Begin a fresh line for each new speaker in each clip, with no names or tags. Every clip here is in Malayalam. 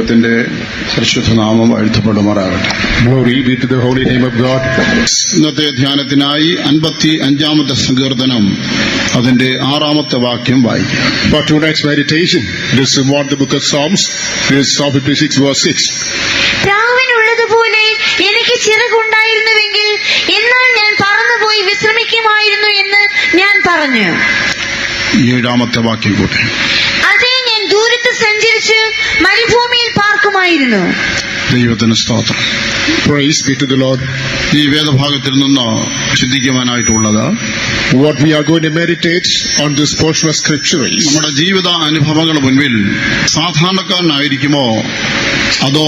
ദൈവത്തിന്റെ പരിശുദ്ധ നാമം വാഴ്ത്തപ്പെടുമാറാകട്ടെ.
Glory be to the holy name of God.
ഇന്നത്തെ ധ്യാനത്തിനായി 55-ാമത്തെ സങ്കീർത്തനം അതിന്റെ 6-ാമത്തെ വാക്യം വായിക്കാം.
For tonight's meditation, it is from the book of Psalms, it is Psalm 56 verse 6.
പ്രാവിനുള്ളതുപോലെ എനിക്ക് ചിറകുണ്ടായിരുന്നുവെങ്കിൽ എന്നാൽ ഞാൻ പറന്നുപോയി വിശ്രമിക്കുമായിരുന്നു എന്ന് ഞാൻ പറഞ്ഞു.
7-ാമത്തെ വാക്യം കൂട്ടെ.
അതേ, ഞാൻ ദൂരത്ത് സഞ്ചരിച്ച് മരുഭൂമിയിൽ പാർക്കുമായിരുന്നു.
ദൈവത്തിന് സ്തോത്രം.
Praise be to the Lord.
ഈ വേദഭാഗത്തിൽ നിന്ന് ചിന്തിക്കുവാനായിട്ടുള്ളത്,
what we are going to meditate on this portion of scripture is,
നമ്മുടെ ജീവിത അനുഭവങ്ങൾ മുൻപിൽ സാധാരണക്കാരനായിരിക്കുമോ അതോ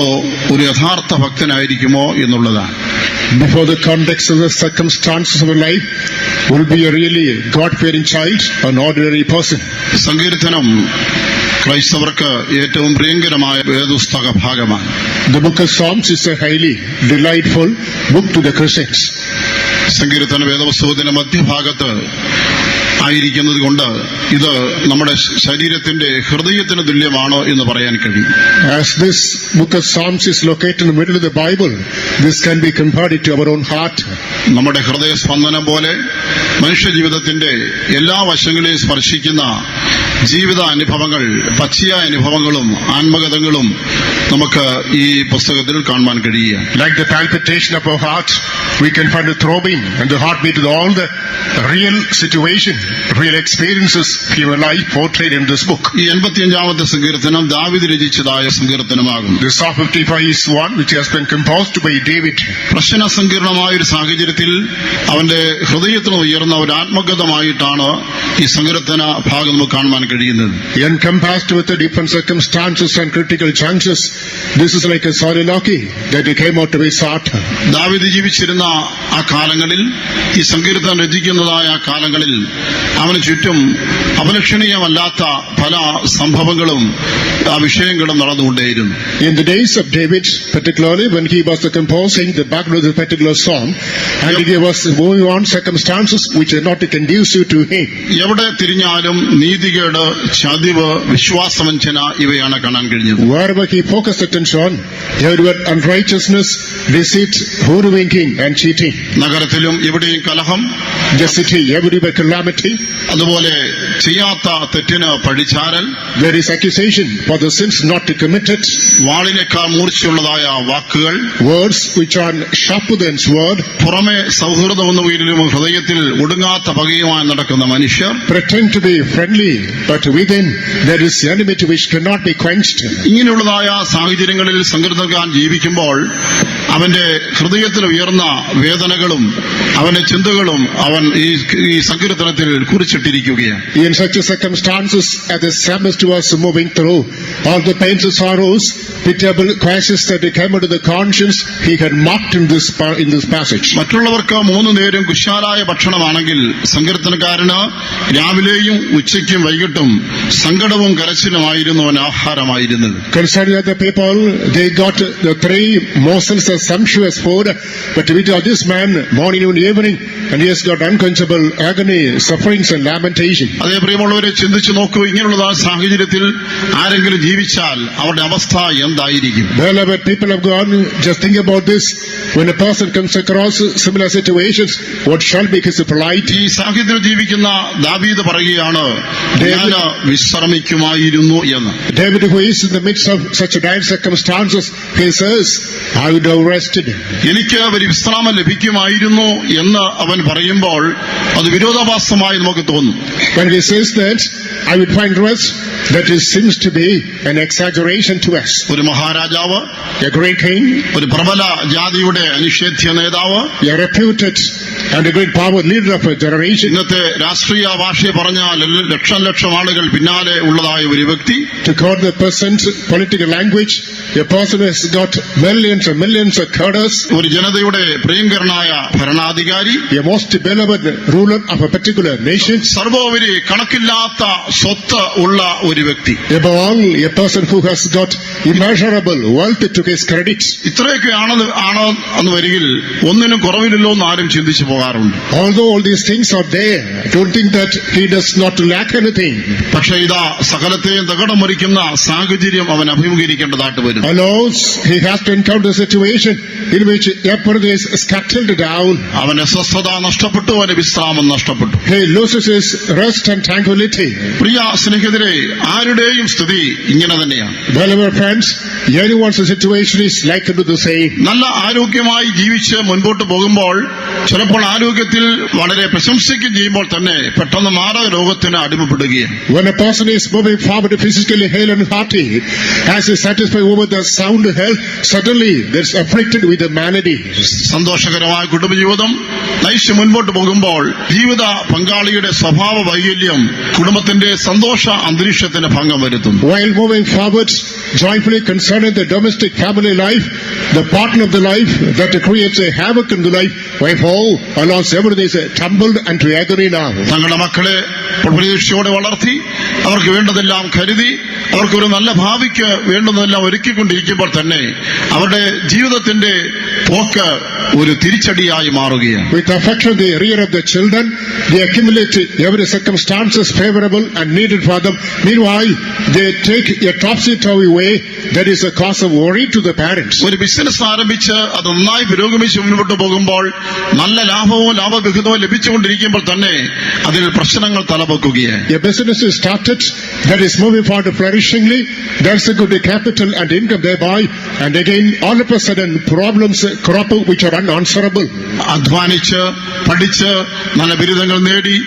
ഒരു യഥാർത്ഥ ഭക്തനായിരിക്കുമോ എന്നുള്ളതാണ്.
before the context of the circumstances of our life, will be a really God-fearing child, an ordinary person.
സങ്കീർത്തനം ക്രൈസ്തവർക്ക് ഏറ്റവും പ്രിയങ്കരമായ വേദപുസ്തക ഭാഗമാണ്.
The book of Psalms is a highly delightful book to the Christians.
സങ്കീർത്തന വേദപുസ്തകത്തിന്റെ മധ്യഭാഗത്ത് ആയിരിക്കുന്നത് കൊണ്ട് ഇത് നമ്മുടെ ശരീരത്തിന്റെ ഹൃദയത്തിന് തുല്യമാണോ എന്ന് പറയാൻ കഴിയും.
As this book of Psalms is located in the middle of the Bible, this can be compared to our own heart.
നമ്മുടെ ഹൃദയ സ്പന്ദനം പോലെ മനുഷ്യ ജീവിതത്തിന്റെ എല്ലാ വശങ്ങളെയും സ്പർശിക്കുന്ന ജീവിത അനുഭവങ്ങൾ, പച്ചയായ അനുഭവങ്ങളും ആത്മകഥകളും നമുക്ക് ഈ പുസ്തകത്തിൽ കാണുവാൻ കഴിയുക.
Like the palpitation of our heart, we can find the throbbing and the heartbeat with all the real situation, real experiences of your life portrayed in this book.
ഈ 85-ാമത്തെ സങ്കീർത്തനം ദാവീദ് രചിച്ചതായ സങ്കീർത്തനമാകുന്നു.
The Psalm 55 is one which has been composed by David.
പ്രശ്ന സങ്കീർണമായ ഒരു സാഹചര്യത്തിൽ അവന്റെ ഹൃദയത്തിന് ഉയർന്ന ഒരു ആത്മഗതമായിട്ടാണ് ഈ സങ്കീർത്തന ഭാഗം നമുക്ക് കാണുവാൻ കഴിയുന്നത്.
Encompassed with the different circumstances and critical junctures, this is like a soliloquy that he came out of his heart.
ദാവീദ് ജീവിച്ചിരുന്ന ആ കാലങ്ങളിൽ, ഈ സങ്കീർത്തനം രചിക്കുന്നതായ ആ കാലങ്ങളിൽ അവന് ചുറ്റും അപലക്ഷണീയമല്ലാത്ത പല സംഭവങ്ങളും ആ വിഷയങ്ങളും നടന്നുകൊണ്ടേയിരുന്നു.
In the days of David, particularly when he was composing the background of this particular song, and he was moving on circumstances which are not conducive to him.
എവിടെ തിരിഞ്ഞാലും നീതികേട്, ചതിവ്, വിശ്വാസവഞ്ചന ഇവയാണ് കാണാൻ കഴിഞ്ഞത്.
Wherever he focused attention, everywhere unrighteousness, deceit, hoodwinking and cheating.
നഗരത്തിലും എവിടെയും കലഹം,
The city, everywhere calamity.
അതുപോലെ ചെയ്യാത്ത തെറ്റിന് പഴിചാരൽ,
There is accusation for the sins not committed.
വാളിനേക്കാൾ മൂർച്ചയുള്ളതായ വാക്കുകൾ,
Words which are sharper than sword.
പുറമെ സൗഹൃദമെന്ന പേരിലും ഹൃദയത്തിൽ ഒടുങ്ങാത്ത പകയുമായി നടക്കുന്ന മനുഷ്യർ,
Pretend to be friendly, but within there is enmity which cannot be quenched.
ഇങ്ങനെയുള്ളതായ സാഹചര്യങ്ങളിൽ സങ്കീർത്തനക്കാരൻ ജീവിക്കുമ്പോൾ അവന്റെ ഹൃദയത്തിൽ ഉയർന്ന വേദനകളും അവന്റെ ചിന്തകളും അവൻ ഈ സങ്കീർത്തനത്തിൽ കുറിച്ചിട്ടിരിക്കുകയാണ്.
In such circumstances, as the psalmist was moving through all the pains and sorrows, pitiable crisis that came into the conscience, he had marked in this passage.
മറ്റുള്ളവർക്ക് 3 നേരം കുശാലായ ഭക്ഷണമാണെങ്കിൽ സങ്കീർത്തനക്കാരന് രാവിലെയും ഉച്ചയ്ക്കും വൈകിട്ടും സങ്കടവും കരച്ചിലുമായിരുന്നു അവൻ ആഹാരമായിരുന്നത്.
Concerning other people, they got the 3 morsels of sumptuous food, but with this man, morning and evening, and he has got unquenchable agony, sufferings and lamentation.
അതേ പ്രിയമുള്ളവരെ, ചിന്തിച്ചു നോക്കൂ, ഇങ്ങനെയുള്ള സാഹചര്യത്തിൽ ആരെങ്കിലും ജീവിച്ചാൽ അവരുടെ അവസ്ഥ എന്തായിരിക്കും?
Beloved people of God, just think about this. When a person comes across similar situations, what shall be his plight?
ഈ സാഹചര്യത്തിൽ ജീവിക്കുന്ന ദാവീദ് പറയുകയാണ്, ഞാൻ വിശ്രമിക്കുമായിരുന്നു എന്ന്.
David, who is in the midst of such dire circumstances, he says, I would have rested.
എനിക്ക് ഒരു വിശ്രാമം ലഭിക്കുമായിരുന്നു എന്ന് അവൻ പറയുമ്പോൾ അത് വിരോധാഭാസമായി നമുക്ക് തോന്നും.
When he says that, I would find rest, that is seems to be an exaggeration to us.
ഒരു മഹാരാജാവ്,
A great king,
ഒരു പ്രബല ജാതിയുടെ അനിഷേധ്യ നേതാവ്,
a reputed and a great power leader of a generation.
ഇന്നത്തെ രാഷ്ട്രീയ ഭാഷയെ പറഞ്ഞാൽ ലക്ഷം ആളുകൾ പിന്നാലെ ഉള്ളതായ ഒരു വ്യക്തി.
To quote the present political language, a person has got millions and millions cadres,
ഒരു ജനതയുടെ പ്രിയങ്കരനായ ഭരണാധികാരി,
a most beloved ruler of a particular nation.
സർവോപരി കണക്കില്ലാത്ത സ്വത്ത് ഉള്ള ഒരു വ്യക്തി.
Above all, a person who has got immeasurable wealth to his credit.
ഇത്രയൊക്കെ ആണ് എന്ന് വരികിൽ ഒന്നിനും കുറവില്ലല്ലോ എന്ന് ആരും ചിന്തിച്ചു പോകാറുണ്ട്.
Although all these things are there, don't think that he does not lack anything.
പക്ഷേ ഇതാ സകലത്തെയും തകിടം മറിക്കുന്ന സാഹചര്യം അവൻ അഭിമുഖീകരിക്കേണ്ടതായിട്ട് വരും.
Allows he has to encounter a situation in which everything is scattered down.
അവന് സ്വസ്ഥത നഷ്ടപ്പെട്ടു, അവന് വിശ്രാമം നഷ്ടപ്പെട്ടു.
He loses his rest and tranquility.
പ്രിയ സ്നേഹിതരെ, ആരുടെയും സ്ഥിതി ഇങ്ങനെ തന്നെയാണ്.
Beloved friends, anyone's situation is like to the same.
നല്ല ആരോഗ്യമായി ജീവിച്ച് മുൻപോട്ട് പോകുമ്പോൾ ചിലപ്പോൾ ആരോഗ്യത്തിൽ വളരെ പ്രശംസിക്കുകയും ചെയ്യുമ്പോൾ തന്നെ പെട്ടെന്ന് മാരക രോഗത്തിന് അടിമപ്പെടുകയാണ്.
When a person is moving forward physically hale and hearty, as he satisfied over the sound health, suddenly there's afflicted with a malady.
സന്തോഷകരമായ കുടുംബജീവിതം നയിച്ച് മുൻപോട്ട് പോകുമ്പോൾ ജീവിത പങ്കാളിയുടെ സ്വഭാവ വൈകല്യം കുടുംബത്തിന്റെ സന്തോഷ അന്തരീക്ഷത്തിന് ഭംഗം വരുത്തുന്നു.
While moving forward, joyfully concerning the domestic family life, the partner of the life that creates a havoc in the life, wherefore, alas, everything is tumbled and to agony now.
തങ്ങളുടെ മക്കളെ പ്രതീക്ഷയോടെ വളർത്തി അവർക്ക് വേണ്ടതെല്ലാം കരുതി അവർക്കൊരു നല്ല ഭാവിക്ക് വേണ്ടുന്നതെല്ലാം ഒരുക്കിക്കൊണ്ടിരിക്കുമ്പോൾ തന്നെ അവരുടെ ജീവിതത്തിന്റെ പോക്ക് ഒരു തിരിച്ചടിയായി മാറുകയാണ്.
With affection they rear up the children, they accumulate every circumstances favorable and needed for them. Meanwhile, they take a topsy-turvy way that is a cause of worry to the parents.
ഒരു ബിസിനസ് ആരംഭിച്ച് അത് നന്നായി പുരോഗമിച്ച് മുന്നോട്ട് പോകുമ്പോൾ നല്ല ലാഭവും ലാഭവിഹിതവും ലഭിച്ചുകൊണ്ടിരിക്കുമ്പോൾ തന്നെ അതിൽ പ്രശ്നങ്ങൾ തലപൊക്കുകയാണ്.
A business is started that is moving forward flourishingly, there's a good capital and income thereby, and again all of a sudden problems crop up which are unanswerable.
അധ്വാനിച്ച് പഠിച്ച് നല്ല ബിരുദങ്ങൾ നേടി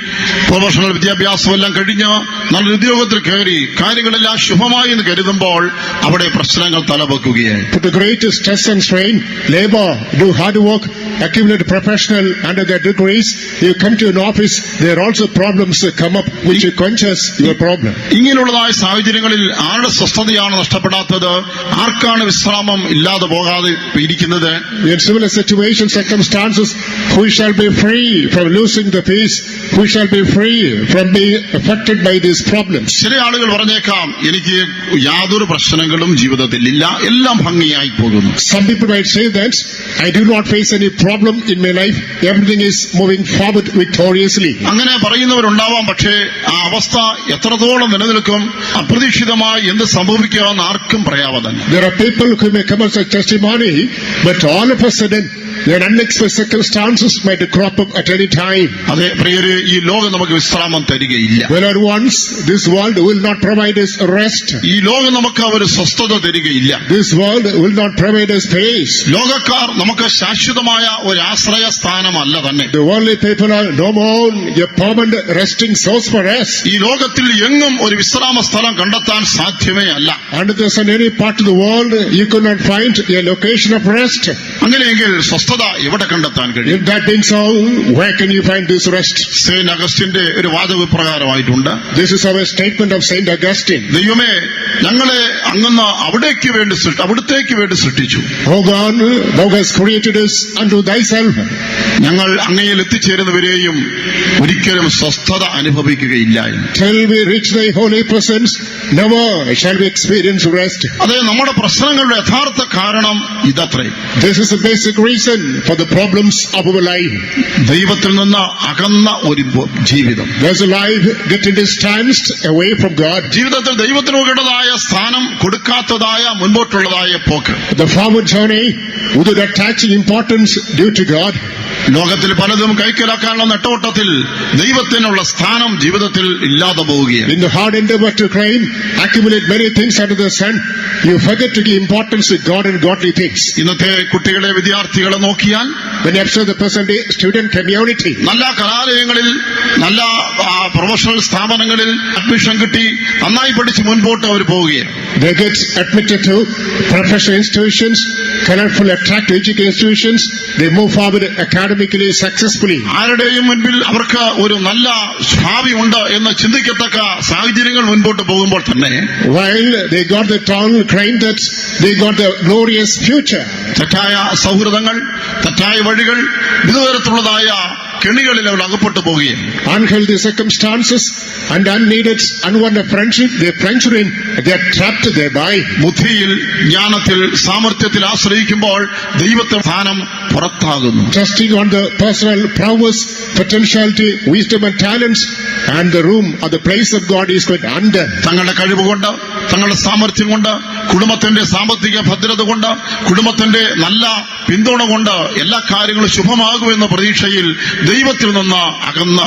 പ്രൊഫഷണൽ വിദ്യാഭ്യാസം എല്ലാം കഴിഞ്ഞ് നല്ലൊരു ഉദ്യോഗത്തിൽ കയറി കാര്യങ്ങളെല്ലാം ശുഭമായി എന്ന് കരുതുമ്പോൾ അവിടെ പ്രശ്നങ്ങൾ തലപൊക്കുകയായി.
Put the greatest stress and strain, labor, do hard work, accumulate professional under their degrees, you come to an office, there are also problems come up which quenches your problem.
ഇങ്ങനെയുള്ളതായ സാഹചര്യങ്ങളിൽ ആരുടെ സ്വസ്ഥതയാണ് നഷ്ടപ്പെടാത്തത്? ആർക്കാണ് വിശ്രാമം ഇല്ലാതെ പോകാതെ ഇരിക്കുന്നത്?
In similar situations, circumstances, who shall be free from losing the peace? Who shall be free from being affected by these problems?
ചില ആളുകൾ പറഞ്ഞേക്കാം, എനിക്ക് യാതൊരു പ്രശ്നങ്ങളും ജീവിതത്തിൽ ഇല്ല, എല്ലാം ഭംഗിയായി പോകുന്നു.
Some people might say that I do not face any problem in my life, everything is moving forward victoriously.
അങ്ങനെ പറയുന്നവരുണ്ടാവാം. പക്ഷേ ആ അവസ്ഥ എത്രത്തോളം നിലനിൽക്കും, അപ്രതീക്ഷിതമായി എന്ത് സംഭവിക്കാമെന്ന് ആർക്കും പറയാവതല്ല.
There are people who may come as a testimony, but all of a sudden their unexpected circumstances might crop up at any time.
അതെ പ്രിയരെ, ഈ ലോകം നമുക്ക് വിശ്രാമം തരികയില്ല.
Well, at once this world will not provide us rest.
ഈ ലോകം നമുക്ക് ഒരു സ്വസ്ഥത തരികയില്ല.
This world will not provide us peace.
ലോകക്കാർ നമുക്ക് ശാശ്വതമായ ഒരു ആശ്രയ സ്ഥാനമല്ല തന്നെ.
The worldly people are no more a permanent resting source for us.
ഈ ലോകത്തിൽ എങ്ങും ഒരു വിശ്രാമ സ്ഥലം കണ്ടെത്താൻ സാധ്യമേ അല്ല.
Under the sun, any part of the world, you could not find a location of rest.
അങ്ങനെയെങ്കിൽ സ്വസ്ഥത എവിടെ കണ്ടെത്താൻ കഴിയും?
If that being so, where can you find this rest?
Saint അഗസ്റ്റിന്റെ ഒരു വാദവിപ്രകാരമായിട്ടുണ്ട്.
This is our statement of Saint Augustine.
ദൈവമേ, ഞങ്ങളെ അങ്ങ് അവിടത്തേക്ക് വേണ്ടി സൃഷ്ടിച്ചു.
O God, thou hast created us unto thyself.
ഞങ്ങൾ അങ്ങയിൽ എത്തിച്ചേരുന്നവരെയും ഒരിക്കലും സ്വസ്ഥത അനുഭവിക്കുകയില്ല.
Till we reach thy holy presence, never shall we experience rest.
അതെ, നമ്മുടെ പ്രശ്നങ്ങളുടെ യഥാർത്ഥ കാരണം ഇതത്രേ.
This is the basic reason for the problems of our life.
ദൈവത്തിൽ നിന്ന് അകന്ന ഒരു ജീവിതം.
There's a life getting distanced away from God.
ജീവിതത്തിൽ ദൈവത്തിന് ഉള്ളതായ സ്ഥാനം കൊടുക്കാത്തതായ മുൻപോട്ടുള്ളതായ പോക്ക്.
The forward journey without attaching importance due to God.
ലോകത്തിൽ പലതും കൈക്കലാക്കാനുള്ള നെട്ടോട്ടത്തിൽ ദൈവത്തിനുള്ള സ്ഥാനം ജീവിതത്തിൽ ഇല്ലാതെ പോവുകയാണ്.
In the hard endeavor to claim, accumulate many things under the sun, you forget to give importance to God and godly things.
ഇന്നത്തെ കുട്ടികളെ വിദ്യാർത്ഥികളെ നോക്കിയാൽ,
when you observe the present day student community,
നല്ല കലാലയങ്ങളിൽ നല്ല പ്രൊഫഷണൽ സ്ഥാപനങ്ങളിൽ അഡ്മിഷൻ കിട്ടി നന്നായി പഠിച്ച് മുൻപോട്ട് അവർ പോവുകയാണ്.
They get admitted to professional institutions, colorful, attractive education institutions. They move forward academically, successfully.
ആരുടെയും മുൻപിൽ അവർക്ക് ഒരു നല്ല ഭാവി ഉണ്ട് എന്ന് ചിന്തിക്കത്തക്ക സാഹചര്യങ്ങൾ മുൻപോട്ട് പോകുമ്പോൾ തന്നെ
While they got the tongue claim that they got the glorious future.
തെറ്റായ സൗഹൃദങ്ങൾ, തെറ്റായ വഴികൾ, വിധതരത്തിലുള്ളതായ കെണികളിൽ അവർ അകപ്പെട്ടു പോവുകയാണ്.
Unhealthy circumstances and unneeded, unwanted friendship, they plunged in, they are trapped thereby.
ബുദ്ധിയിൽ, ജ്ഞാനത്തിൽ, സാമർത്ഥ്യത്തിൽ ആശ്രയിക്കുമ്പോൾ ദൈവത്തെ സ്ഥാനം പുറത്താകുന്നു.
Trusting on the personal prowess, potentiality, wisdom and talents, and the room or the place of God is going under.
തങ്ങളുടെ കഴിവുകൊണ്ട്, തങ്ങളുടെ സാമർത്ഥ്യം കൊണ്ട്, കുടുംബത്തിന്റെ സാമ്പത്തിക ഭദ്രത കൊണ്ട്, കുടുംബത്തിന്റെ നല്ല പിന്തുണ കൊണ്ട് എല്ലാ കാര്യങ്ങളും ശുഭമാകുമെന്ന പ്രതീക്ഷയിൽ ദൈവത്തിൽ നിന്ന്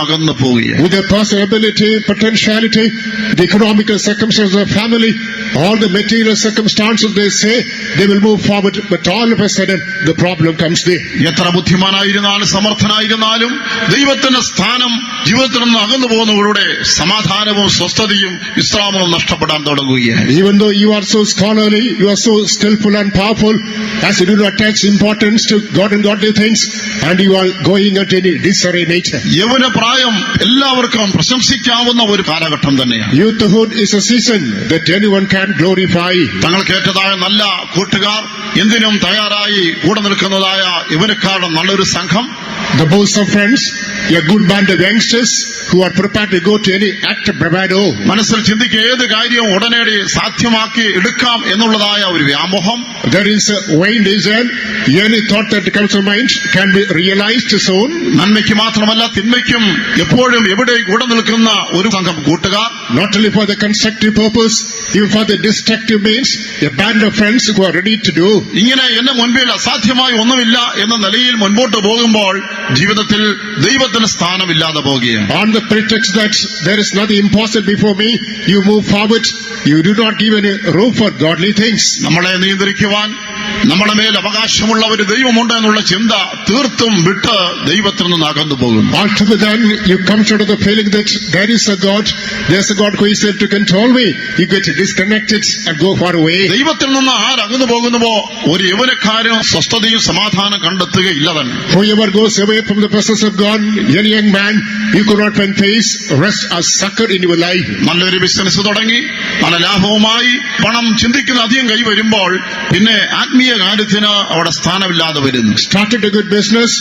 അകന്ന് പോവുകയാണ്.
With their personal ability, potentiality, the economical circumstances of family, all the material circumstances, they say they will move forward, but all of a sudden the problem comes there.
എത്ര ബുദ്ധിമാനായിരുന്നാലും സമർത്ഥനായിരുന്നാലും ദൈവത്തിന്റെ സ്ഥാനം ജീവിതത്തിൽ നിന്ന് അകന്നു പോകുന്നവരുടെ സമാധാനവും സ്വസ്ഥതയും വിശ്രാമവും നഷ്ടപ്പെടാൻ തുടങ്ങുകയാണ്.
Even though you are so scholarly, you are so skillful and powerful, as you do not attach importance to God and godly things, and you are going at any disarray nature.
യൗവന പ്രായം എല്ലാവർക്കും പ്രശംസിക്കാവുന്ന ഒരു കാലഘട്ടം തന്നെയാണ്.
Youthhood is a season that anyone can glorify.
തങ്ങൾക്കേറ്റതായ നല്ല കൂട്ടുകാർ, എന്തിനും തയ്യാറായി കൂടെ നിൽക്കുന്നതായ യൗവനക്കാരുടെ നല്ലൊരു സംഘം,
The boast of friends, a good band of youngsters who are prepared to go to any act of bravado.
മനസ്സിൽ ചിന്തിക്കുക ഏത് കാര്യവും ഉടനടി സാധ്യമാക്കി എടുക്കാം എന്നുള്ളതായ ഒരു വ്യാമോഹം.
There is a vain desire, any thought that comes to mind can be realized soon.
നന്മയ്ക്ക് മാത്രമല്ല തിന്മയ്ക്കും എപ്പോഴും എവിടെ കൂടെ നിൽക്കുന്ന ഒരു സംഘം കൂട്ടുകാർ.
Not only for the constructive purpose, even for the destructive means, a band of friends who are ready to do.
ഇങ്ങനെ എന്നെ മുൻപിൽ അസാധ്യമായി ഒന്നുമില്ല എന്ന നിലയിൽ മുൻപോട്ട് പോകുമ്പോൾ ജീവിതത്തിൽ ദൈവത്തിന് സ്ഥാനമില്ലാതെ പോവുകയാണ്.
On the pretext that there is nothing impossible before me, you move forward, you do not give any room for godly things.
നമ്മളെ നിയന്ത്രിക്കുവാൻ നമ്മുടെ മേൽ അവകാശമുള്ള ഒരു ദൈവമുണ്ട് എന്നുള്ള ചിന്ത തീർത്തും വിട്ട് ദൈവത്തിൽ നിന്ന് അകന്നു പോകുന്നു.
Altogether then you come to the feeling that there is a God, there's a God who is there to control me. You get disconnected and go far away.
ദൈവത്തിൽ നിന്ന് ആരകന്നു പോകുന്നുവോ ഒരു യൗവനക്കാരനും സ്വസ്ഥതയും സമാധാനം കണ്ടെത്തുകയില്ല തന്നെ.
Whoever goes away from the presence of God, any young man, you could not find peace, rest or succor in your life.
നല്ലൊരു ബിസിനസ് തുടങ്ങി നല്ല ലാഭവുമായി പണം ചിന്തിക്കുന്ന അധികം കൈ വരുമ്പോൾ പിന്നെ ആത്മീയ കാര്യത്തിന് അവിടെ സ്ഥാനമില്ലാതെ വരുന്നു.
Started a good business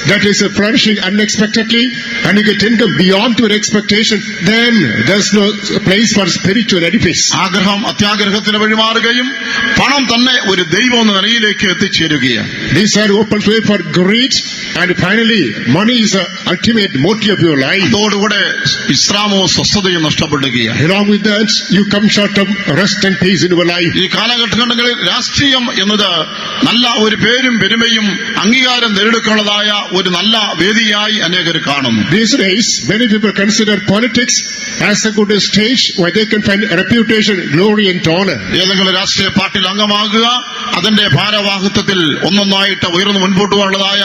that is flourishing unexpectedly and you get income beyond your expectation, then there's no place for spiritual edifice.
ആഗ്രഹം അത്യാഗ്രഹത്തിന് വഴിമാറുകയും പണം തന്നെ ഒരു ദൈവം എന്ന നിലയിലേക്ക് എത്തിച്ചേരുകയാണ്.
These are opens way for greed, and finally money is the ultimate motive of your life.
അതോടുകൂടെ വിശ്രാമവും സ്വസ്ഥതയും നഷ്ടപ്പെടുകയാണ്.
Along with that, you come short of rest and peace in your life.
ഈ കാലഘട്ടങ്ങളിൽ രാഷ്ട്രീയം എന്നത് നല്ല ഒരു പേരും പെരുമയും അംഗീകാരം നേടിയെടുക്കാനുള്ളതായ ഒരു നല്ല വേദിയായി അനേകർ കാണുന്നു.
These days, many people consider politics as a good stage where they can find reputation, glory and honor.
ഏതെങ്കിലും രാഷ്ട്രീയ പാർട്ടിയിൽ അംഗമാകുക, അതിന്റെ ഭാരവാഹിത്വത്തിൽ ഒന്നൊന്നായിട്ട് ഉയർന്നു മുൻപോട്ട് പോകാനുള്ളതായ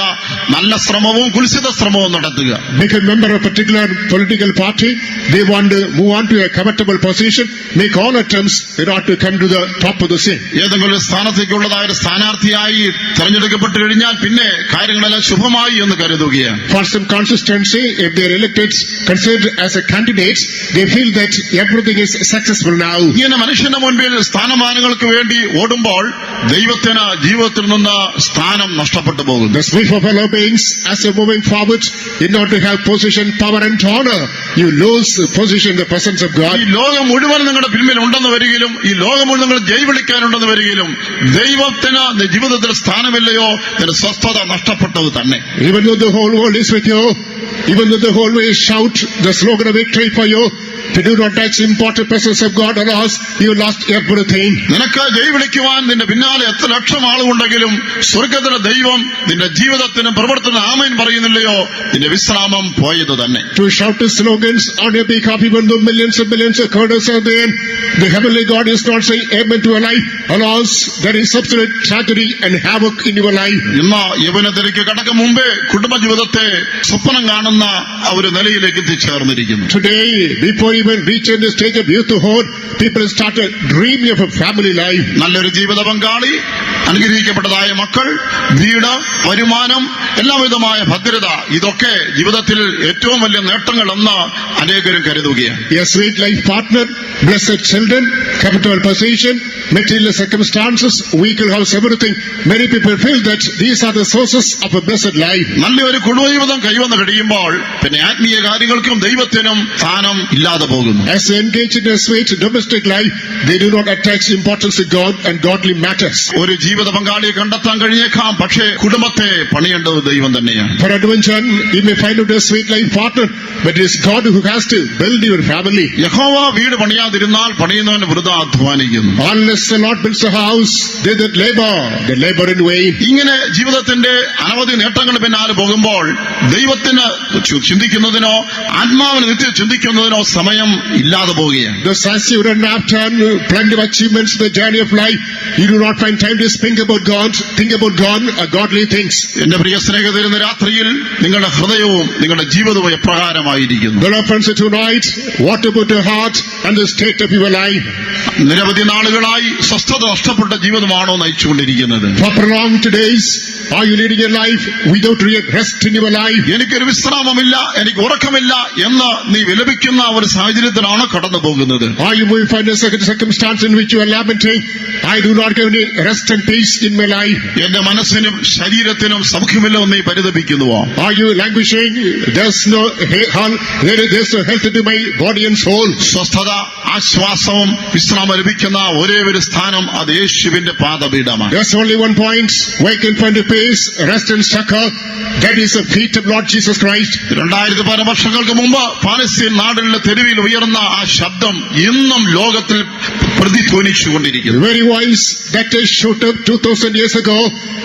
നല്ല ശ്രമവും കുൽസിത ശ്രമവും നടത്തുക.
Become a member of a particular political party, they want to move on to a comfortable position, make all attempts in order to come to the top of the scene.
ഏതെങ്കിലും സ്ഥാനത്തേക്കുള്ളതായ ഒരു സ്ഥാനാർത്ഥിയായി തെരഞ്ഞെടുക്കപ്പെട്ടു കഴിഞ്ഞാൽ പിന്നെ കാര്യങ്ങളെല്ലാം ശുഭമായി എന്ന് കരുതുകയാണ്.
For some consistency, if they are elected, considered as a candidate, they feel that everything is successful now.
ഇങ്ങനെ മനുഷ്യന്റെ മുൻപിൽ സ്ഥാനമാനങ്ങൾക്ക് വേണ്ടി ഓടുമ്പോൾ ദൈവത്തിന് ജീവിതത്തിൽ നിന്ന് സ്ഥാനം നഷ്ടപ്പെട്ടു പോകുന്നു.
The spirit of fellow beings, as you're moving forward, in order to have position, power and honor, you lose position in the presence of God.
ഈ ലോകം മുഴുവൻ നിങ്ങളുടെ പിന്നിൽ ഉണ്ടെന്ന് വരികയിലും ഈ ലോകം മുഴുവൻ നിങ്ങൾ ജയ് വിളിക്കാനുണ്ടെന്ന് വരികയിലും ദൈവത്തിന് ജീവിതത്തിൽ സ്ഥാനമില്ലയോ എന്ന സ്വസ്ഥത നഷ്ടപ്പെട്ടത് തന്നെ.
Even though the whole world is with you, even though the whole world shout the slogan of victory for you, if you do not touch important presence of God or us, you lost everything.
നിനക്ക് ജയ് വിളിക്കുവാൻ നിന്റെ പിന്നാലെ എത്ര ലക്ഷം ആളുണ്ടെങ്കിലും സ്വർഗത്തിലെ ദൈവം നിന്റെ ജീവിതത്തിനും പ്രവർത്തന ആമേൻ പറയുന്നില്ലയോ നിന്റെ വിശ്രാമം പോയത് തന്നെ.
To shout the slogans on your behalf, even though millions and millions of curdles are there, the heavenly God is not saying amen to your life. Alas, there is absolute tragedy and havoc in your life.
ഇന്ന് യൗവനത്തിലേക്ക് കടക്കും മുമ്പേ കുടുംബജീവിതത്തെ സ്വപ്നം കാണുന്ന ഒരു നിലയിലേക്ക് എത്തിച്ചേർന്നിരിക്കുന്നു.
Today, before even reaching the stage of youthhood, people started dreaming of a family life.
നല്ലൊരു ജീവിത പങ്കാളി, അനുഗ്രഹിക്കപ്പെട്ടതായ മക്കൾ, വീട്, വരുമാനം, എല്ലാവിധമായ ഭദ്രത, ഇതൊക്കെ ജീവിതത്തിൽ ഏറ്റവും വലിയ നേട്ടങ്ങളെന്ന് അനേകരും കരുതുകയാണ്.
A sweet life partner, blessed children, comfortable position, material circumstances, vehicle, house, everything. Many people feel that these are the sources of a blessed life.
നല്ലൊരു കുടുംബജീവിതം കൈവന്ന് കഴിയുമ്പോൾ പിന്നെ ആത്മീയ കാര്യങ്ങൾക്കും ദൈവത്തിനും സ്ഥാനം ഇല്ലാതെ പോകുന്നു.
As they engage in a sweet domestic life, they do not attach importance to God and godly matters.
ഒരു ജീവിത പങ്കാളിയെ കണ്ടെത്താൻ കഴിഞ്ഞേക്കാം, പക്ഷേ കുടുംബത്തെ പണിയേണ്ടത് ദൈവം തന്നെയാണ്.
For adventure, you may find out a sweet life partner, but it is God who has to build your family.
യഹോവ വീട് പണിയാതിരുന്നാൽ പണിയുന്നവന് വൃഥാ അധ്വാനിക്കുന്നു.
Unless the Lord builds a house, they that labor in vain.
ഇങ്ങനെ ജീവിതത്തിന്റെ അനവധി നേട്ടങ്ങൾ പിന്നാലെ പോകുമ്പോൾ ദൈവത്തിന് ചിന്തിക്കുന്നതിനോ ആത്മാവിന് നിത്യം ചിന്തിക്കുന്നതിനോ സമയം ഇല്ലാതെ പോവുകയാണ്.
Thus, as you run after plenty of achievements in the journey of life, you do not find time to think about God, godly things.
എന്റെ പ്രിയ സ്നേഹിതരുന്ന രാത്രിയിൽ നിങ്ങളുടെ ഹൃദയവും നിങ്ങളുടെ ജീവിതവും എപ്രകാരമായിരിക്കുന്നു?
Dear friends, tonight, what about your heart and the state of your life?
നിരവധി നാളുകളായി സ്വസ്ഥത നഷ്ടപ്പെട്ട ജീവിതമാണോ നയിച്ചുകൊണ്ടിരിക്കുന്നത്?
For prolonged days, are you leading a life without real rest in your life?
എനിക്കൊരു വിശ്രാമമില്ല, എനിക്ക് ഉറക്കമില്ല എന്ന് നീ വിലപിക്കുന്ന ഒരു സാഹചര്യത്തിലാണ് കടന്നു പോകുന്നത്.
Or you may find a circumstance in which you are lamenting, I do not have any rest and peace in my life.
എന്റെ മനസ്സിനും ശരീരത്തിനും സൗഖ്യമില്ല എന്ന് നീ പരിതപിക്കുന്നുവോ?
Are you languishing? There's no health to my body and soul.
സ്വസ്ഥത, ആശ്വാസവും വിശ്രാമം ലഭിക്കുന്ന ഒരേ ഒരു സ്ഥാനം അത് യേശുവിന്റെ പാദപീഠമാണ്.
There's only one point where you can find a peace, rest and succor. That is the feet of Lord Jesus Christ.
2000 വർഷങ്ങൾക്ക് മുമ്പ് പാലസ്തീൻ നാടിലെ തെരുവിൽ ഉയർന്ന ആ ശബ്ദം ഇന്നും ലോകത്തിൽ പ്രതിധ്വനിച്ചുകൊണ്ടിരിക്കുന്നു.
The very voice that is shot up 2000 years ago,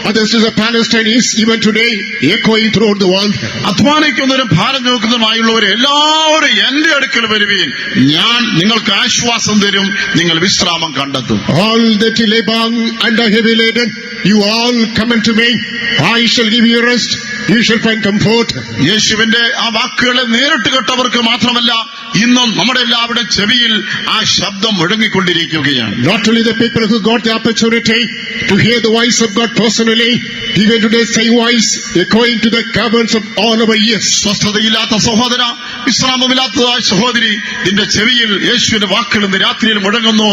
others is a Palestine is even today echoing throughout the world.
അധ്വാനിക്കുന്നവരും ഭാരം ചുമക്കുന്നവരുമായുള്ളവരെ എല്ലാവരും എന്റെ അടുക്കൽ വരുവീൻ, ഞാൻ നിങ്ങൾക്ക് ആശ്വാസം തരും, നിങ്ങൾ വിശ്രാമം കണ്ടെത്തും.
All that labor and are heavy laden, you all come unto me, I shall give you rest, you shall find comfort.
യേശുവിന്റെ ആ വാക്കുകളെ നേരിട്ട് കേട്ടവർക്ക് മാത്രമല്ല, ഇന്നും നമ്മുടെ എല്ലാവരുടെയും ചെവിയിൽ ആ ശബ്ദം മുഴങ്ങിക്കൊണ്ടിരിക്കുകയാണ്.
Not only the people who got the opportunity to hear the voice of God personally, even today same voice echoing to the caverns of all our ears.
സ്വസ്ഥതയില്ലാത്ത സഹോദര, വിശ്രാമമില്ലാത്തതായ സഹോദരി, നിന്റെ ചെവിയിൽ യേശുവിന്റെ വാക്കുകൾ ഇന്ന് രാത്രിയിൽ മുഴങ്ങുന്നു,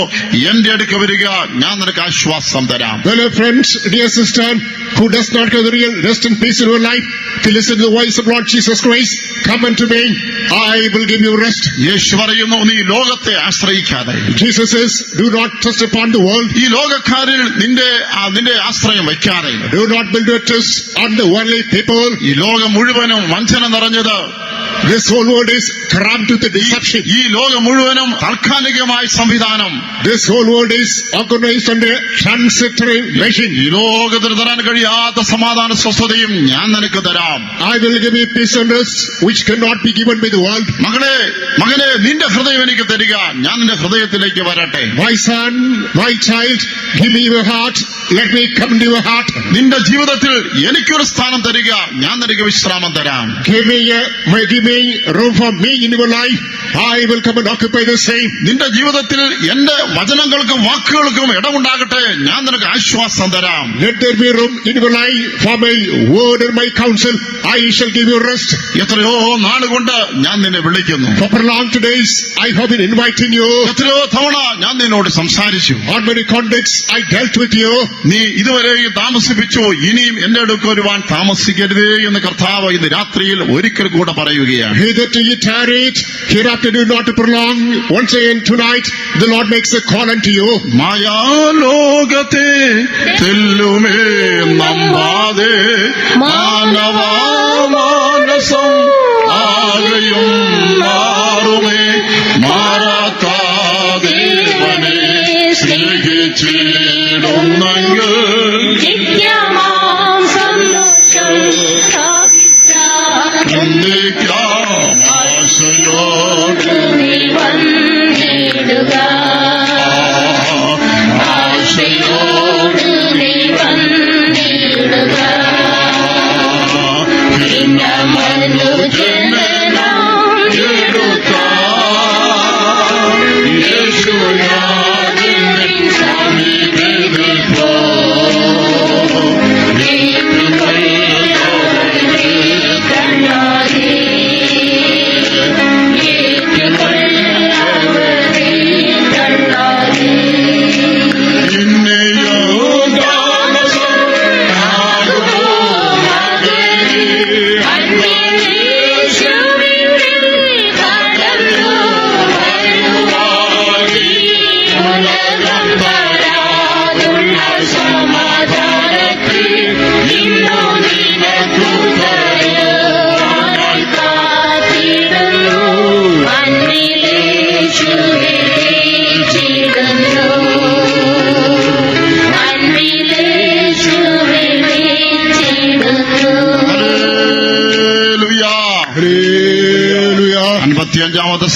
എന്റെ അടുക്ക വരിക, ഞാൻ നിനക്ക് ആശ്വാസം തരാം.
Well, friends, dear sister, who does not have the real rest and peace in her life, to listen to the voice of Lord Jesus Christ, come unto me, I will give you rest.
യേശു പറയുന്നു, നീ ലോകത്തെ ആശ്രയിക്കാതെ.
Jesus says, do not trust upon the world.
ഈ ലോകക്കാരിൽ നിന്റെ ആശ്രയം വയ്ക്കാതെ.
Do not build your trust on the worldly people.
ഈ ലോകം മുഴുവനും വഞ്ചന നിറഞ്ഞത്.
This whole world is crammed with the deception.
ഈ ലോകം മുഴുവനും താൽക്കാലികമായ സംവിധാനം.
This whole world is organized under transitory machine.
ഈ ലോകത്തിന് തരാൻ കഴിയാത്ത സമാധാന സ്വസ്ഥതയും ഞാൻ നിനക്ക് തരാം.
I will give you peace and rest which cannot be given by the world.
മകനെ, നിന്റെ ഹൃദയം എനിക്ക് തരിക, ഞാൻ നിന്റെ ഹൃദയത്തിലേക്ക് വരട്ടെ.
My son, my child, give me your heart, let me come to your heart.
നിന്റെ ജീവിതത്തിൽ എനിക്കൊരു സ്ഥാനം തരിക, ഞാൻ നിനക്ക് വിശ്രാമം തരാം.
Give me room for me in your life, I will come and occupy the same.
നിന്റെ ജീവിതത്തിൽ എന്റെ വചനങ്ങൾക്കും വാക്കുകൾക്കും ഇടമുണ്ടാകട്ടെ, ഞാൻ നിനക്ക് ആശ്വാസം തരാം.
Let there be room in your life for my word and my counsel, I shall give you rest.
എത്രയോ നാളുകൊണ്ട് ഞാൻ നിന്നെ വിളിക്കുന്നു.
For prolonged days I have been inviting you.
എത്രയോ തവണ ഞാൻ നിന്നോട് സംസാരിച്ചു.
On many contexts I dealt with you.
നീ ഇതുവരെയും താമസിപ്പിച്ചു, ഇനിയും എന്റെ അടുക്കൽ വരുവാൻ താമസിക്കരുതേ എന്ന് കർത്താവ് ഇന്ന് രാത്രിയിൽ ഒരിക്കൽ കൂടെ പറയുകയാണ്.
Hitherto ye tarried, hereafter do not prolong. Once again tonight the Lord makes a call unto you.
മായാലോകത്തെ തെല്ലുമേ നമ്പാതെ മാനവമാനസം ആകെയും മാറുമേ, മാറാത്ത ദേവനെ സ്നേഹിച്ചിടുന്നെങ്കിൽ ആശയോട് ആശയോ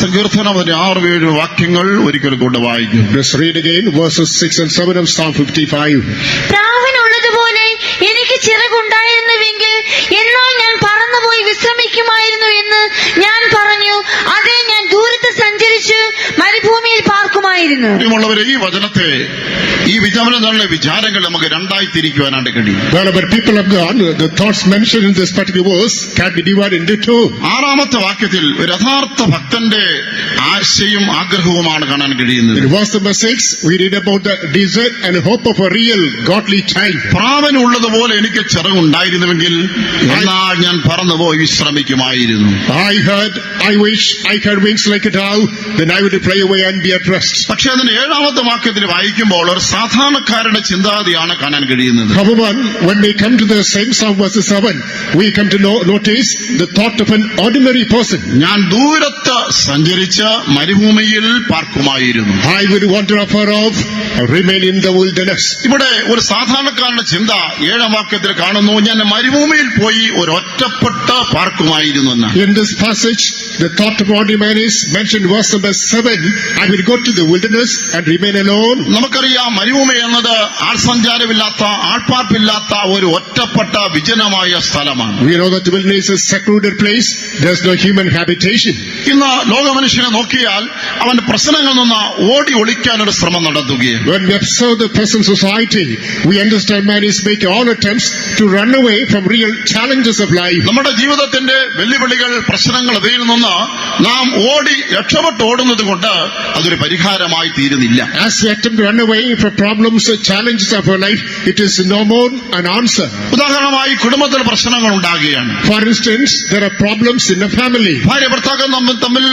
സങ്കീർത്തനം 6-7 വാക്യങ്ങൾ ഒരിക്കൽ കൊണ്ട് വായിക്കും.
Let's read again verses 6 and 7 of Psalm 55.
പ്രാവിനുള്ളതുപോലെ എനിക്ക് ചിറകുണ്ടായിരുന്നുവെങ്കിൽ എന്നാൽ ഞാൻ പറന്നുപോയി വിശ്രമിക്കുമായിരുന്നു എന്ന് ഞാൻ പറഞ്ഞു. അതേ, ഞാൻ ദൂരത്ത് സഞ്ചരിച്ച് മരുഭൂമിയിൽ പാർക്കുമായിരുന്നു.
പ്രിയമുള്ളവരെ, ഈ വചനത്തെ, ഈ വിചാരങ്ങളുടെ വിചാരങ്ങൾ നമുക്ക് രണ്ടായി തിരിക്കുവാനായിട്ട് കഴിയും.
Well, but people of God, the thoughts mentioned in this particular verse can be divided into two.
6-ാമത്തെ വാക്യത്തിൽ ഒരു യഥാർത്ഥ ഭക്തന്റെ ആശയും ആഗ്രഹവുമാണ് കാണാൻ കഴിയുന്നത്.
In verse number 6, we read about the desire and hope of a real godly child.
പ്രാവനുള്ളതുപോലെ എനിക്ക് ചിറകുണ്ടായിരുന്നുവെങ്കിൽ എന്നാൽ ഞാൻ പറന്നുപോയി വിശ്രമിക്കുമായിരുന്നു.
I wish I had wings like a dove, then I would fly away and be at rest.
പക്ഷെ അതിന് 7-ാമത്തെ വാക്യത്തിൽ വായിക്കുമ്പോൾ ഒരു സാധാരണക്കാരുടെ ചിന്താഗതിയാണ് കാണാൻ കഴിയുന്നത്.
However, when we come to the same Psalm verse 7, we come to notice the thought of an ordinary person.
ഞാൻ ദൂരത്ത് സഞ്ചരിച്ച് മരുഭൂമിയിൽ പാർക്കുമായിരുന്നു.
I would wander afar off, remain in the wilderness.
ഇവിടെ ഒരു സാധാരണക്കാരന്റെ ചിന്ത 7-ാം വാക്യത്തിൽ കാണുന്നു, ഞാൻ മരുഭൂമിയിൽ പോയി ഒരു ഒറ്റപ്പെട്ട് പാർക്കുമായിരുന്നു എന്ന്.
In this passage, the thought of ordinary man is mentioned verse number 7. I will go to the wilderness and remain alone.
നമുക്കറിയാം, മരുഭൂമി എന്നത് ആൾസഞ്ചാരമില്ലാത്ത, ആൾപ്പാർപ്പില്ലാത്ത ഒരു ഒറ്റപ്പെട്ട വിജനമായ സ്ഥലമാണ്.
We know that the wilderness is a secluded place. There's no human habitation.
ഇന്ന് ലോകമനുഷ്യനെ നോക്കിയാൽ അവന്റെ പ്രശ്നങ്ങളിൽ നിന്ന് ഓടി ഒളിക്കാൻ ഒരു ശ്രമം നടത്തുകയാണ്.
When we observe the present society, we understand man is making all attempts to run away from real challenges of life.
നമ്മുടെ ജീവിതത്തിന്റെ വെല്ലുവിളികൾ, പ്രശ്നങ്ങൾ ഇവയിൽ നിന്ന് നാം ഓടി രക്ഷപ്പെട്ട് ഓടുന്നത് കൊണ്ട് അതൊരു പരിഹാരമായി തീരുന്നില്ല.
As we attempt to run away from problems, challenges of our life, it is no more an answer.
ഉദാഹരണമായി കുടുംബത്തിൽ പ്രശ്നങ്ങൾ ഉണ്ടാകുകയാണ്.
For instance, there are problems in a family.
ഭാര്യ ഭർത്താക്കൾ തമ്മിൽ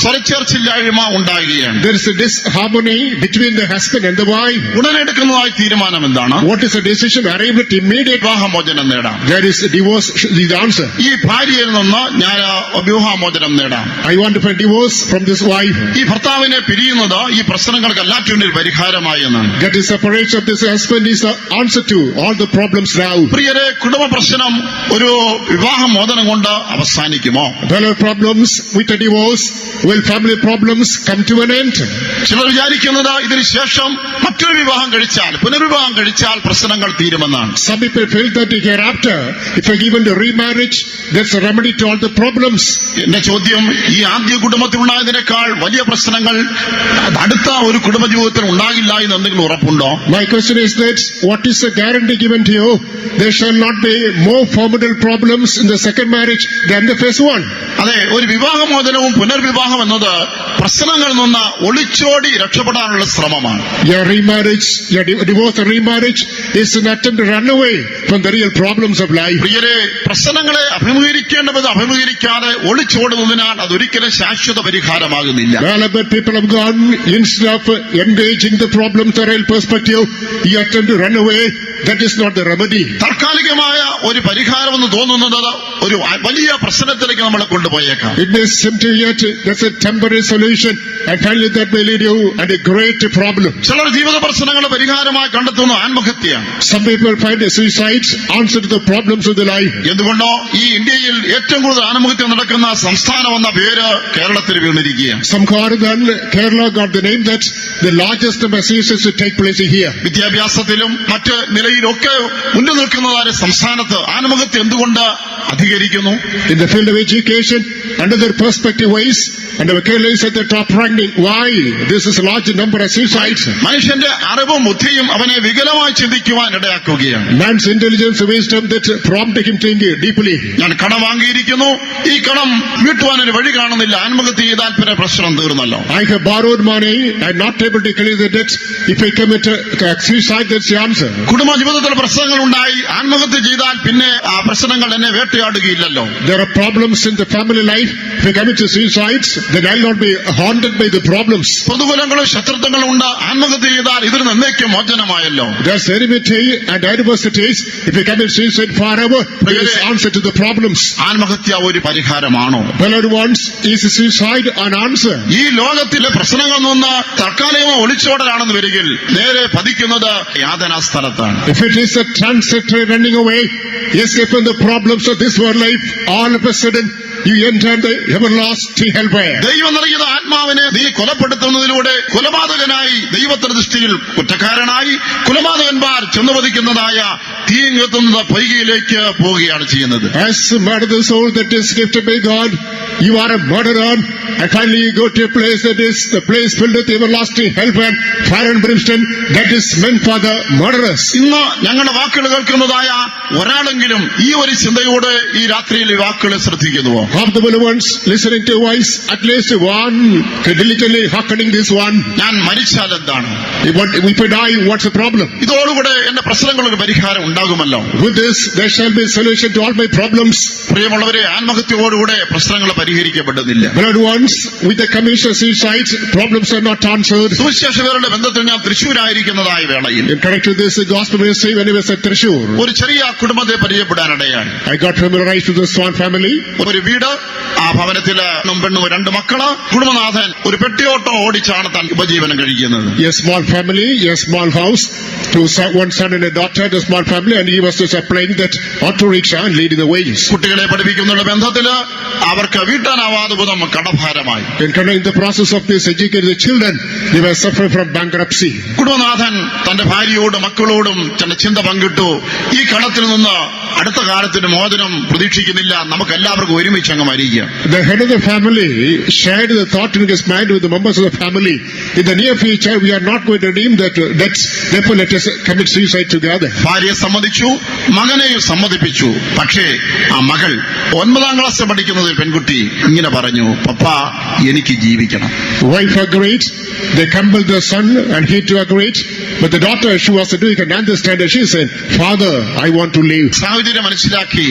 സ്വരച്ചേർച്ചില്ലായ്മ ഉണ്ടാകുകയാണ്.
There is a disharmony between the husband and the wife.
ഉടനെ എടുക്കുന്നതായ തീരുമാനം എന്താണ്?
What is the decision? Arrive at immediate.
വിവാഹമോചനം നേടാം.
There is divorce is the answer.
ഈ ഭാര്യയിൽ നിന്ന് ഞാൻ വിവാഹമോചനം നേടാം.
I want to find divorce from this wife.
ഈ ഭർത്താവിനെ പിരിയുന്നത് ഈ പ്രശ്നങ്ങൾക്ക് എല്ലാറ്റിനും ഒരു പരിഹാരമായി എന്നാണ്.
That is separation of this husband is the answer to all the problems now.
പ്രിയരെ, കുടുംബ പ്രശ്നം ഒരു വിവാഹമോചനം കൊണ്ട് അവസാനിക്കുമോ?
Fellow problems with a divorce, will family problems come to an end?
ചിലർ വിചാരിക്കുന്നത് ഇതിന് ശേഷം മറ്റൊരു വിവാഹം കഴിച്ചാൽ, പുനർവിവാഹം കഴിച്ചാൽ പ്രശ്നങ്ങൾ തീരുമെന്നാണ്.
Some people feel that hereafter, if I give into remarriage, that's a remedy to all the problems.
എന്റെ ചോദ്യം, ഈ ആദ്യ കുടുംബത്തിൽ ഉണ്ടായതിനേക്കാൾ വലിയ പ്രശ്നങ്ങൾ അടുത്ത ഒരു കുടുംബജീവിതത്തിൽ ഉണ്ടാകില്ല എന്ന് എന്തെങ്കിലും ഉറപ്പുണ്ടോ?
My question is that, what is the guarantee given to you? There shall not be more formidable problems in the second marriage than the first one.
അതെ, ഒരു വിവാഹമോചനവും പുനർവിവാഹം എന്നത് പ്രശ്നങ്ങളിൽ നിന്ന് ഒളിച്ചോടി രക്ഷപ്പെടാനുള്ള ശ്രമമാണ്.
Your remarriage, your divorce and remarriage is an attempt to run away from the real problems of life.
പ്രിയരെ, പ്രശ്നങ്ങളെ അഭിമുഖീകരിക്കേണ്ടത് അഭിമുഖീകരിക്കാതെ ഒളിച്ചോടുന്നതിനാൽ അതൊരിക്കലും ശാശ്വത പരിഹാരമാകുന്നില്ല.
Well, but people have gone, instead of engaging the problems, the real perspective, you attempt to run away. That is not the remedy.
താൽക്കാലികമായ ഒരു പരിഹാരമെന്ന് തോന്നുന്നത് ഒരു വലിയ പ്രശ്നത്തിലേക്ക് നമ്മളെ കൊണ്ടുപോയേക്കാം.
It may seem to yet that's a temporary solution, and finally that may lead you at a great problem.
ചിലർ ജീവിത പ്രശ്നങ്ങളുടെ പരിഹാരമായി കണ്ടെത്തുന്ന ആത്മഹത്യയാണ്.
Some people find a suicide answer to the problems of the life.
എന്തുകൊണ്ടോ ഈ ഇന്ത്യയിൽ ഏറ്റവും കൂടുതൽ ആത്മഹത്യ നടക്കുന്ന സംസ്ഥാനം എന്ന പേര് കേരളത്തിൽ വീണിരിക്കുകയാണ്.
Somehow then Kerala got the name that the largest number of suicides to take place here.
വിദ്യാഭ്യാസത്തിലും മറ്റ് നിലയിലൊക്കെ മുന്നിൽ നിൽക്കുന്നതായ സംസ്ഥാനത്ത് ആത്മഹത്യ എന്തുകൊണ്ട് അധികരിക്കുന്നു?
In the field of education, another perspective wise, and Kerala is at the top ranking. Why? This is a large number of suicides.
മനുഷ്യന്റെ അറിവും ബുദ്ധിയും അവനെ വികലമായി ചിന്തിക്കുവാൻ ഇടയാക്കുകയാണ്.
Man's intelligence and wisdom that prompt him to think deeply.
ഞാൻ കടം വാങ്ങിയിരിക്കുന്നു, ഈ കടം വീട്ടുവാൻ ഒരു വഴി കാണുന്നില്ല, ആത്മഹത്യ ചെയ്താൽ പിന്നെ പ്രശ്നം തീർന്നല്ലോ.
I have borrowed money and not able to clear the debt. If I commit suicide, that's the answer.
കുടുംബ ജീവിതത്തിൽ പ്രശ്നങ്ങൾ ഉണ്ടായി ആത്മഹത്യ ചെയ്താൽ പിന്നെ ആ പ്രശ്നങ്ങൾ എന്നെ വേട്ടയാടുകയില്ലല്ലോ.
There are problems in the family life. If I commit suicides, then I'll not be haunted by the problems.
പ്രതികൂലങ്ങളും ശത്രുത്വങ്ങളും ഉണ്ട്, ആത്മഹത്യ ചെയ്താൽ ഇതിൽ നിന്നേക്കും മോചനമായല്ലോ.
There's enmity and adversities. If I commit suicide forever, there is answer to the problems.
ആത്മഹത്യ ഒരു പരിഹാരമാണോ?
Beloved ones, is suicide an answer?
ഈ ലോകത്തിലെ പ്രശ്നങ്ങളിൽ നിന്ന് തൽക്കാലികമോ ഒളിച്ചോടലാണെന്ന് വരികിൽ നേരെ പതിക്കുന്നത് യാതനാ സ്ഥലത്താണ്.
If it is a transitory running away, escape from the problems of this world life, all of a sudden you enter the everlasting hellfire.
ദൈവം നൽകിയ ആത്മാവിനെ നീ കൊലപ്പെടുത്തുന്നതിലൂടെ കൊലപാതകനായി ദൈവത്തിന്റെ ദൃഷ്ടിയിൽ കുറ്റക്കാരനായി കൊലപാതകന്മാർ ചെന്നുപതിക്കുന്നതായ തീയെത്തുന്ന പൊയ്കയിലേക്ക് പോവുകയാണ് ചെയ്യുന്നത്.
As you murder the soul that is gifted by God, you are a murderer, and finally you go to a place that is the place filled with everlasting hellfire, fire and brimstone, that is meant for the murderers.
ഇന്ന് ഞങ്ങളുടെ വാക്കുകൾ കേൾക്കുന്നതായ ഒരാളെങ്കിലും ഈ ഒരു ചിന്തയോടെ ഈ രാത്രിയിൽ ഈ വാക്കുകളെ ശ്രദ്ധിക്കുന്നുവോ?
Of the ones listening to voice, at least one diligently hearkening this one.
ഞാൻ മരിച്ചാൽ എന്താണ്?
If I die, what's the problem?
ഇതോടുകൂടെ എന്റെ പ്രശ്നങ്ങൾക്ക് പരിഹാരം ഉണ്ടാകുമല്ലോ.
With this, there shall be solution to all my problems.
പ്രിയമുള്ളവരെ, ആത്മഹത്യയോടുകൂടെ പ്രശ്നങ്ങൾ പരിഹരിക്കപ്പെടുന്നില്ല.
Beloved ones, with the commission suicide, problems are not answered.
സുവിശേഷകരുടെ ബന്ധത്തിൽ ഞാൻ തൃശ്ശൂരായിരിക്കുന്നതായ വേളയിൽ
In connect to this gospel ministry, when I was at Thrissur,
ഒരു ചെറിയ കുടുംബത്തെ പരിചയപ്പെടാനിടയാണ്.
I got familiarized with the Swan family.
ഒരു വീട്, ആ ഭവനത്തില് പെണ്ണും 2 മക്കള്, കുടുംബനാഥൻ ഒരു പെട്ടിയോട്ടോ ഓടിച്ചാണ് താൻ ഉപജീവനം കഴിക്കുന്നത്.
A small family, a small house, one son and a daughter, a small family, and he was just applying that auto rickshaw and leading the wages.
കുട്ടികളെ പഠിപ്പിക്കുന്ന ബന്ധത്തില് അവർക്ക് വീട്ടാനാവാതെ വിധം കടഭാരമായി.
In connecting the process of this educating the children, they were suffering from bankruptcy.
കുടുംബനാഥൻ തന്റെ ഭാര്യയോടും മക്കളോടും തന്റെ ചിന്ത പങ്കിട്ടു. ഈ കടത്തിൽ നിന്ന് അടുത്ത കാലത്തിന് മോചനം പ്രതീക്ഷിക്കുന്നില്ല, നമുക്ക് എല്ലാവർക്കും ഒരുമിച്ച് അങ്ങ് മരിക്കാം.
The head of the family shared the thought in his mind with the members of the family. In the near future, we are not going to redeem that debts. Therefore, let us commit suicide together.
ഭാര്യയെ സമ്മതിച്ചു, മകനെയും സമ്മതിപ്പിച്ചു. പക്ഷേ ആ മകൾ 9ാം ക്ലാസ് പഠിക്കുന്ന ഒരു പെൺകുട്ടി ഇങ്ങനെ പറഞ്ഞു, പപ്പ എനിക്ക് ജീവിക്കണം.
Wife agreed. They compelled the son, and he too agreed. But the daughter, she was doing an understanding. She said, "Father, I want to live."
സാഹചര്യം മനസ്സിലാക്കി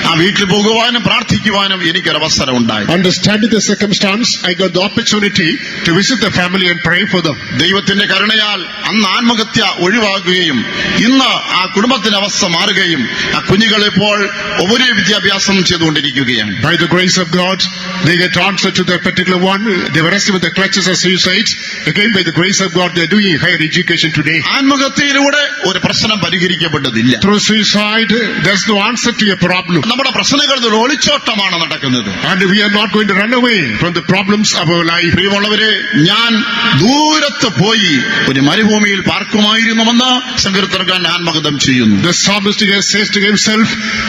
ആ വീട്ടിൽ പോകുവാനും പ്രാർത്ഥിക്കുവാനും എനിക്കൊരവസരം ഉണ്ടായി.
Understanding the circumstance, I got the opportunity to visit the family and pray for them.
ദൈവത്തിന്റെ കരുണയാൽ അന്ന് ആത്മഹത്യ ഒഴിവാക്കുകയും ഇന്ന് ആ കുടുംബത്തിന്റെ അവസ്ഥ മാറുകയും ആ കുഞ്ഞുങ്ങളിപ്പോൾ ഉപരി വിദ്യാഭ്യാസം ചെയ്തുകൊണ്ടിരിക്കുകയാണ്.
By the grace of God, they get answer to that particular one. They were rescued with the clutches of suicide. Again, by the grace of God, they are doing higher education today.
ആത്മഹത്യയിലൂടെ ഒരു പ്രശ്നം പരിഹരിക്കപ്പെട്ടതില്ല.
Through suicide, there's no answer to a problem.
നമ്മുടെ പ്രശ്നങ്ങളുടെ ഒരു ഒളിച്ചോട്ടമാണ് നടക്കുന്നത്.
And we are not going to run away from the problems of our life.
പ്രിയമുള്ളവരെ, ഞാൻ ദൂരത്ത് പോയി ഒരു മരുഭൂമിയിൽ പാർക്കുമായിരുന്നുവെന്ന് സങ്കീർത്തനക്കാരൻ ആത്മഗതം ചെയ്യുന്നു.
The psalmist says to himself,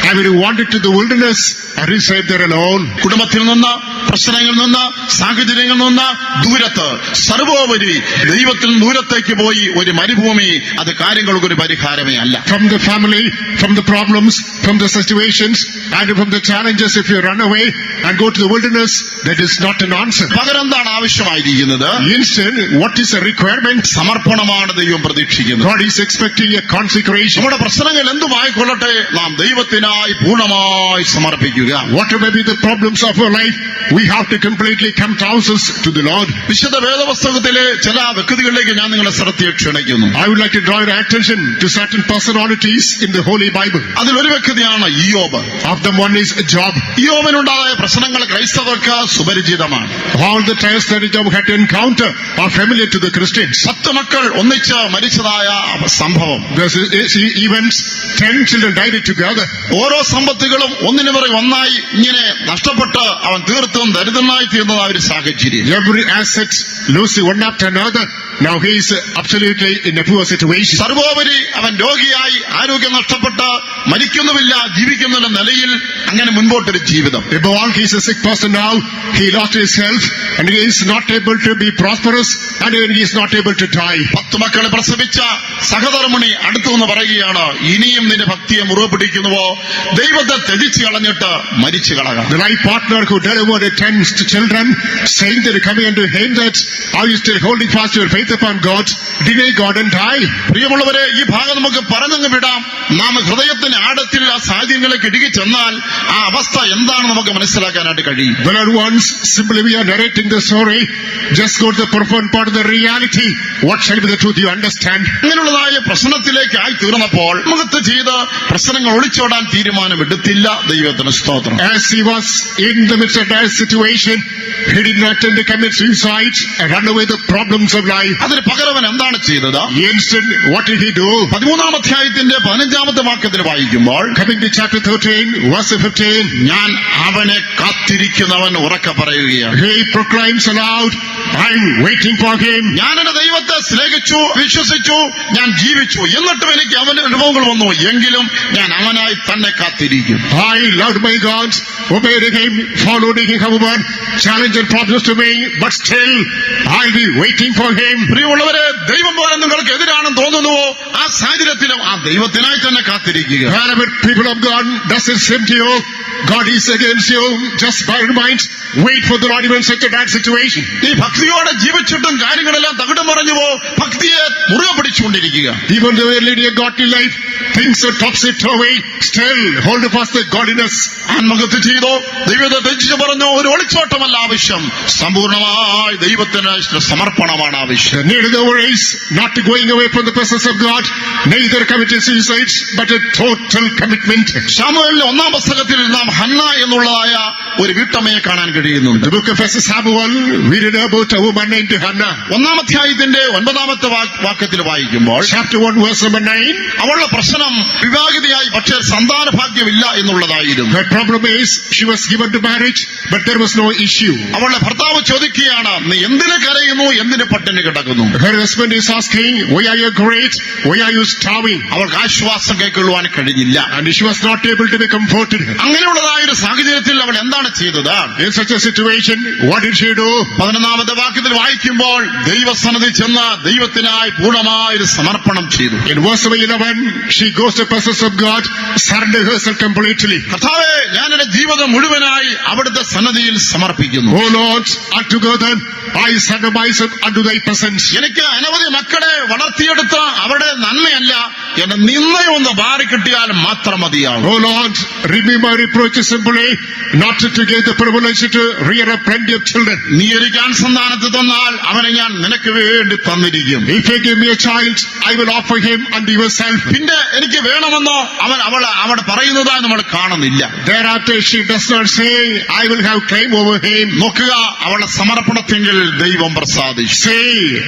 I will wander to the wilderness and reside there alone.
കുടുംബത്തിൽ നിന്ന്, പ്രശ്നങ്ങളിൽ നിന്ന്, സാഹചര്യങ്ങളിൽ നിന്ന് ദൂരത്ത്, സർവോപരി ദൈവത്തിൽ ദൂരത്തേക്ക് പോയി ഒരു മരുഭൂമി, അത് കാര്യങ്ങൾക്കൊരു പരിഹാരമേ അല്ല.
From the family, from the problems, from the situations, and from the challenges, if you run away and go to the wilderness, that is not an answer.
പകരം എന്താണ് ആവശ്യമായിരിക്കുന്നത്?
Instead, what is a requirement?
സമർപ്പണമാണ് ദൈവം പ്രതീക്ഷിക്കുന്നത്.
God is expecting a consecration.
നമ്മുടെ പ്രശ്നങ്ങൾ എന്തുമായിക്കൊള്ളട്ടെ, നാം ദൈവത്തിനായി പൂർണ്ണമായി സമർപ്പിക്കുക.
Whatever may be the problems of our life, we have to completely commit ourselves to the Lord.
വിശുദ്ധ വേദപുസ്തകത്തിലെ ചില വ്യക്തികളിലേക്ക് ഞാൻ നിങ്ങളെ ശ്രദ്ധയെ ക്ഷണിക്കുന്നു.
I would like to draw your attention to certain personalities in the Holy Bible.
അതിലൊരു വ്യക്തിയാണ് ഇയ്യോബ്.
Of them one is Job.
ഇയ്യോബിനുണ്ടായ പ്രശ്നങ്ങൾ ക്രൈസ്തവർക്ക് സുപരിചിതമാണ്.
All the trials that Job had to encounter are familiar to the Christians.
10 മക്കൾ ഒന്നിച്ച് മരിച്ചതായ സംഭവം.
Events, 10 children died together.
ഓരോ സമ്പത്തുകളും ഒന്നിനു പിറകെ ഒന്നായി ഇങ്ങനെ നഷ്ടപ്പെട്ട് അവൻ തീർത്തും ദരിദ്രനായി തീർന്നതായ ഒരു സാഹചര്യം.
Every asset losing one after another. Now he is absolutely in a poor situation.
സർവോപരി അവൻ രോഗിയായി ആരോഗ്യം നഷ്ടപ്പെട്ട് മരിക്കുന്നുമില്ല, ജീവിക്കുന്നില്ല നിലയിൽ അങ്ങനെ മുൻപോട്ടൊരു ജീവിതം.
Above all, he is a sick person now. He lost his health and he is not able to be prosperous and even he is not able to die.
10 മക്കളെ പ്രസവിച്ച സഹധർമ്മിണി അടുത്തു നിന്ന് പറയുകയാണ്, ഇനിയും നിന്റെ ഭക്തിയെ മുറുകെ പിടിക്കുന്നുവോ, ദൈവത്തെ ത്യജിച്ചു കളഞ്ഞിട്ട് മരിച്ചു കളക.
The life partner who delivered 10 children, saying that coming unto him that, are you still holding fast your faith upon God? Deny God and die.
പ്രിയമുള്ളവരെ, ഈ ഭാഗം നമുക്ക് പറഞ്ഞങ്ങ് വിടാം. നാം ഹൃദയത്തിന് ആഴത്തിൽ ആ സാഹചര്യങ്ങളിലേക്ക് ഇടുകി ചെന്നാൽ ആ അവസ്ഥ എന്താണെന്ന് നമുക്ക് മനസ്സിലാക്കാനായിട്ട് കഴിയും.
Beloved ones, simply we are narrating the story. Just go to the profound part of the reality. What shall be the truth you understand?
അങ്ങനെയുള്ളതായ പ്രശ്നത്തിലേക്ക് ആയി തീർന്നപ്പോൾ മുഖത്ത് ചെയ്ത് പ്രശ്നങ്ങൾ ഒളിച്ചോടാൻ തീരുമാനമെടുത്തില്ല. ദൈവത്തിന് സ്തോത്രം.
As he was in the midst of that situation. He did not attempt to commit suicide and run away the problems of life.
അതിന് പകരം അവൻ എന്താണ് ചെയ്തത്?
Instead, what did he do?
13-ാം അധ്യായത്തിന്റെ 15-ാമത്തെ വാക്യത്തിൽ വായിക്കുമ്പോൾ,
Coming to chapter 13, verse 15,
ഞാൻ അവനെ കാത്തിരിക്കുന്നവൻ ഉറക്കെ പറയുകയാണ്.
he proclaims aloud, I'm waiting for him.
ഞാൻ എന്റെ ദൈവത്തെ സ്നേഹിച്ചു, വിശ്വസിച്ചു, ഞാൻ ജീവിച്ചു, എന്നിട്ടും എനിക്ക് അവന്റെ അനുഭവങ്ങൾ വന്നു, എങ്കിലും ഞാൻ അവനായി തന്നെ കാത്തിരിക്കും.
I loved my God, obeyed him, followed him, however, challenged and problems to me, but still, I'll be waiting for him.
പ്രിയമുള്ളവരെ, ദൈവം പോലെ നിങ്ങൾക്ക് എതിരാണെന്ന് തോന്നുന്നുവോ, ആ സാഹചര്യത്തിലും ആ ദൈവത്തിനായി തന്നെ കാത്തിരിക്കുക.
Wherever people of God does it seem to you, God is against you, just bear in mind, wait for the Lord even in such a bad situation.
ഈ ഭക്തിയോടെ ജീവിച്ചിട്ടും കാര്യങ്ങളെല്ലാം തകിടം മറിഞ്ഞുവോ, ഭക്തിയെ മുറുകെ പിടിച്ചുകൊണ്ടിരിക്കുക.
Even though you lead a godly life, things are topsy-turvy, still hold fast the godliness.
ആത്മഹത്യ ചെയ്തോ, ദൈവത്തെ തെറ്റിച്ചു പറഞ്ഞോ, ഒരു ഒളിച്ചോട്ടമല്ല ആവശ്യം, സമ്പൂർണമായി ദൈവത്തിന് സമർപ്പണമാണ് ആവശ്യം.
Neither the race, not going away from the presence of God, neither committing suicide, but a total commitment.
ശമൂവേലിന്റെ 1-ാം പുസ്തകത്തിൽ നാം ഹന്ന എന്നുള്ളതായ ഒരു വീട്ടമ്മയെ കാണാൻ കഴിയുന്നുണ്ട്.
The book of Samuel, we read about a woman named Hannah.
1-ാം അധ്യായത്തിന്റെ 9-ാമത്തെ വാക്യത്തിൽ വായിക്കുമ്പോൾ,
Chapter 1, verse number 9.
അവളുടെ പ്രശ്നം വിവാഹിതയായി, പക്ഷേ സന്താന ഭാഗ്യമില്ല എന്നുള്ളതായിരുന്നു.
Her problem is, she was given to marriage, but there was no issue.
അവളുടെ ഭർത്താവ് ചോദിക്കുകയാണ്, നീ എന്തിന് കരയുന്നു, എന്തിന് പട്ടിണി കിടക്കുന്നു?
Her husband is asking, why are you great? Why are you starving?
അവൾക്ക് ആശ്വാസം കൈക്കൊള്ളുവാൻ കഴിഞ്ഞില്ല.
And she was not able to be comforted.
അങ്ങനെയുള്ളതായ ഒരു സാഹചര്യത്തിൽ അവൾ എന്താണ് ചെയ്തത്?
In such a situation, what did she do?
11-ാമത്തെ വാക്യത്തിൽ വായിക്കുമ്പോൾ, ദൈവസന്നിധി ചെന്ന് ദൈവത്തിനായി പൂർണ്ണമായൊരു സമർപ്പണം ചെയ്തു.
In verse number 11, she goes to the presence of God, surrender herself completely.
കർത്താവേ, ഞാൻ എന്റെ ജീവിതം മുഴുവനായി അവിടുത്തെ സന്നിധിയിൽ സമർപ്പിക്കുന്നു.
Oh Lord, altogether I surrender myself unto thy presence.
എനിക്ക് അനവധി മക്കളെ വളർത്തിയെടുത്ത അവരുടെ നന്മയല്ല, എന്റെ നിന്നയൊന്ന് മാറിക്കിട്ടിയാൽ മാത്രം മതിയാകും.
Oh Lord, remove my reproaches simply, not to give the privilege to rear up plenty of children.
നീ എനിക്ക് സന്താനത്തെ തന്നാൽ അവനെ ഞാൻ നിനക്ക് വേണ്ടി തന്നിരിക്കും.
If you give me a child, I will offer him unto yourself.
പിന്നെ എനിക്ക് വേണമെന്നോ അവൾ പറയുന്നതായി നമ്മൾ കാണുന്നില്ല.
Thereafter she does not say, I will have claim over him.
നോക്കുക, അവളുടെ സമർപ്പണത്തെങ്കിൽ ദൈവം പ്രസാദിച്ചു.
Say,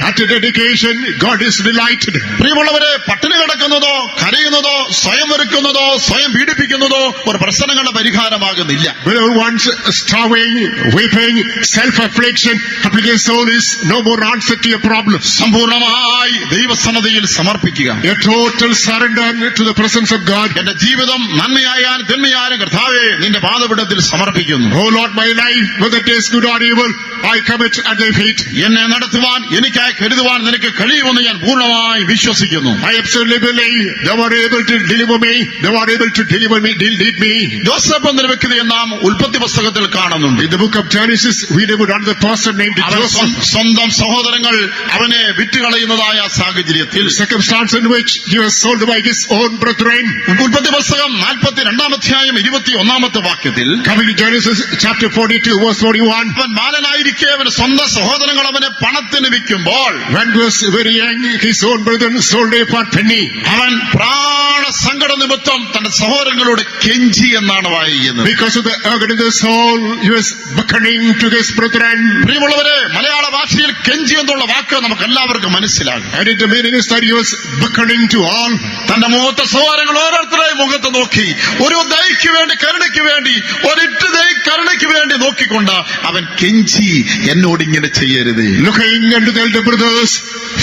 at the dedication, God is delighted.
പ്രിയമുള്ളവരെ, പട്ടിണി കിടക്കുന്നതോ കരയുന്നതോ സ്വയം വെറുക്കുന്നതോ സ്വയം പീഡിപ്പിക്കുന്നതോ ഒരു പ്രശ്നങ്ങളുടെ പരിഹാരമാകുന്നില്ല.
Beloved ones, starving, weeping, self-affliction, afflicted soul is no more answer to your problems.
സമ്പൂർണമായി ദൈവസന്നിധിയിൽ സമർപ്പിക്കുക.
A total surrender to the presence of God.
എന്റെ ജീവിതം നന്മയായാലും തിന്മയായാലും കർത്താവേ, നിന്റെ പാദപീഠത്തിൽ സമർപ്പിക്കുന്നു.
Oh Lord, my life, whether it is good or evil, I commit at thy feet.
എന്നെ നടത്തുവാൻ, എനിക്കായി കരുതുവാൻ നിനക്ക് കഴിയുമെന്ന് ഞാൻ പൂർണ്ണമായി വിശ്വസിക്കുന്നു.
I absolutely believe thou art able to deliver me, thou art able to deliver me, lead me.
Joseph എന്നൊരു വ്യക്തിയെ നാം ഉൽപ്പത്തി പുസ്തകത്തിൽ കാണുന്നുണ്ട്.
In the book of Genesis, we read about another person named
അവൻ
Joseph.
സ്വന്തം സഹോദരങ്ങൾ അവനെ വിറ്റുകളയുന്നതായ സാഹചര്യത്തിൽ,
Circumstance in which he was sold by his own brethren.
ഉൽപ്പത്തി പുസ്തകം 42-ാം അധ്യായം 21-ാമത്തെ വാക്യത്തിൽ,
Coming to Genesis chapter 42, verse 41.
അവൻ ബാലനായിരിക്കെ അവന്റെ സ്വന്തം സഹോദരങ്ങൾ അവനെ പണത്തിന് വിൽക്കുമ്പോൾ,
When he was very young, his own brethren sold him for penny.
അവൻ പ്രാണസങ്കട നിമിത്തം തന്റെ സഹോദരങ്ങളോട് കെഞ്ചി എന്നാണ് വായിക്കുന്നത്.
Because of the agony of the soul, he was beckoning to his brethren.
പ്രിയമുള്ളവരെ, മലയാള ഭാഷയിൽ കെഞ്ചി എന്നുള്ള വാക്ക് നമുക്ക് എല്ലാവർക്കും മനസ്സിലാകും.
And the meaning is that he was beckoning to all.
തന്റെ മൂത്ത സഹോദരങ്ങൾ ഓരോരുത്തരെയും മുഖത്ത് നോക്കി, ഒരു ദയയ്ക്ക് വേണ്ടി, കരുണയ്ക്ക് വേണ്ടി, ഒരിറ്റ് കരുണയ്ക്ക് വേണ്ടി നോക്കിക്കൊണ്ട് അവൻ കെഞ്ചി, എന്നോട് ഇങ്ങനെ ചെയ്യരുത്.
Looking unto the elder brothers,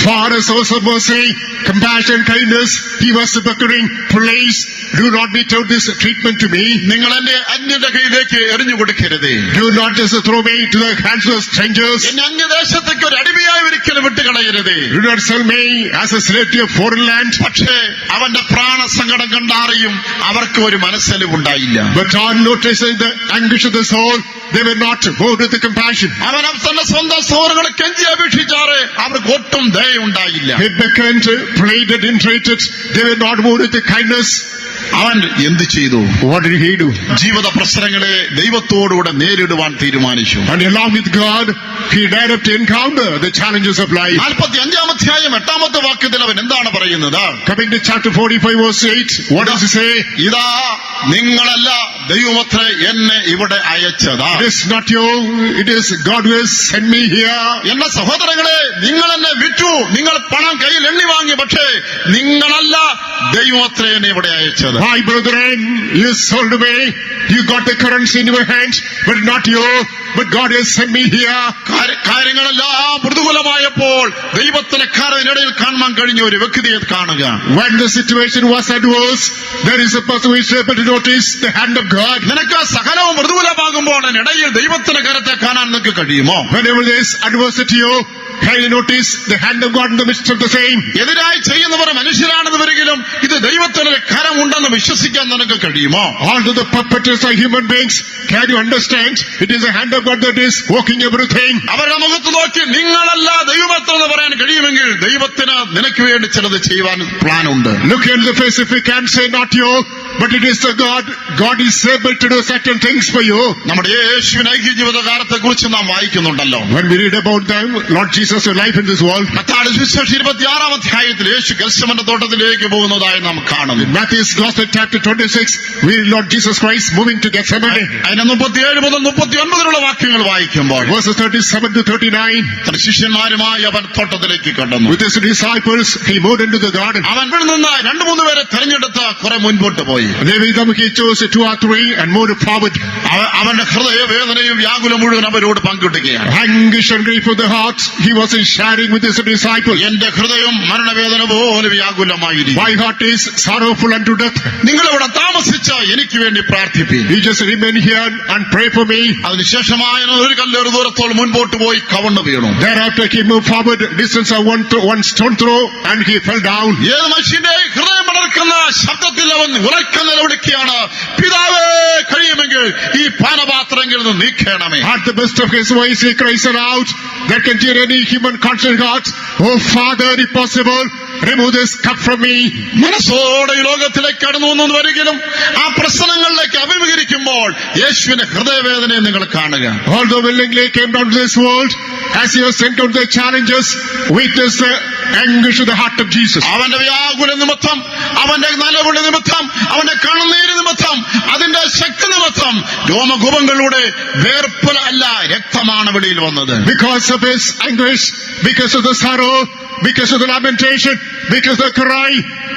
for a source of mercy, compassion, kindness, he was beckoning, please do not mete out this treatment to me.
നിങ്ങൾ എന്നെ അന്യന്റെ കയ്യിലേക്ക് എറിഞ്ഞു കൊടുക്കരുത്.
Do not just throw me to the hands of strangers.
എന്നെ അന്യദേശത്തേക്ക് ഒരു അടിമയായി ഒരിക്കലും വിട്ടുകളയരുത്.
Do not sell me as a slave to a foreign land.
പക്ഷേ അവന്റെ പ്രാണസങ്കടം കണ്ടറിയും അവർക്ക് ഒരു മനസ്സലിവുണ്ടായില്ല.
But on noticing the anguish of the soul, they were not moved with the compassion.
അവൻ തന്റെ സ്വന്തം സഹോദരങ്ങളെ കെഞ്ചി അപേക്ഷിച്ചാറ് അവർക്ക് ഒട്ടും ദയ ഉണ്ടായില്ല.
They beckoned, pleaded, entreated. They were not moved with the kindness.
അവൻ എന്ത് ചെയ്തു?
What did he do?
ജീവിത പ്രശ്നങ്ങളെ ദൈവത്തോടുകൂടെ നേരിടുവാൻ തീരുമാനിച്ചു.
And along with God, he dared to encounter the challenges of life.
45-ാം അധ്യായം 8-ാമത്തെ വാക്യത്തിൽ അവൻ എന്താണ് പറയുന്നത്?
Coming to chapter 45 verse 8, what does he say?
ഇതാ നിങ്ങളല്ല ദൈവമത്രേ എന്നെ ഇവിടെ അയച്ചതാ.
It is not you, it is God who has sent me here.
എന്റെ സഹോദരങ്ങളെ, നിങ്ങൾ എന്നെ വിറ്റു, നിങ്ങൾ പണം കയ്യിൽ എണ്ണി വാങ്ങി, പക്ഷേ നിങ്ങളല്ല ദൈവമത്രേ എന്നെ ഇവിടെ അയച്ചത്.
My brethren, you sold me, you got the currency in your hands, but not you, but God has sent me here.
കാര്യങ്ങളെല്ലാം പ്രതികൂലമായപ്പോൾ ദൈവത്തിന്റെ കാരനിടയിൽ കാണാൻ കഴിഞ്ഞ ഒരു വ്യക്തിയെ കാണുക.
When the situation was adverse, there is a person who is able to notice the hand of God.
നിനക്ക് സകലവും പ്രതികൂലമാകുമ്പോൾ ഇടയിൽ ദൈവത്തിന്റെ കരത്തെ കാണാൻ നിനക്ക് കഴിയുമോ?
Whenever there is adversity, can you notice the hand of God in the midst of the same?
എതിരായി ചെയ്യുന്നവർ മനുഷ്യരാണെന്ന് വരികിലും ഇത് ദൈവത്തിന്റെ കരം ഉണ്ടെന്ന് വിശ്വസിക്കാൻ നിനക്ക് കഴിയുമോ?
Although the perpetrators are human beings, can you understand it is the hand of God that is working everything?
അവരുടെ മുഖത്ത് നോക്കി നിങ്ങളല്ല ദൈവമത്തെന്ന് പറയാൻ കഴിയുമെങ്കിൽ ദൈവത്തിന് നിനക്ക് വേണ്ടി ചിലത് ചെയ്യുവാൻ പ്ലാൻ ഉണ്ട്.
Look at the face if you can say not you, but it is the God. God is able to do certain things for you.
നമ്മുടെ യേശുവിന്റെ ഐക്യ ജീവിതകാലത്തെ കുറിച്ച് നാം വായിക്കുന്നുണ്ടല്ലോ.
When we read about them, Lord Jesus' life in this world.
Mathai സുവിശേഷം 26-ാം അധ്യായത്തിൽ യേശു ഗെത്സമന്റെ തോട്ടത്തിലേക്ക് പോകുന്നതായി നാം കാണുന്നു.
In Matthew's Gospel chapter 26, we read Lord Jesus Christ moving to Gethsemane.
അതിന് 37 മുതൽ 39 വാക്യങ്ങൾ വായിക്കുമ്പോൾ
Verses 37 to 39.
തന്റെ ശിഷ്യന്മാരുമായി അവൻ തോട്ടത്തിലേക്ക് കടന്നു.
With his disciples, he moved into the garden.
അവൻ ഇവിടെ നിന്ന് 2-3 പേരെ തെരഞ്ഞെടുത്ത് കുറെ മുൻപോട്ട് പോയി.
There with them he chose 2 or 3 and moved forward.
അവന്റെ ഹൃദയ വേദനയും വ്യാകുലം മുഴുവൻ അവരോട് പങ്കിടുകയാണ്.
Anguish and grief of the heart, he was sharing with his disciples.
എന്റെ ഹൃദയം മരണവേദന പോലെ വ്യാകുലമായിരിക്കും.
My heart is sorrowful unto death.
നിങ്ങൾ ഇവിടെ താമസിച്ച എനിക്ക് വേണ്ടി പ്രാർത്ഥിപ്പീൻ.
You just remain here and pray for me.
അതിനുശേഷമായ ഒരു കല്ലേറ് ദൂരത്തോളം മുൻപോട്ട് പോയി കവണ്ണു വീണു.
Thereafter he moved forward, distance of one stone throw, and he fell down.
ഏത് മനുഷ്യന്റെ ഹൃദയം മടക്കുന്ന ശബ്ദത്തിൽ അവൻ ഉറക്ക നിലവിളിക്കുകയാണ്, പിതാവേ കഴിയുമെങ്കിൽ ഈ പാനപാത്രങ്ങളിൽ നിന്ന് നീക്കണമേ.
At the best of his voice he cries aloud that can hear any human conscious heart, oh Father, if possible, remove this cup from me.
മനസ്സോടെ ഈ ലോകത്തിലേക്ക് കടന്നു വന്നു വരികിലും ആ പ്രശ്നങ്ങളിലേക്ക് അഭിമുഖീകരിക്കുമ്പോൾ യേശുവിന്റെ ഹൃദയവേദനയെ നിങ്ങൾ കാണുക.
Although willingly came down to this world, as he was sent out the challenges, witness the anguish of the heart of Jesus.
അവന്റെ വ്യാകുല നിമിത്തം, അവന്റെ നിലവിളി നിമിത്തം, അവന്റെ കണ്ണുനീര് നിമിത്തം, അതിന്റെ ശക്തി നിമിത്തം രോമകൂപങ്ങളുടെ വേർപ്പല അല്ല രക്തമാണ് വെളിയിൽ വന്നത്.
Because of his anguish, because of the sorrow, because of the lamentation, because of the cry,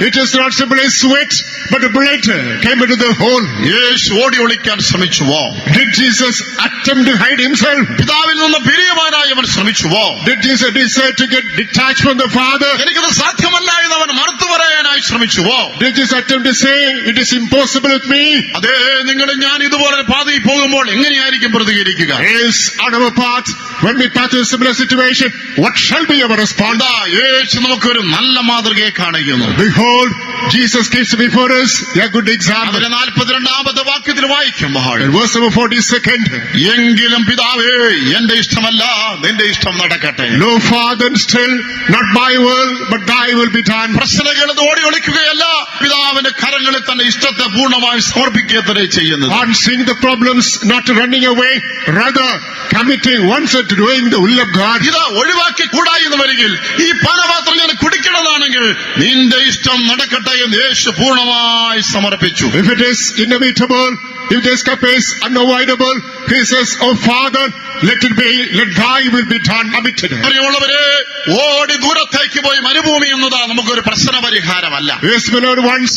it is not simply sweat, but blood came into the hole.
യേശു ഓടി ഒളിക്കാൻ ശ്രമിച്ചുവോ?
Did Jesus attempt to hide himself?
പിതാവിൽ നിന്ന് പിരിയുവാനായി അവൻ ശ്രമിച്ചുവോ?
Did Jesus decide to get detached from the Father?
എനിക്കത് സാധ്യമല്ല എന്ന് അവൻ മറുത്തു പറയാനായി ശ്രമിച്ചുവോ?
Did Jesus attempt to say, it is impossible with me?
അതേ, നിങ്ങൾ ഞാൻ ഇതുപോലെ പാതയിൽ പോകുമ്പോൾ എങ്ങനെയായിരിക്കും പ്രതികരിക്കുക?
Yes, on our part, when we pass through a similar situation, what shall be our response?
യേശു നമുക്കൊരു നല്ല മാതൃകയെ കാണിക്കുന്നു.
Behold, Jesus gives before us a good example.
അതിന്റെ 42-ാമത്തെ വാക്യത്തിൽ വായിക്കുമ്പോൾ
In verse number 42,
എങ്കിലും പിതാവേ എന്റെ ഇഷ്ടമല്ല നിന്റെ ഇഷ്ടം നടക്കട്ടെ.
no Father, still not my will, but thy will be done.
പ്രശ്നങ്ങൾ ഓടി ഒളിക്കുകയല്ല, പിതാവിന്റെ കരങ്ങളിൽ തന്റെ ഇഷ്ടത്തെ പൂർണ്ണമായി സമർപ്പിക്കുക തന്നെ ചെയ്യുന്നത്.
On seeing the problems, not running away, rather committing oneself to doing the will of God.
ഇത് ഒഴിവാക്കി കൂടായി എന്ന് വരികിൽ ഈ പാനപാത്രം ഞാൻ കുടിക്കണമെന്നാണെങ്കിൽ നിന്റെ ഇഷ്ടം നടക്കട്ടെ എന്ന് യേശു പൂർണ്ണമായി സമർപ്പിച്ചു.
If it is inevitable, if this cup is unavoidable, he says, oh Father, let it be, let thy will be done.
പ്രിയമുള്ളവരെ, ഓടി ദൂരത്തേക്ക് പോയി മരുഭൂമി എന്നതാ നമുക്കൊരു പ്രശ്ന പരിഹാരമല്ല.
Yes, beloved ones,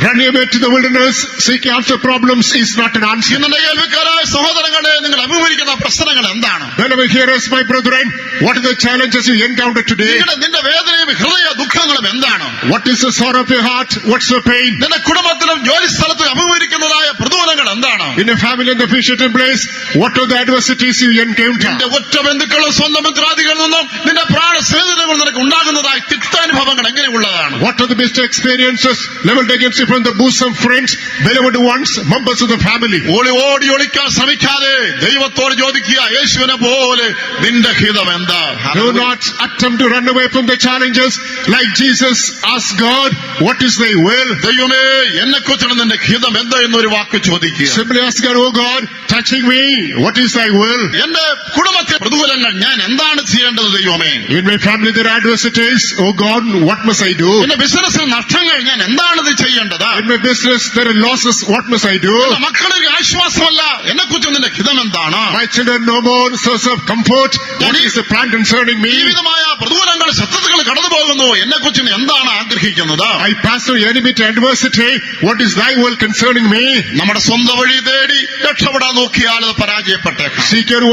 running away to the wilderness, seeking after problems is not an answer.
ഇന്നെ കേൾവിക്കാരായ സഹോദരങ്ങളെ, നിങ്ങൾ അഭിമുഖീകരിക്കുന്ന പ്രശ്നങ്ങൾ എന്താണ്?
Beloved hearers, my brethren, what are the challenges you encounter today?
നിന്റെ വേദനയും ഹൃദയ ദുഃഖങ്ങളും എന്താണ്?
What is the sorrow of your heart? What's the pain?
നിന്റെ കുടുംബത്തിലും ജോലി സ്ഥലത്തും അഭിമുഖീകരിക്കുന്നതായ പ്രതികൂലങ്ങൾ എന്താണ്?
In a family in the fishing place, what are the adversities you encounter?
നിന്റെ ഒറ്റ ബന്ധുക്കളും സ്വന്തം മിത്രാദികളിൽ നിന്നും നിന്റെ പ്രാണ സ്നേഹിതങ്ങൾ നിനക്ക് ഉണ്ടാകുന്നതായി തിക്താനുഭവങ്ങൾ എങ്ങനെയുള്ളതാണ്?
What are the best experiences leveled against you from the bosom friends, beloved ones, members of the family?
ഓടി ഒളിക്കാൻ ശ്രമിക്കാതെ ദൈവത്തോട് ചോദിക്കുക, യേശുവിനെ പോലെ നിന്റെ ഹിതം എന്താ?
Do not attempt to run away from the challenges. Like Jesus asked God, what is thy will?
ദൈവമേ, എന്നെ കുറിച്ചുള്ള നിന്റെ ഹിതം എന്താ എന്നൊരു വാക്ക് ചോദിക്കുക.
Simply ask God, oh God, touching me, what is thy will?
എന്റെ കുടുംബത്തെ പ്രതികൂലങ്ങൾ ഞാൻ എന്താണ് ചെയ്യേണ്ടത് ദൈവമേ?
In my family there are adversities, oh God, what must I do?
എന്റെ ബിസിനസ്സിൽ നഷ്ടങ്ങൾ ഞാൻ എന്താണിത് ചെയ്യേണ്ടത്?
In my business there are losses, what must I do?
എന്റെ മക്കളിൽ ആശ്വാസമല്ല, എന്നെ കുറിച്ച് നിന്റെ ഹിതം എന്താണ്?
My children no more source of comfort, what is the plan concerning me?
ജീവിതമായ പ്രതികൂലങ്ങൾ ശത്രുതകൾ കടന്നു പോകുന്നു, എന്നെ കുറിച്ച് നീ എന്താണ് ആഗ്രഹിക്കുന്നത്?
I pass through enemy to adversity, what is thy will concerning me?
നമ്മുടെ സ്വന്തം വഴി തേടി രക്ഷപ്പെടാൻ നോക്കിയാൽ അത് പരാജയപ്പെട്ടേക്കാം.
Seek your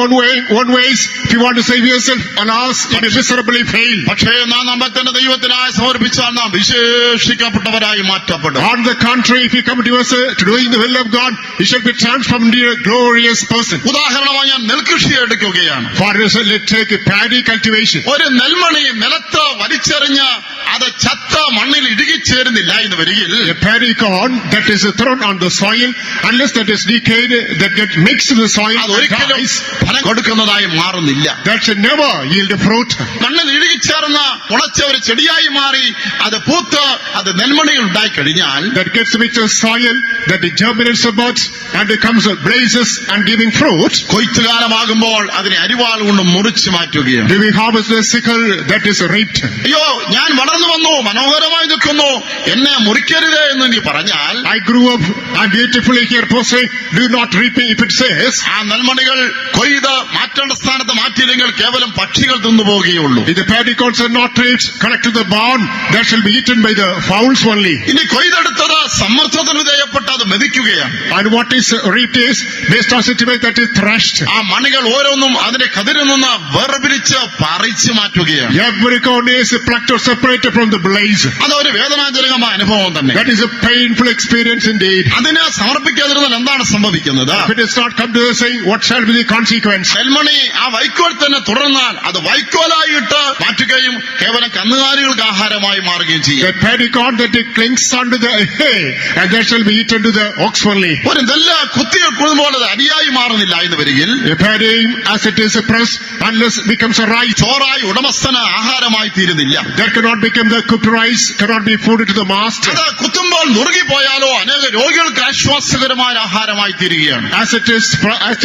own ways, if you want to save yourself, alas, you will miserably fail.
പക്ഷേ നാം നമ്മെ തന്നെ ദൈവത്തിനായി സമർപ്പിച്ചാൽ നാം വിശേഷിക്കപ്പെട്ടവരായി മാറ്റപ്പെടും.
On the contrary, if you come to yourself to doing the will of God, you shall be transformed into a glorious person.
ഉദാഹരണമായി ഞാൻ നെൽകൃഷി എടുക്കുകയാണ്.
For example, let's take a paddy cultivation.
ഒരു നെൽമണി നിലത്ത് വലിച്ചെറിഞ്ഞ് അത് ചത്ത മണ്ണിൽ ഇടുകിച്ചേരുന്നില്ല എന്ന് വരികിൽ,
A paddy corn that is thrown on the soil, unless that is decayed, that gets mixed in the soil,
അത്
and
ഒരിക്കലും
dies,
ഫലം കൊടുക്കുന്നതായി മാറുന്നില്ല.
that should never yield a fruit.
മണ്ണിൽ ഇഴുകിച്ചേർന്ന് മുളച്ച ഒരു ചെടിയായി മാറി അത് പൂത്ത് അത് നെൽമണികൾ ഉണ്ടായി കഴിഞ്ഞാൽ,
That gets mixed in soil, that it germinates about, and it comes blazes and giving fruit.
കൊയ്ത്തുകാലമാകുമ്പോൾ അതിനെ അരിവാൾ കൊണ്ട് മുറിച്ചു മാറ്റുകയാണ്.
Do we harvest the sickle that is reaped?
അയ്യോ, ഞാൻ വളർന്നു വന്നു, മനോഹരമായി നിൽക്കുന്നു, എന്നെ മുറിക്കരുതേ എന്ന് നീ പറഞ്ഞാൽ,
I grew up, I'm beautifully here, Pose, do not reap me, if it says,
ആ നെൽമണികൾ കൊയ്ത് മാറ്റേണ്ട സ്ഥാനത്ത് മാറ്റിയില്ലെങ്കിൽ കേവലം പക്ഷികൾ തിന്നുപോകുകയുള്ളൂ.
if the paddy corns are not reaped, connect to the barn, that shall be eaten by the fowls only.
ഇനി കൊയ്തെടുത്തത് സമ്മർദ്ദത്തിന് വിധേയപ്പെട്ട് അത് മെതിക്കുകയാണ്.
And what is reaped is based on sentiment that is thrashed.
ആ മണികൾ ഓരോന്നും അതിന്റെ കതിരിൽ നിന്ന് വേർപിരിച്ച് പറിച്ചു മാറ്റുകയാണ്.
Every corn is plucked or separated from the blaze.
അത് ഒരു വേദനാജനകമായ അനുഭവം തന്നെ.
That is a painful experience indeed.
അതിനെ സമർപ്പിക്കാതിരുന്നാൽ എന്താണ് സംഭവിക്കുന്നത്?
If it is not come to the saying, what shall be the consequence?
നെൽമണി ആ വൈക്കോൽ തന്നെ തുടർന്നാൽ അത് വൈക്കോലായിട്ട് മാറ്റുകയും കേവലം കന്നുകാലികൾക്ക് ആഹാരമായി മാറുകയും ചെയ്യും.
The paddy corn that it clings onto the hay, and that shall be eaten to the ox only.
ഒരു നെല്ല് കുത്തിയിൽ കൂടുമ്പോൾ അത് അരിയായി മാറുന്നില്ല എന്ന് വരികിൽ,
A paddy, as it is pressed, unless it becomes a rice,
ചോറായി ഉടമസ്ഥന് ആഹാരമായി തീരുന്നില്ല.
that cannot become the cooked rice, cannot be food to the master.
അത് കുത്തുമ്പോൾ നുറുകിപ്പോയാലോ അനേക രോഗികൾക്ക് ആശ്വാസകരമായ ആഹാരമായി തീരുകയാണ്.
As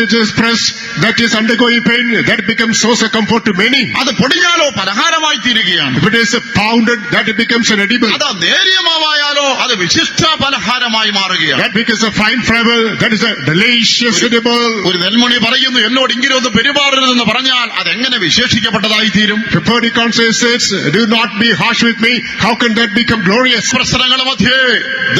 it is pressed, that is undergoing pain, that becomes source of comfort to many.
അത് പൊടിഞ്ഞാലോ പലഹാരമായി തീരുകയാണ്.
If it is pounded, that it becomes an edible.
അത് നേരിയ മാവായാലോ അത് വിശിഷ്ട പലഹാരമായി മാറുകയാണ്.
That becomes a fine flavor, that is a delicious edible.
ഒരു നെൽമണി പറയുന്നു, എന്നോട് ഇങ്ങനെ ഒന്ന് പെരുമാറരുതെന്ന് പറഞ്ഞാൽ അതെങ്ങനെ വിശേഷിക്കപ്പെട്ടതായി തീരും?
The paddy corn says, do not be harsh with me, how can that become glorious?
പ്രശ്നങ്ങളുടെ മധ്യേ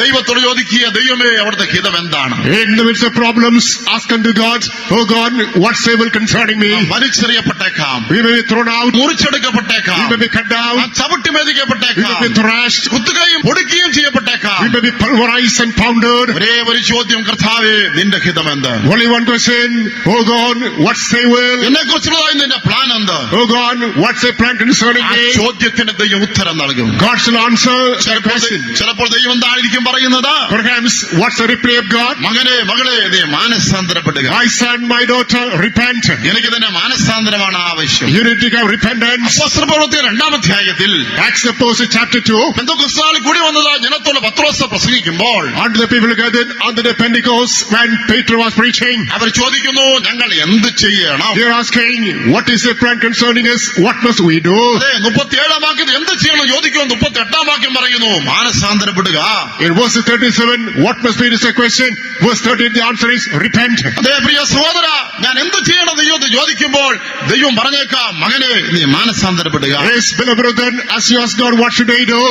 ദൈവത്തോട് ചോദിക്കുക, ദൈവമേ അവിടുത്തെ ഹിതം എന്താണ്?
In the midst of problems, ask unto God, oh God, what's thy will concerning me?
വലിച്ചെറിയപ്പെട്ടേക്കാം,
We may be thrown out,
മുറിച്ചെടുക്കപ്പെട്ടേക്കാം,
we may be cut down,
ചവിട്ടി
we may
മെതിക്കപ്പെട്ടേക്കാം,
be thrashed,
കുത്തുകയും പൊടിക്കുകയും ചെയ്യപ്പെട്ടേക്കാം.
we may be pulverized and pounded.
ഒരേ ഒരു ചോദ്യം, കർത്താവേ നിന്റെ ഹിതം എന്ത്?
Only one question, oh God, what's thy will?
എന്നെ കുറിച്ചുള്ളതായി നിന്റെ പ്ലാൻ എന്ത്?
Oh God, what's thy plan concerning
ആ
me?
ചോദ്യത്തിന് ദൈവം ഉത്തരം നൽകും.
God shall answer the question.
ചിലപ്പോൾ ദൈവം എന്തായിരിക്കും പറയുന്നത്?
Perhaps, what's the reply of God?
മകനെ മകളെ നീ മാനസാന്തരപ്പെടുക.
My son, my daughter, repent.
എനിക്ക് തന്നെ മാനസാന്തരമാണ് ആവശ്യം.
You need to have repentance.
അപ്പോസ്തലപ്രവൃത്തി 2-ാം അധ്യായത്തിൽ
Acts the Apostle chapter 2.
പെന്തക്കോസ്താളിൽ കൂടി വന്നത് ജനത്തോട് പത്രോസ് പ്രസംഗിക്കുമ്പോൾ
Unto the people gathered on the day of Pentecost when Peter was preaching,
അവർ ചോദിക്കുന്നു, ഞങ്ങൾ എന്ത് ചെയ്യണം?
they are asking, what is the plan concerning us? What must we do?
അതെ, 37-ാം വാക്യത്തിൽ എന്ത് ചെയ്യണം ചോദിക്കുന്നു. 38-ാം വാക്യം പറയുന്നു, മാനസാന്തരപ്പെടുക.
In verse 37, what must be is the question. Verse 13, the answer is repent.
അതേ പ്രിയ സഹോദര, ഞാൻ എന്ത് ചെയ്യണം ദൈവത്തെ ചോദിക്കുമ്പോൾ ദൈവം പറഞ്ഞേക്കാം, മകനെ നീ മാനസാന്തരപ്പെടുക.
Yes, beloved brethren, as you ask God, what should I do?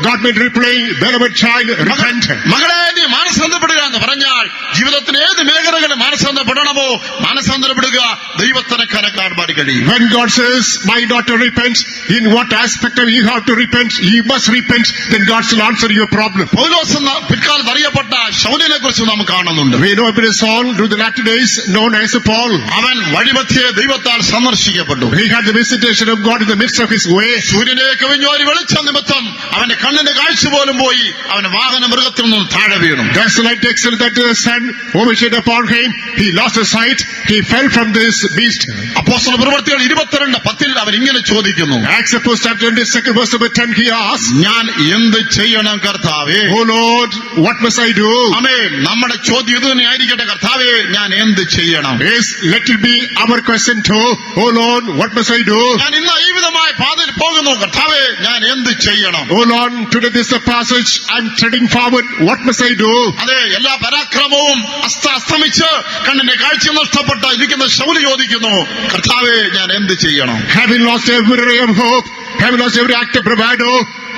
God may reply, beloved child, repent.
മകളെ നീ മാനസാന്തരപ്പെടുക എന്ന് പറഞ്ഞാൽ ജീവിതത്തിന് ഏത് മേഖലകളിൽ മാനസാന്തരപ്പെടണമോ മാനസാന്തരപ്പെടുക, ദൈവത്തിന് കനക്കാട് പാടി കഴിയും.
When God says, my daughter, repent, in what aspect of you have to repent, you must repent, then God will answer your problem.
പൗലോസ് എന്ന പിൽക്കാലത്ത് അറിയപ്പെട്ട ശൗലിനെ കുറിച്ച് നാം കാണുന്നുണ്ട്.
We know about Saul through the latter days, known as Paul.
അവൻ വഴിമധ്യേ ദൈവത്താൽ സന്ദർശിക്കപ്പെട്ടു.
He had the visitation of God in the midst of his way.
സൂര്യനെ കവിഞ്ഞ ഒരു വെളിച്ചം നിമിത്തം അവന്റെ കണ്ണിന്റെ കാഴ്ച പോലും പോയി. അവന്റെ വാഹന മൃഗത്തിൽ നിന്നും താഴെ വീണു.
As the light excelled that the sun overshed upon him, he lost his sight, he fell from this beast.
അപ്പോസ്തല പ്രവൃത്തികൾ 22:10 അവൻ ഇങ്ങനെ ചോദിക്കുന്നു.
Acts of Apostles chapter 22 verse number 10, he asked,
ഞാൻ എന്ത് ചെയ്യണം കർത്താവേ?
Oh Lord, what must I do?
ആമേൻ. നമ്മുടെ ചോദ്യം ഇത് തന്നെ ആയിരിക്കട്ടെ. കർത്താവേ, ഞാൻ എന്ത് ചെയ്യണം?
Yes, let it be our question too. Oh Lord, what must I do?
ഞാൻ ഇന്ന് ഈ വിധമായ പാതയിൽ പോകുന്നു. കർത്താവേ, ഞാൻ എന്ത് ചെയ്യണം?
Oh Lord, today this is the passage, I'm treading forward, what must I do?
അതെ, എല്ലാ പരാക്രമവും അസ്തമിച്ച് കണ്ണിന്റെ കാഴ്ച നഷ്ടപ്പെട്ട ഇരിക്കുന്ന ശൗല് ചോദിക്കുന്നു, കർത്താവേ, ഞാൻ എന്ത് ചെയ്യണം?
Having lost every ray of hope, having lost every act of bravado,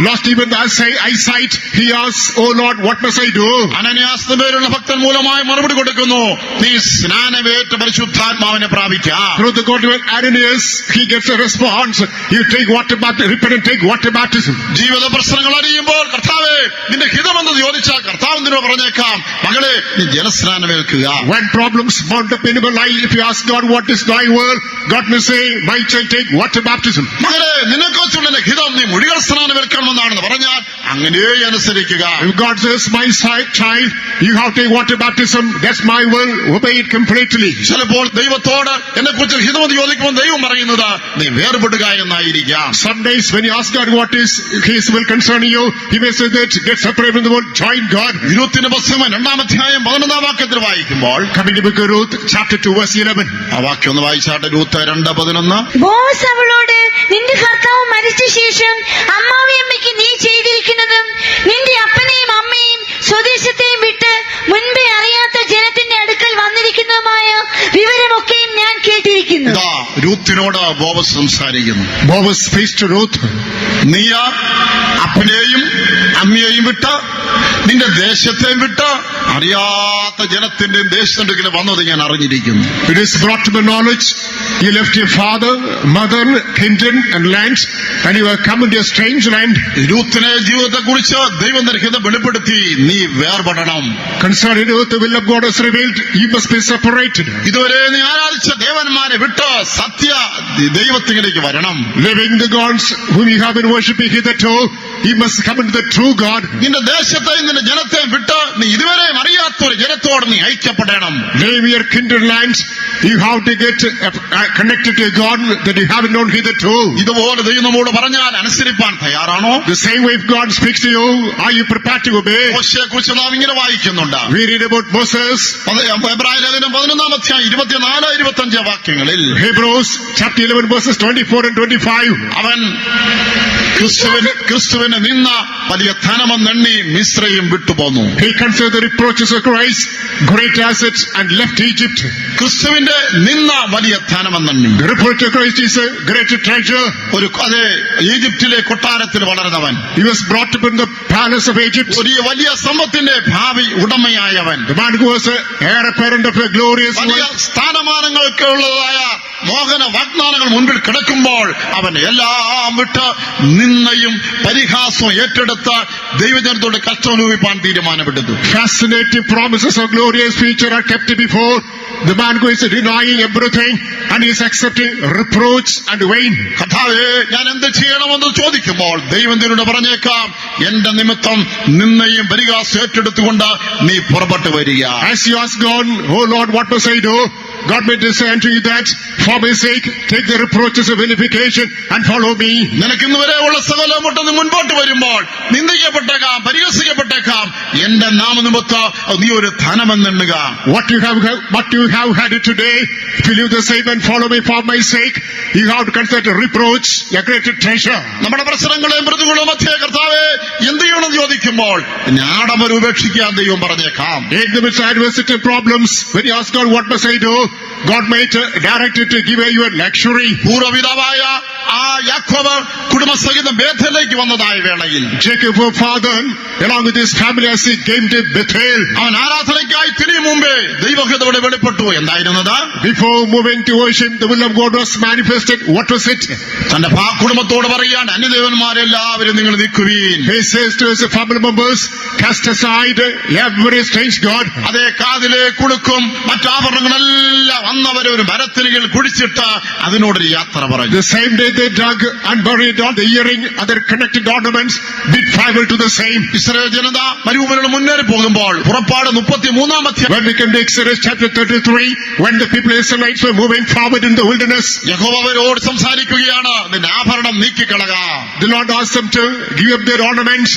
lost even the eyesight, he asks, oh Lord, what must I do?
Ananias എന്ന പേരുള്ള ഭക്തൻ മൂലമായി മറുപടി കൊടുക്കുന്നു, നീ സ്നാനമേറ്റ് പരിശുദ്ധാത്മാവിനെ പ്രാപിക്കാം.
Through the God of Ananias, he gets a response. You take water baptism, repent and take water baptism.
ജീവിത പ്രശ്നങ്ങൾ അറിയുമ്പോൾ കർത്താവേ, നിന്റെ ഹിതമെന്ന് ചോദിച്ചാൽ കർത്താവ് നിന്നോട് പറഞ്ഞേക്കാം, മകളെ, നീ ജലസ്നാനമേൽക്കുക.
When problems mount up in your life, if you ask God what is thy will, God may say, my child, take water baptism.
മകളെ, നിന്നെക്കുറിച്ചുള്ള ഹിതം നീ മുടികൾ സ്നാനമേൽക്കണമെന്നാണെന്ന് പറഞ്ഞാൽ അങ്ങനെ അനുസരിക്കുക.
If God says, my child, you have to take water baptism, that's my will, obey it completely.
ചിലപ്പോൾ ദൈവത്തോട് എന്നെ കുറിച്ച് ഹിതമെന്ന് ചോദിക്കുമ്പോൾ ദൈവം പറയുന്നത് നീ വേർപെടുക എന്നായിരിക്കാം.
Some days when you ask God what is his will concerning you, he may say that get separated from the world, join God.
രുത്തിന്റെ പുസ്തകം 2-ാം 11-ാം വാക്യത്തിൽ വായിക്കുമ്പോൾ,
Coming to book of Ruth, chapter 2 verse 11.
ആ വാക്യം ഒന്ന് വായിച്ചാട്ടെ. രൂത്ത് 2:11.
ബോസ് അവളോട്, നിന്റെ ഭർത്താവ് മരിച്ച ശേഷം അമ്മാവിയമ്മയ്ക്ക് നീ ചെയ്തിരിക്കുന്നതും നിന്റെ അപ്പനെയും അമ്മയും സ്വദേശത്തെയും വിട്ട് മുൻപേ അറിയാത്ത ജനത്തിന്റെ അടുക്കൽ വന്നിരിക്കുന്നതുമായ വിവരമൊക്കെയും ഞാൻ കേട്ടിരിക്കുന്നു.
ഇതാ രൂത്തിനോട് ബോവസ് സംസാരിക്കുന്നു.
Boaz speaks to Ruth.
നീ അപ്പനെയും അമ്മയെയും വിട്ട് നിന്റെ ദേശത്തെയും വിട്ട് അറിയാത്ത ജനത്തിന്റെയും ദേശത്തിന്റെ വന്നത് ഞാൻ അറിഞ്ഞിരിക്കുന്നു.
It is brought to my knowledge, you left your father, mother, kindred and lands, and you have come into a strange land.
രൂത്തിനെ ജീവിതത്തെ കുറിച്ച് ദൈവം തന്റെ ഹിതം വെളിപ്പെടുത്തി, നീ വേർപെടണം.
Concerning Ruth, the will of God is revealed, you must be separated.
ഇതുവരെ നീ ആരാധിച്ച ദേവന്മാരെ വിട്ട് സത്യ ദൈവത്തിലേക്ക് വരണം.
Living the gods whom you have been worshipping hitherto, you must come into the true God.
നിന്റെ ദേശത്തെയും നിന്റെ ജനത്തെയും വിട്ട് നീ ഇതുവരെ അറിയാത്ത ഒരു ജനത്തോട് നീ ഐക്യപ്പെടണം.
Leave your kindred lands, you have to get connected to a God that you haven't known hitherto.
ഇതുപോലെ ദൈവം നമ്മോട് പറഞ്ഞാൽ അനുസരിപ്പാൻ തയ്യാറാണോ?
The same way if God speaks to you, are you prepared to obey?
മോശയെ കുറിച്ച് നാം ഇങ്ങനെ വായിക്കുന്നുണ്ട്.
We read about Moses.
എബ്രായ ലേഖനം 11-ാം അധ്യായം 24-25 വാക്യങ്ങളിൽ
Hebrews chapter 11 verses 24 and 25.
അവൻ ക്രിസ്തുവിനെ നിന്ന വലിയ ധനമെന്നെണ്ണി മിസ്രയും വിട്ടുപോന്നു.
He considered the reproaches of Christ great assets and left Egypt.
ക്രിസ്തുവിന്റെ നിന്ന വലിയ ധനമെന്നെണ്ണി.
The reproach of Christ is a great treasure.
അതെ, ഈജിപ്തിലെ കൊട്ടാരത്തിൽ വളർന്നവൻ.
He was brought up in the palace of Egypt.
ഒരു വലിയ സമ്പത്തിന്റെ ഭാവി ഉടമയായവൻ.
The man who was an heir apparent of a glorious
വലിയ
wealth.
സ്ഥാനമാനങ്ങൾക്ക് ഉള്ളതായ മോഹന വാഗ്ദാനങ്ങൾ മുൻപിൽ കിടക്കുമ്പോൾ അവൻ എല്ലാം വിട്ട് നിന്നയും പരിഹാസവും ഏറ്റെടുത്ത് ദൈവജനത്തോട് കഷ്ടം അനുഭവിപ്പാൻ തീരുമാനമെടുത്തു.
Fascinating promises of glorious future are kept before the man who is denying everything and is accepting reproach and vain.
കർത്താവേ, ഞാൻ എന്ത് ചെയ്യണമെന്ന് ചോദിക്കുമ്പോൾ ദൈവം നിന്നോട് പറഞ്ഞേക്കാം, എന്റെ നിമിത്തം നിന്നയും പരിഹാസം ഏറ്റെടുത്തുകൊണ്ട് നീ പുറപ്പെട്ടു വരിക.
As you ask God, oh Lord, what must I do? God may say unto you that, for my sake, take the reproaches of vilification and follow me.
നിനക്കിന്ന് വരെ ഉള്ള സകലം നീ മുൻപോട്ട് വരുമ്പോൾ നിന്ദിക്കപ്പെട്ടേക്കാം, പരിഹസിക്കപ്പെട്ടേക്കാം, എന്റെ നാമനിമിത്തം നീ ഒരു ധനമെന്നെണ്ണുക.
What you have had it today, if you leave the same and follow me for my sake, you have to consider reproach a great treasure.
നമ്മുടെ പ്രശ്നങ്ങളെയും പ്രതികൂലവും മധ്യേ കർത്താവേ എന്ത് ചെയ്യണമെന്ന് ചോദിക്കുമ്പോൾ ആഡംബരം ഉപേക്ഷിക്കാൻ ദൈവം പറഞ്ഞേക്കാം.
In the midst of adversity and problems, when you ask God, what must I do? God might direct you to give you a luxury.
പൂർവ്വപിതാവായ ആ യാക്കോബ് കുടുംബസഹിതം ബേഥേലിലേക്ക് വന്നതായ വേളയിൽ
Jacob, her father, along with his family, as he came to Bethel,
അവൻ ആരാധനയ്ക്കായി തിരിയും മുമ്പേ ദൈവഹിതം അവിടെ വെളിപ്പെട്ടു. എന്തായിരുന്നത്?
before moving to worship, the will of God was manifested. What was it?
തന്റെ കുടുംബത്തോട് പറയുകയാണ്, അന്യദേവന്മാരെല്ലാവരും നിങ്ങൾ നീക്കുവീൻ.
He says to his family members, cast aside every strange god.
അതേ കാതിലെ കുടുക്കും മറ്റാഭരണങ്ങളെല്ലാം വന്നവരെ ഒരു മരത്തിനുകൾ കുഴിച്ചിട്ട് അതിനോടൊരു യാത്ര പറഞ്ഞു.
The same day they dug and buried all the earring, other connected ornaments, bid farewell to the same.
Israel ജനത മരുഭൂമിയിൽ മുന്നേറി പോകുമ്പോൾ പുറപ്പാട് 33-ാം അധ്യായം
When we come to Exodus chapter 33, when the people of Israelites were moving forward in the wilderness,
യഹോവ അവരോട് സംസാരിക്കുകയാണ്, നിന്റെ ആഭരണം നീക്കിക്കളക.
the Lord asked them to give up their ornaments.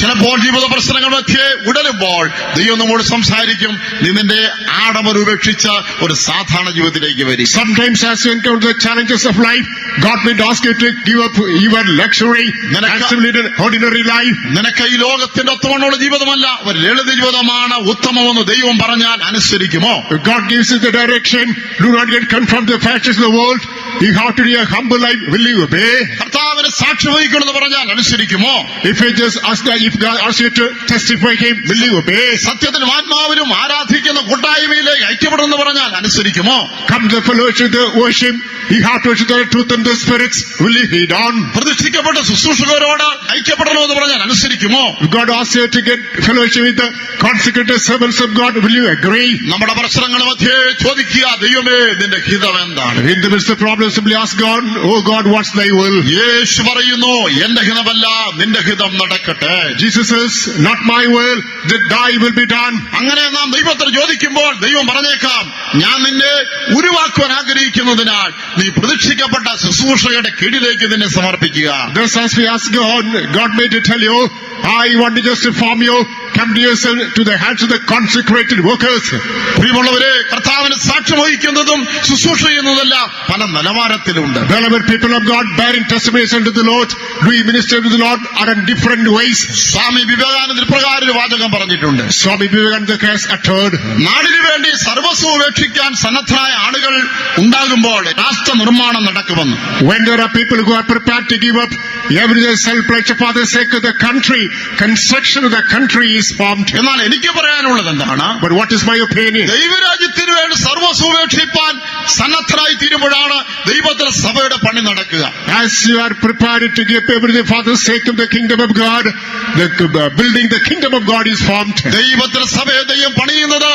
ചിലപ്പോൾ ജീവിത പ്രശ്നങ്ങൾ മധ്യേ ഉടലുമ്പോൾ ദൈവം നമ്മോട് സംസാരിക്കും, നീ നിന്റെ ആഡംബരം ഉപേക്ഷിച്ച ഒരു സാധാരണ ജീവിതത്തിലേക്ക് വരും.
Sometimes as you encounter the challenges of life, God may ask you to give up your luxury and to lead an ordinary life.
നിനക്ക് ഈ ലോകത്തിന്റെ ഒത്തവണ്ണമുള്ള ജീവിതമല്ല, ഒരു ലളിത ജീവിതമാണ് ഉത്തമമെന്ന് ദൈവം പറഞ്ഞാൽ അനുസരിക്കുമോ?
If God gives you the direction, do not get conformed to the fashions of the world. You have to live a humble life. Will you obey?
കർത്താവിന് സാക്ഷി വഹിക്കണമെന്ന് പറഞ്ഞാൽ അനുസരിക്കുമോ?
If God asks you to testify Him, will you obey?
സത്യത്തിനും ആത്മാവിനും ആരാധിക്കുന്ന കൂട്ടായ്മയിലേക്ക് ഐക്യപ്പെടണമെന്ന് പറഞ്ഞാൽ അനുസരിക്കുമോ?
Come to the fellowship, the worship. You have to worship the truth and the spirits. Will you heed on?
പ്രതിഷ്ഠിക്കപ്പെട്ട ശുശ്രൂഷകരോട് ഐക്യപ്പെടണമെന്ന് പറഞ്ഞാൽ അനുസരിക്കുമോ?
If God asks you to get fellowship with the consecrated servants of God, will you agree?
നമ്മുടെ പ്രശ്നങ്ങൾ മധ്യേ ചോദിക്കുക, ദൈവമേ നിന്റെ ഹിതം എന്താണ്?
In the midst of problems, simply ask God, oh God, what's thy will?
യേശു പറയുന്നു, എന്റെ ഹിതമല്ല നിന്റെ ഹിതം നടക്കട്ടെ.
Jesus says, not my will, that thy will be done.
അങ്ങനെ നാം ദൈവത്തിൽ ചോദിക്കുമ്പോൾ ദൈവം പറഞ്ഞേക്കാം, ഞാൻ നിന്നെ ഉരുവാക്കുവാൻ ആഗ്രഹിക്കുന്നതിനാൽ നീ പ്രതിഷ്ഠിക്കപ്പെട്ട ശുശ്രൂഷയുടെ കീഴിലേക്ക് നിന്നെ സമർപ്പിക്കുക.
Thus as we ask God, God may to tell you, I want to just inform you, come to yourself to the hands of the consecrated workers.
പ്രിയമുള്ളവരെ, കർത്താവിന് സാക്ഷ്യം വഹിക്കുന്നതും ശുശ്രൂഷ ചെയ്യുന്നതെല്ലാം പല നിലവാരത്തിലുണ്ട്.
Beloved people of God, bearing testimonies unto the Lord, doing ministry to the Lord are in different ways.
Swami Vivekananda പ്രകാരം ഒരു വാചകം പറഞ്ഞിട്ടുണ്ട്.
Swami Vivekananda has uttered,
നാടിനു വേണ്ടി സർവസ്വം ഉപേക്ഷിക്കാൻ സന്നദ്ധരായ ആളുകൾ ഉണ്ടാകുമ്പോൾ രാഷ്ട്ര നിർമ്മാണം നടക്കുമെന്ന്.
when there are people who are prepared to give up everything self-pleasure for the sake of the country, construction of the country is formed.
എന്നാൽ എനിക്ക് പറയാനുള്ളത് എന്താണ്?
But what is my opinion?
ദൈവരാജ്യത്തിന് വേണ്ടി സർവസ്വം ഉപേക്ഷിപ്പാൻ സന്നദ്ധരായി തീരുമ്പോഴാണ് ദൈവത്തിന്റെ സഭയുടെ പണി നടക്കുക.
As you are prepared to give everything for the sake of the kingdom of God, the building the kingdom of God is formed.
ദൈവത്തിന്റെ സഭയെ ദൈവം പണിയുന്നത്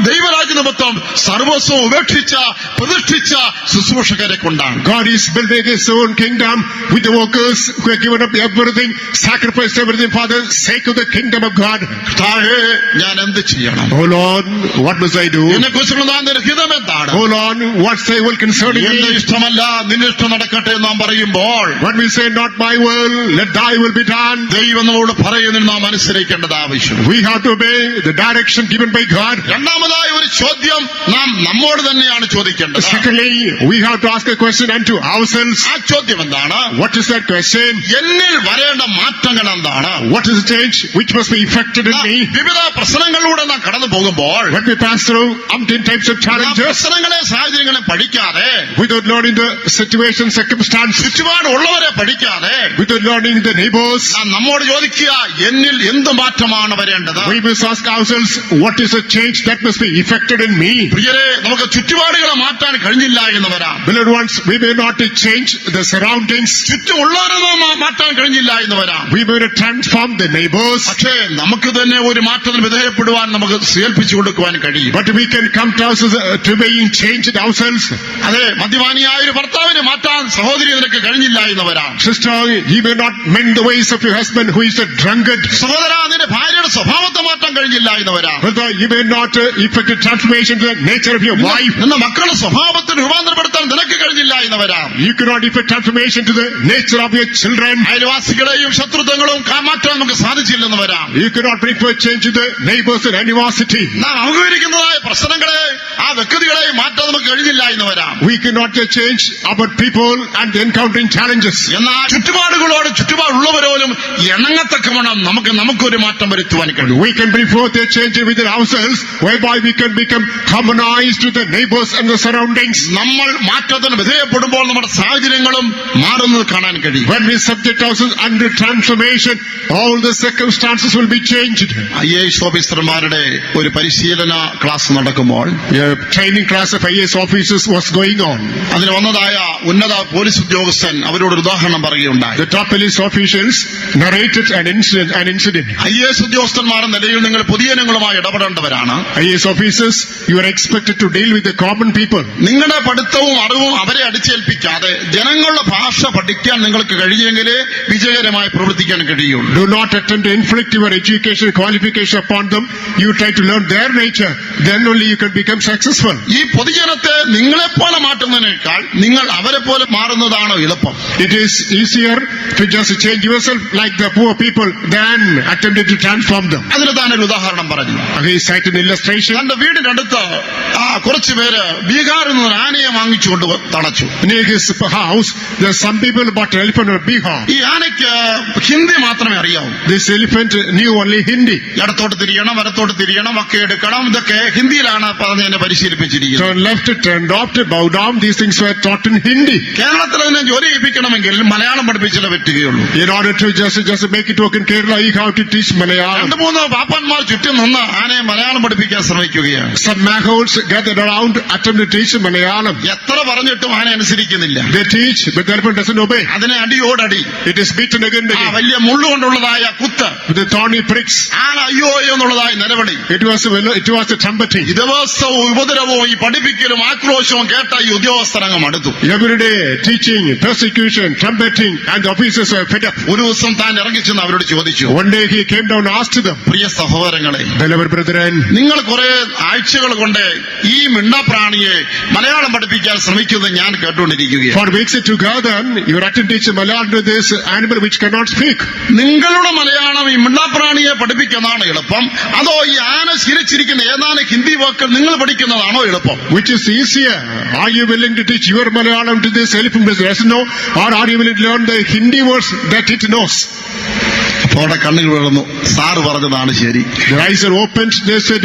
ദൈവരാജ്യ നിമിത്തം സർവസ്വം ഉപേക്ഷിച്ച പ്രതിഷ്ഠിച്ച ശുശ്രൂഷകരെ കൊണ്ടാണ്.
God is building His own kingdom with the workers who have given up everything, sacrificed everything for the sake of the kingdom of God.
കർത്താവേ, ഞാൻ എന്ത് ചെയ്യണം?
Oh Lord, what must I do?
എന്നെ കുറിച്ചുള്ള നിന്റെ ഹിതം എന്താണ്?
Oh Lord, what's thy will concerning
എന്റെ
me?
ഇഷ്ടമല്ല നിന്റെ ഇഷ്ടം നടക്കട്ടെ എന്ന് നാം പറയുമ്പോൾ
When we say not my will, let thy will be done,
ദൈവം നമ്മളോട് പറയുന്നതിന് നാം അനുസരിക്കേണ്ടത് ആവശ്യം.
we have to obey the direction given by God.
രണ്ടാമതായി ഒരു ചോദ്യം നാം നമ്മോട് തന്നെയാണ് ചോദിക്കേണ്ടത്.
Secondly, we have to ask a question unto ourselves.
ആ ചോദ്യം എന്താണ്?
What is that question?
എന്നിൽ വരേണ്ട മാറ്റങ്ങൾ എന്താണ്?
What is the change which must be effected in me?
വിവിധ പ്രശ്നങ്ങളിലൂടെ നാം കടന്നു പോകുമ്പോൾ
When we pass through umpteen types of challenges,
പ്രശ്നങ്ങളെ സാഹചര്യങ്ങളെ പഠിക്കാതെ,
without learning the situation, circumstance,
ചുറ്റുപാടുള്ളവരെ പഠിക്കാതെ,
without learning the neighbors,
നാം നമ്മോട് ചോദിക്കുക, എന്നിൽ എന്ത് മാറ്റമാണ് വരേണ്ടത്?
we must ask ourselves, what is the change that must be effected in me?
പ്രിയരെ, നമുക്ക് ചുറ്റുപാടുകളെ മാറ്റാൻ കഴിഞ്ഞില്ല എന്ന് വരാം.
Beloved ones, we may not change the surroundings,
ചുറ്റുമുള്ളവരെ മാറ്റാൻ കഴിഞ്ഞില്ല എന്ന് വരാം.
we may not transform the neighbors,
പക്ഷേ നമുക്ക് തന്നെ ഒരു മാറ്റത്തിന് വിധേയപ്പെടുവാൻ നമുക്ക് ഏൽപ്പിച്ചു കൊടുക്കുവാൻ കഴിയും.
but we can come to ourselves to being changed ourselves.
അതെ, മദ്യപാനിയായ ഒരു ഭർത്താവിനെ മാറ്റാൻ സഹോദരി നിനക്ക് കഴിഞ്ഞില്ല എന്ന് വരാം.
Sister, you may not mend the ways of your husband who is a drunkard.
സഹോദരാ, നിന്റെ ഭാര്യയുടെ സ്വഭാവത്തെ മാറ്റാൻ കഴിഞ്ഞില്ല എന്ന് വരാം.
Brother, you may not effect a transformation to the nature of your wife.
നിന്റെ മക്കളുടെ സ്വഭാവത്തിന് രൂപാന്തരപ്പെടുത്താൻ നിനക്ക് കഴിഞ്ഞില്ല എന്ന് വരാം.
You cannot effect transformation to the nature of your children.
അയൽവാസികളെയും ശത്രുത്വങ്ങളും മാറ്റാൻ നമുക്ക് സാധിച്ചില്ലെന്ന് വരാം.
You cannot bring for a change to the neighbors and animosity.
നാം അഭിമുഖീകരിക്കുന്നതായ പ്രശ്നങ്ങളെ, ആ വ്യക്തികളെയും മാറ്റാൻ നമുക്ക് കഴിഞ്ഞില്ല എന്ന് വരാം.
We cannot just change our people and encountering challenges.
എന്നാൽ ചുറ്റുപാടുകളോട് ചുറ്റുപാടുള്ളവരോടും ഇണങ്ങത്തക്കവണ്ണം നമുക്കൊരു മാറ്റം വരുത്തുവാൻ കഴിയും.
We can bring forth a change within ourselves, whereby we can become harmonized with the neighbors and the surroundings.
നമ്മൾ മാറ്റത്തിന് വിധേയപ്പെടുമ്പോൾ നമ്മുടെ സാഹചര്യങ്ങളും മാറുന്നത് കാണാൻ കഴിയും.
When we subject ourselves under transformation, all the circumstances will be changed.
IAS ഓഫീസർമാരുടെ ഒരു പരിശീലന ക്ലാസ് നടക്കുമ്പോൾ
A training class of IAS officers was going on.
അതിന് വന്നതായ ഉന്നത പോലീസ് ഉദ്യോഗസ്ഥൻ അവരോട് ഒരു ഉദാഹരണം പറയുകയുണ്ടായി.
The top police officials narrated an incident.
IAS ഉദ്യോഗസ്ഥന്മാരുടെ നിലയിൽ നിങ്ങൾ പൊതുജനങ്ങളുമായി ഇടപെടേണ്ടവരാണ്.
IAS officers, you are expected to deal with the common people.
നിങ്ങളുടെ പഠിത്തവും അറിവും അവരെ അടിച്ചേൽപ്പിക്കാതെ ജനങ്ങളുടെ ഭാഷ പഠിക്കാൻ നിങ്ങൾക്ക് കഴിയുമെങ്കിലേ വിജയകരമായി പ്രവർത്തിക്കാൻ കഴിയുള്ളൂ.
Do not attempt to inflict your education qualification upon them. You try to learn their nature. Then only you can become successful.
ഈ പൊതുജനത്തെ നിങ്ങളെപ്പോലെ മാറ്റുന്നതിനേക്കാൾ നിങ്ങൾ അവരെ പോലെ മാറുന്നതാണോ എളുപ്പം?
It is easier to just change yourself like the poor people than attempting to transform them.
അതിന് താനൊരു ഉദാഹരണം പറഞ്ഞു.
He cited an illustration.
തന്റെ വീടിനടുത്ത് കുറച്ചു പേര് ബീഹാറിൽ നിന്ന് ആനയെ വാങ്ങിച്ചുകൊണ്ട് തളച്ചു.
Near his house, there are some people bought an elephant or Bihar.
ഈ ആനയ്ക്ക് ഹിന്ദി മാത്രമേ അറിയാവൂ.
This elephant knew only Hindi.
ഇടത്തോട്ട് തിരിയണം, വലത്തോട്ട് തിരിയണം, ഒക്കെ എടുക്കണം, ഇതൊക്കെ ഹിന്ദിയിലാണ് പറഞ്ഞ് എന്നെ പരിശീലിപ്പിച്ചിരിക്കുന്നത്.
Turn left, turn left, bow down. These things were taught in Hindi.
കേരളത്തിൽ അതിനെ ജോലി ചെയ്യിപ്പിക്കണമെങ്കിൽ മലയാളം പഠിപ്പിച്ചാലേ പറ്റുകയുള്ളൂ.
In order to just make it work in Kerala, you have to teach Malayalam.
2-3 പാപ്പന്മാർ ചുറ്റും നിന്ന് ആനയെ മലയാളം പഠിപ്പിക്കാൻ ശ്രമിക്കുകയാണ്.
Some maghots gathered around, attempt to teach Malayalam.
എത്ര പറഞ്ഞിട്ടും ആന അനുസരിക്കുന്നില്ല.
They teach, but the elephant doesn't obey.
അതിനെ അടിയോടടി,
It is beaten again and again
വലിയ മുള്ളുകൊണ്ടുള്ളതായ കുത്ത്,
with the thorny pricks.
ആന അയ്യോ എന്നുള്ളതായ നിലവിളി,
It was a trumpeting.
ഈ ദിവസവും ഉപദ്രവവും ഈ പഠിപ്പിക്കലും ആക്രോശവും കേട്ട ഈ ഉദ്യോഗസ്ഥരംഗം അടുത്തു.
Every day teaching, persecution, trumpeting, and the officers were fed up.
ഒരു ദിവസം താൻ ഇറങ്ങിച്ചെന്ന് അവരോട് ചോദിച്ചു,
One day he came down and asked them,
പ്രിയ സഹോദരങ്ങളെ,
Beloved brethren,
നിങ്ങൾ കുറെ ആഴ്ചകൾ കൊണ്ട് ഈ മിണ്ടാപ്രാണിയെ മലയാളം പഠിപ്പിക്കാൻ ശ്രമിക്കുന്നത് ഞാൻ കേട്ടുകൊണ്ടിരിക്കുകയാണ്.
for weeks together you are attempting to teach Malayalam to this animal which cannot speak.
നിങ്ങളുടെ മലയാളം ഈ മിണ്ടാപ്രാണിയെ പഠിപ്പിക്കുന്നതാണോ എളുപ്പം, അതോ ഈ ആന ശീലിച്ചിരിക്കുന്ന ഏതാനും ഹിന്ദി വാക്കുകൾ നിങ്ങൾ പഠിക്കുന്നതാണോ എളുപ്പം?
Which is easier? Are you willing to teach your Malayalam to this elephant which doesn't know, or are you willing to learn the Hindi words that it knows?
അപ്പൊ അവിടെ കണ്ണുകൾ വീഴുന്നു. സാറ് പറഞ്ഞതാണ് ശരി.
The eyes are opened. They said,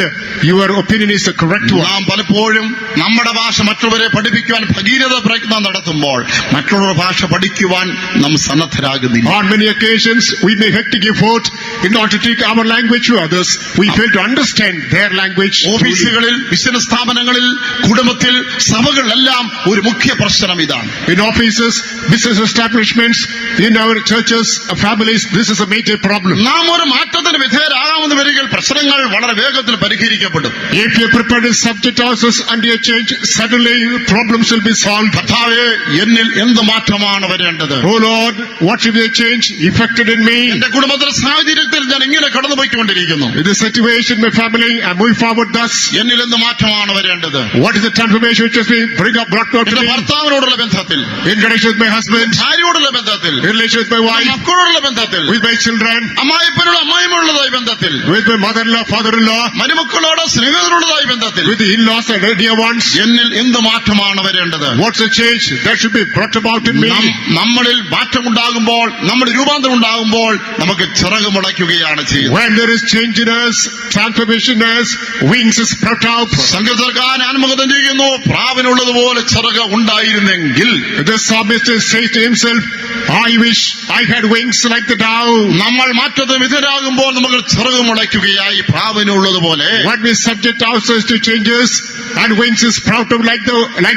your opinion is the correct one.
നാം പലപ്പോഴും നമ്മുടെ ഭാഷ മറ്റുള്ളവരെ പഠിപ്പിക്കുവാൻ ഭഗീരഥ പ്രയത്നം നടത്തുമ്പോൾ മറ്റുള്ളവരുടെ ഭാഷ പഠിക്കുവാൻ നാം സന്നദ്ധരാകുന്നില്ല.
On many occasions, we may have to give forth in order to take our language to others. We fail to understand their language.
ഓഫീസുകളിൽ, ബിസിനസ് സ്ഥാപനങ്ങളിൽ, കുടുംബത്തിൽ, സഭകളിലെല്ലാം ഒരു മുഖ്യ പ്രശ്നം ഇതാണ്.
In offices, business establishments, in our churches, families, this is a major problem.
നാം ഒരു മാറ്റത്തിന് വിധേയരാകാമെന്ന് വരികിൽ പ്രശ്നങ്ങൾ വളരെ വേഗത്തിൽ പരിഹരിക്കപ്പെടും.
If you prepare to subject ourselves under a change, suddenly problems will be solved.
കർത്താവേ, എന്നിൽ എന്ത് മാറ്റമാണ് വരേണ്ടത്?
Oh Lord, what should be the change effected in me?
എന്റെ കുടുംബത്തിലെ സാഹചര്യത്തിൽ ഞാൻ ഇങ്ങനെ കടന്നുപോയിക്കൊണ്ടിരിക്കുന്നു.
In the situation, my family, I move forward thus.
എന്നിൽ എന്ത് മാറ്റമാണ് വരേണ്ടത്?
What is the transformation which has been brought out to
എന്റെ
me?
ഭർത്താവിനോടുള്ള ബന്ധത്തിൽ,
In relation with my husband,
ഭാര്യയോടുള്ള ബന്ധത്തിൽ,
in relation with my wife,
മക്കളോടുള്ള ബന്ധത്തിൽ,
with my children,
അമ്മായിപ്പനോട് അമ്മായിമുള്ളതായ ബന്ധത്തിൽ,
with my mother-in-law, father-in-law,
മരുമക്കളോട് സ്നേഹിതരുള്ളതായ ബന്ധത്തിൽ
with the in-laws and dear ones.
എന്നിൽ എന്ത് മാറ്റമാണ് വരേണ്ടത്?
What's the change that should be brought about in me?
നമ്മളിൽ മാറ്റമുണ്ടാകുമ്പോൾ, നമ്മുടെ രൂപാന്തരം ഉണ്ടാകുമ്പോൾ നമുക്ക് ചിറക് മുളയ്ക്കുകയാണ് ചെയ്യുന്നത്.
When there is change in us, transformation in us, wings is sprout out.
സംഗീതക്കാരൻ അനുമോദം ചെയ്യുന്നു, പ്രാവിനുള്ളതുപോലെ ചിറക് ഉണ്ടായിരുന്നെങ്കിൽ.
The psalmist says to himself, I wish I had wings like the dove.
നമ്മൾ മാറ്റത്തിന് വിധേയരാകുമ്പോൾ നമുക്ക് ചിറക് മുളയ്ക്കുകയായി പ്രാവിനുള്ളതുപോലെ.
When we subject ourselves to changes and wings is sprout out like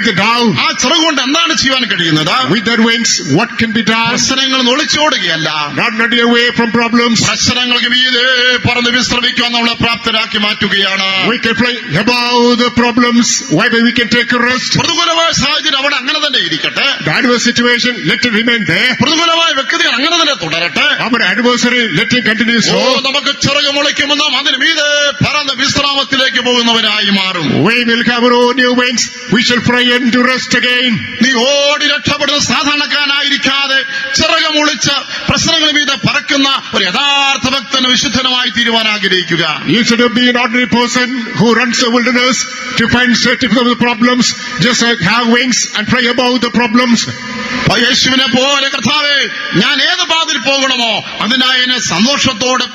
the dove.
ആ ചിറക് കൊണ്ട് എന്താണ് ചെയ്യാൻ കഴിയുന്നത്?
With their wings, what can be done?
പ്രശ്നങ്ങൾ ഒളിച്ചോടുകയല്ല,
Not running away from problems.
പ്രശ്നങ്ങൾക്ക് മീതെ പറന്ന് വിശ്രമിക്കാൻ നമ്മളെ പ്രാപ്തരാക്കി മാറ്റുകയാണ്.
We can fly above the problems, whereby we can take a rest.
പ്രതികൂലമായ സാഹചര്യം അവിടെ അങ്ങനെ തന്നെ ഇരിക്കട്ടെ.
The adverse situation, let it remain there.
പ്രതികൂലമായ വ്യക്തികൾ അങ്ങനെ തന്നെ തുടരട്ടെ.
Our adversary, let it continue
oh,
so.
നമുക്ക് ചിറക് മുളയ്ക്കുമെന്നും അതിന് മീതെ പറന്ന് വിശ്രാമത്തിലേക്ക് പോകുന്നവരായി മാറും.
We will have our own new wings. We shall fly and to rest again.
നീ ഓടി രക്ഷപ്പെടുന്ന സാധാരണക്കാരനായിരിക്കാതെ ചിറകമുളിച്ച് പ്രശ്നങ്ങൾ മീതെ പറക്കുന്ന ഒരു യഥാർത്ഥ ഭക്തന് വിശുദ്ധനുമായി തീരുവാൻ ആഗ്രഹിക്കുക.
You should be an ordinary person who runs the wilderness to find certain of the problems. Just have wings and fly above the problems.
യേശുവിനെ പോലെ കർത്താവേ, ഞാൻ ഏത് പാതിൽ പോകണമോ അതിനായി എന്നെ സന്തോഷത്തോടെ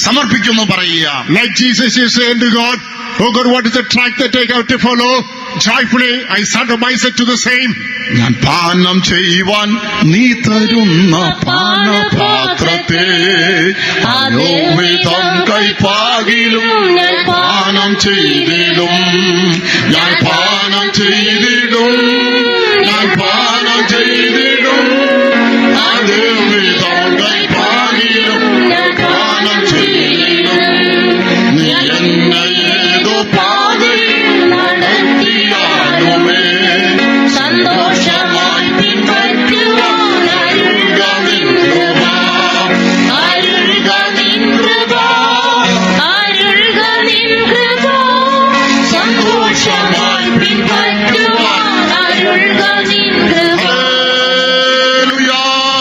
സമർപ്പിക്കുന്നു പറയുക.
Like Jesus is saying to God, oh God, what is the track that I have to follow? Joyfully I surrender myself to the same.
ഞാൻ പാനം ചെയ്യുവാൻ നീ തരുന്ന പാനപാത്രത്തെ അനോമിതം കൈപ്പാകിലും ഞാൻ പാനം ചെയ്തിടും. ഞാൻ പാനം ചെയ്തിടും. ഞാൻ പാനം ചെയ്തിടും. അനോമിതം കൈപ്പാകിലും ഞാൻ പാനം ചെയ്തിടും. നീ എന്നെ ഏതോ പാതയിൽ നടത്തിയാലുമേ സന്തോഷമായി പിൻപറ്റുവാൻ അരുൾക നിൻ കൃപ. അരുൾക നിൻ കൃപ.
അരുൾക നിൻ കൃപ.
സന്തോഷമായി പിൻപറ്റുവാൻ
അരുൾക നിൻ കൃപ.
ഹല്ലേലൂയ.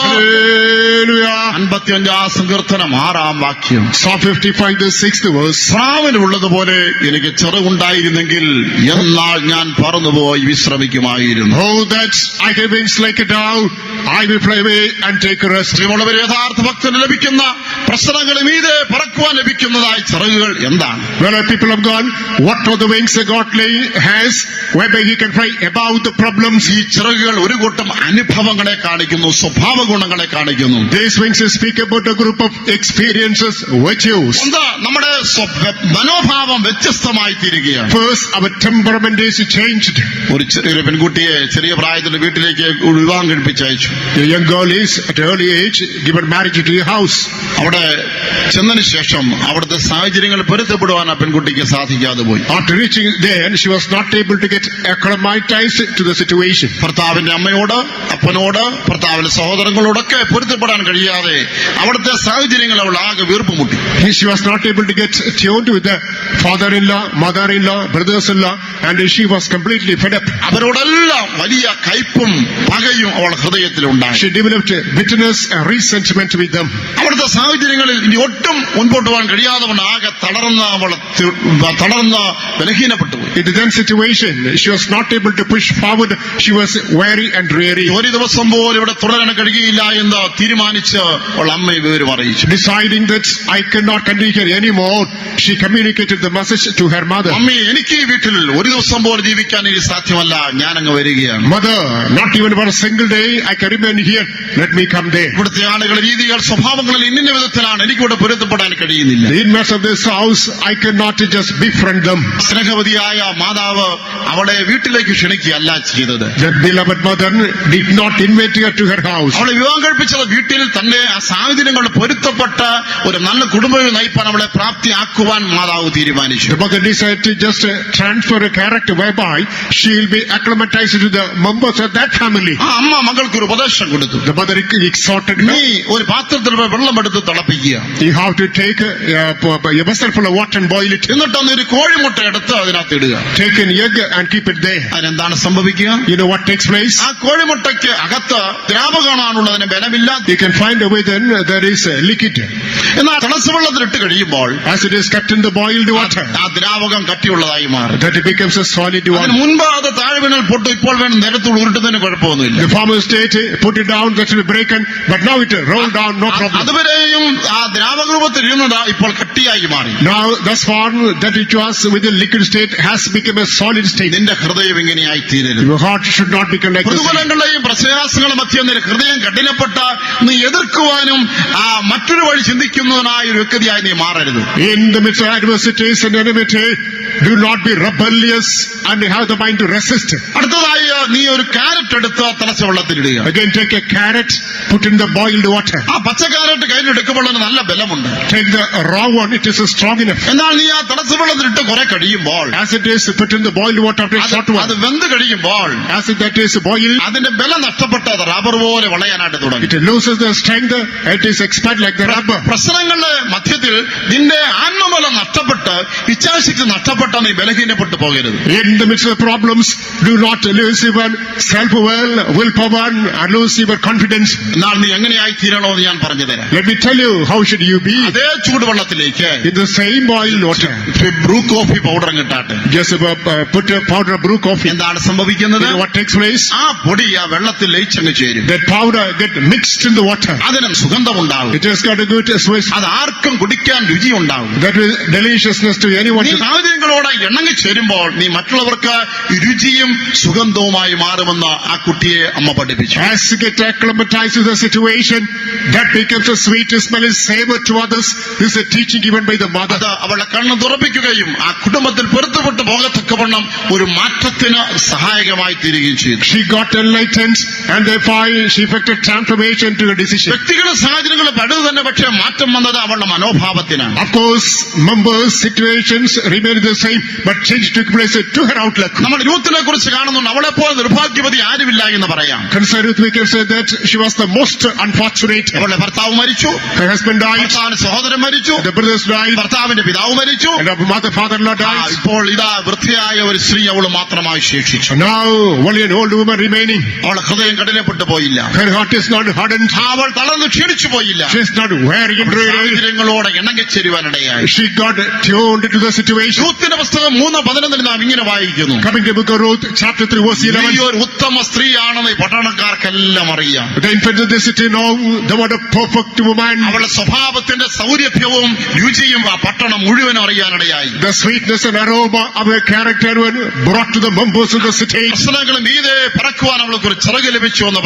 Hallelujah.
55 സങ്കീർത്തനം 6 വാക്യം.
Psalm 55, the 6th verse.
പ്രാവിനുള്ളതുപോലെ എനിക്ക് ചിറകുണ്ടായിരുന്നെങ്കിൽ എന്നാൽ ഞാൻ പറന്നുപോയി വിശ്രമിക്കുമായിരുന്നു.
Oh, that I have wings like a dove, I will fly away and take a rest.
പ്രിയമുള്ളവരെ, യഥാർത്ഥ ഭക്തന് ലഭിക്കുന്ന പ്രശ്നങ്ങൾ മീതെ പറക്കുവാൻ ലഭിക്കുന്നതായ ചിറകുകൾ എന്താണ്?
Well, people of God, what are the wings that God has, whereby he can fly above the problems?
ഈ ചിറകുകൾ ഒരു കൂട്ടം അനുഭവങ്ങളെ കാണിക്കുന്നു, സ്വഭാവ ഗുണങ്ങളെ കാണിക്കുന്നു.
These wings speak about a group of experiences, virtues.
എന്താ നമ്മുടെ മനോഭാവം വ്യത്യസ്തമായി തീരുകയാണ്.
First, our temperament is changed.
ഒരു പെൺകുട്ടിയെ ചെറിയ പ്രായത്തിൽ വീട്ടിലേക്ക് വിവാഹം കഴിപ്പിച്ചയച്ചു.
The young girl is at an early age given marriage to a house.
അവിടെ ചെന്നതിന് ശേഷം അവിടുത്തെ സാഹചര്യങ്ങൾ പൊരുത്തപ്പെടുവാൻ ആ പെൺകുട്ടിക്ക് സാധിക്കാതെ പോയി.
After reaching there, she was not able to get acclimatized to the situation.
ഭർത്താവിന്റെ അമ്മയോട്, അപ്പനോട്, ഭർത്താവിന്റെ സഹോദരങ്ങളോടൊക്കെ പൊരുത്തപ്പെടാൻ കഴിയാതെ അവിടുത്തെ സാഹചര്യങ്ങൾ അവൾ ആകെ വീർപ്പുമുട്ടി.
She was not able to get tuned with the father-in-law, mother-in-law, brothers-in-law, and she was completely fed up.
അവരോടെല്ലാം വലിയ കയ്പും പകയും അവൾ ഹൃദയത്തിലുണ്ടായി.
She developed bitterness and resentment with them.
അവിടുത്തെ സാഹചര്യങ്ങളിൽ ഇനി ഒട്ടും മുൻപോട്ട് പോകാൻ കഴിയാതെ കൊണ്ട് ആകെ തളർന്ന് ബലഹീനപ്പെട്ടു പോയി.
In that situation, she was not able to push forward. She was weary and dreary.
ഒരു ദിവസം പോലും ഇവിടെ തുടരാൻ കഴിയുകയില്ല എന്ന് തീരുമാനിച്ച് അവൾ അമ്മയെ വിവരം അറിയിച്ചു.
Deciding that I cannot continue here anymore, she communicated the message to her mother.
അമ്മേ, എനിക്ക് ഈ വീട്ടിൽ ഒരു ദിവസം പോലും ജീവിക്കാൻ ഇനി സാധ്യമല്ല, ഞാൻ അങ്ങ് വരികയാണ്.
Mother, not even for a single day I can remain here. Let me come there.
ഇവിടുത്തെ ആളുകളുടെ രീതികൾ, സ്വഭാവങ്ങളിൽ ഇന്ന വിധത്തിലാണ്, എനിക്കിവിടെ പൊരുത്തപ്പെടാൻ കഴിയുന്നില്ല.
The inmates of this house, I cannot just befriend them.
സ്നേഹവതിയായ മാതാവ് അവളെ വീട്ടിലേക്ക് ക്ഷണിക്കുകയല്ല ചെയ്തത്.
The beloved mother did not invite her to her house.
അവളെ വിവാഹം കഴിപ്പിച്ചത് വീട്ടിൽ തന്നെ ആ സാഹചര്യങ്ങൾ പൊരുത്തപ്പെട്ട ഒരു നല്ല കുടുംബം നയിപ്പാൻ അവളെ പ്രാപ്തിയാക്കുവാൻ മാതാവ് തീരുമാനിച്ചു.
The mother decided to just transfer a character whereby she will be acclimatized to the members of that family.
ആ അമ്മ മകൾക്ക് ഒരു ഉപദേശം കൊടുത്തു.
The mother exhorted
നീ
her.
ഒരു പാത്രത്തിൽ വെള്ളമെടുത്ത് തിളപ്പിക്കുക.
You have to take a vessel full of water and boil it.
എന്നിട്ടൊന്ന് ഒരു കോഴിമുട്ട എടുത്ത് അതിനകത്ത് ഇടുക.
Take an egg and keep it there.
അതിനെന്താണ് സംഭവിക്കുക?
You know what takes place?
ആ കോഴിമുട്ടയ്ക്ക് അകത്ത് ദ്രാവകമാണുള്ളതിന് ബലമില്ല.
You can find a way then there is a liquid.
എന്നാൽ തിളച്ചവെള്ളത്തിലിട്ട് കഴിയുമ്പോൾ
As it is kept in the boiled water,
ആ ദ്രാവകം കട്ടിയുള്ളതായി മാറും.
that it becomes a solid one.
അതിന് മുൻപ് അത് താഴെ വീണാൽ പൊട്ടും. ഇപ്പോൾ വേണം നിരത്തോട് ഉരുട്ടുന്നതിന് കുഴപ്പമൊന്നുമില്ല.
The farmer state put it down, that will be broken, but now it rolled down, no problem.
അതുവരെയും ആ ദ്രാവക രൂപത്തിൽ ഇരുന്നത് ഇപ്പോൾ കട്ടിയായി മാറി.
Now thus far that which was with the liquid state has become a solid state.
നിന്റെ ഹൃദയം ഇങ്ങനെയായി തീരരുത്.
Your heart should not become like this.
പ്രതികൂലങ്ങളുടെയും പ്രയാസങ്ങളും മധ്യ നിന്റെ ഹൃദയം കഠിനപ്പെട്ട നീ എതിർക്കുവാനും ആ മറ്റൊരു വഴി ചിന്തിക്കുന്നതിനായ ഒരു വ്യക്തിയായി നീ മാറരുത്.
In the midst of adversities and enmity, do not be rebellious and have the mind to resist.
അടുത്തതായി നീ ഒരു ക്യാരറ്റ് എടുത്ത് തിളച്ച വെള്ളത്തിലിടുക.
Again take a carrot, put in the boiled water.
ആ പച്ച ക്യാരറ്റ് കയ്യിലെടുക്കുമ്പോൾ അതിന് നല്ല ബലമുണ്ട്.
Take the raw one, it is strong enough.
എന്നാൽ നീ ആ തിളച്ച വെള്ളത്തിലിട്ട് കുറെ കഴിയുമ്പോൾ
As it is put in the boiled water after a short
അത്
while,
വെന്ത് കഴിയുമ്പോൾ
as that is boiled,
അതിന്റെ ബലം നഷ്ടപ്പെട്ട് അത് റബ്ബർ പോലെ വളയാനായിട്ട് തുടങ്ങി.
it loses the strength, it is expanded like the rubber.
പ്രശ്നങ്ങളുടെ മധ്യത്തിൽ നിന്റെ ആത്മ ബലം നഷ്ടപ്പെട്ട് ഇച്ഛാശക്തി നഷ്ടപ്പെട്ട നീ ബലഹീനപ്പെട്ടു പോകരുത്.
In the midst of the problems, do not lose your willpower and lose your confidence.
എന്നാൽ നീ എങ്ങനെയായി തീരണോന്ന് ഞാൻ പറഞ്ഞു തരാം.
Let me tell you, how should you be?
അതേ ചൂടുവെള്ളത്തിലേക്ക്
In the same boiled water,
Bru coffee powder കിട്ടാട്ടെ.
just put a powder of brew coffee.
എന്താണ് സംഭവിക്കുന്നത്?
You know what takes place?
ആ പൊടി ആ വെള്ളത്തിൽ ലയിച്ചങ്ങ് ചേരും.
That powder get mixed in the water.
അതിനും സുഗന്ധമുണ്ടാകും.
It has got a good smell.
അത് ആർക്കും കുടിക്കാൻ രുചിയുണ്ടാകും.
That is deliciousness to anyone.
നീ സാഹചര്യങ്ങളോട് ഇണങ്ങി ചേരുമ്പോൾ നീ മറ്റുള്ളവർക്ക് രുചിയും സുഗന്ധവുമായി മാറുമെന്ന് ആ കുട്ടിയെ അമ്മ പഠിപ്പിച്ചു.
As you get acclimatized to the situation, that becomes a sweet smell and savor to others. This is a teaching given by the mother.
അത് അവളുടെ കണ്ണ് തുറപ്പിക്കുകയും ആ കുടുംബത്തിൽ പൊരുത്തപ്പെട്ടു പോകത്തക്കവണ്ണം ഒരു മാറ്റത്തിന് സഹായകമായി തീരുകയും ചെയ്തു.
She got enlightened and therefore she effected transformation to a decision.
വ്യക്തികളും സാഹചര്യങ്ങളും പെടുന്നത് തന്നെ, പക്ഷേ മാറ്റം വന്നത് അവളുടെ മനോഭാവത്തിനാണ്.
Of course, members, situations remain the same, but change took place to her outlook.
നമ്മൾ യൂത്തിനെ കുറിച്ച് കാണുന്നുണ്ട്. അവളെപ്പോലെ നിർഭാഗ്യവതി ആരുമില്ല എന്ന് പറയാം.
Concerning Ruth, we can say that she was the most unfortunate.
അവളുടെ ഭർത്താവ് മരിച്ചു,
Her husband died,
ഭർത്താവിന്റെ സഹോദരൻ മരിച്ചു,
the brothers died,
ഭർത്താവിന്റെ പിതാവ് മരിച്ചു.
and her father-in-law died.
ഇപ്പോൾ ഇതാ വൃദ്ധയായ ഒരു സ്ത്രീ അവൾ മാത്രമായി ശേഷിച്ചു.
And now only an old woman remaining.
അവളുടെ ഹൃദയം കഠിനപ്പെട്ടു പോയില്ല.
Her heart is not hardened.
അവൾ തളർന്ന് ക്ഷീണിച്ചു പോയില്ല.
She is not weary and weary.
സാഹചര്യങ്ങളോട് ഇണങ്ങിച്ചേരുവാനിടയായി.
She got tuned to the situation.
യൂത്തിന്റെ പുസ്തകം 3:11 നാം ഇങ്ങനെ വായിക്കുന്നു.
Coming to the book of Ruth, chapter 3, verse
നീ
11.
ഒരു ഉത്തമ സ്ത്രീയാണെന്ന് ഈ പട്ടണക്കാർക്കെല്ലാം അറിയാം.
The infant of the city know the word of perfect woman.
അവളുടെ സ്വഭാവത്തിന്റെ സൗരഭ്യവും രുചിയും ആ പട്ടണം മുഴുവൻ അറിയാനിടയായി.
The sweetness and aroma of her character were brought to the members of the city.
പ്രശ്നങ്ങൾ മീതെ പറക്കുവാൻ അവൾക്ക് ഒരു ചിറക് ലഭിച്ചു എന്ന്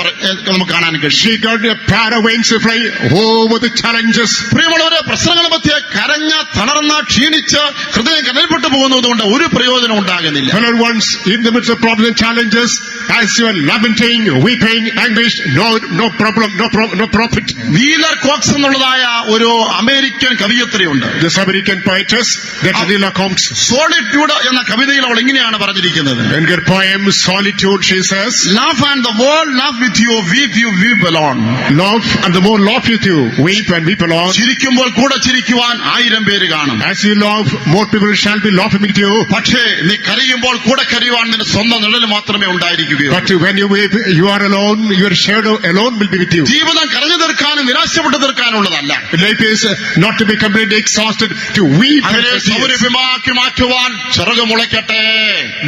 നമുക്ക് കാണാൻ കഴിയും.
She got a pair of wings to fly over the challenges.
പ്രിയമുള്ളവരെ, പ്രശ്നങ്ങൾ മധ്യേ കരഞ്ഞ തളർന്ന ക്ഷീണിച്ച് ഹൃദയം കനൽപ്പെട്ടു പോകുന്നതുകൊണ്ട് ഒരു പ്രയോജനം ഉണ്ടാകുന്നില്ല.
Fellow ones, in the midst of problems and challenges, as you are lamenting, weeping, anguish, no problem, no profit.
Wheeler Cox എന്നുള്ളതായ ഒരു അമേരിക്കൻ കവിയത്രിയുണ്ട്.
This American poetess, that Lila Combs.
Solitude എന്ന കവിതയിൽ അവൾ ഇങ്ങനെയാണ് പറഞ്ഞിരിക്കുന്നത്.
In her poem Solitude, she says,
Laugh and the world laugh with you, weep you weep alone.
Laugh and the more laugh with you, weep and weep alone.
ചിരിക്കുമ്പോൾ കൂടെ ചിരിക്കുവാൻ 1000 പേര് കാണും.
As you laugh, more people shall be laughing with you.
പക്ഷേ നീ കരയുമ്പോൾ കൂടെ കരയുവാൻ നിന്റെ സ്വന്തം നിഴൽ മാത്രമേ ഉണ്ടായിരിക്കുകയുള്ളൂ.
But when you weep, you are alone, your shadow alone will be with you.
ജീവിതം കരഞ്ഞു തീർക്കാനും നിരാശപ്പെട്ടു തീർക്കാനുള്ളതല്ല.
Life is not to be completely exhausted, to weep and
അതിനെ
to tears.
സൗരഭ്യമാക്കി മാറ്റുവാൻ ചിറക് മുളയ്ക്കട്ടെ.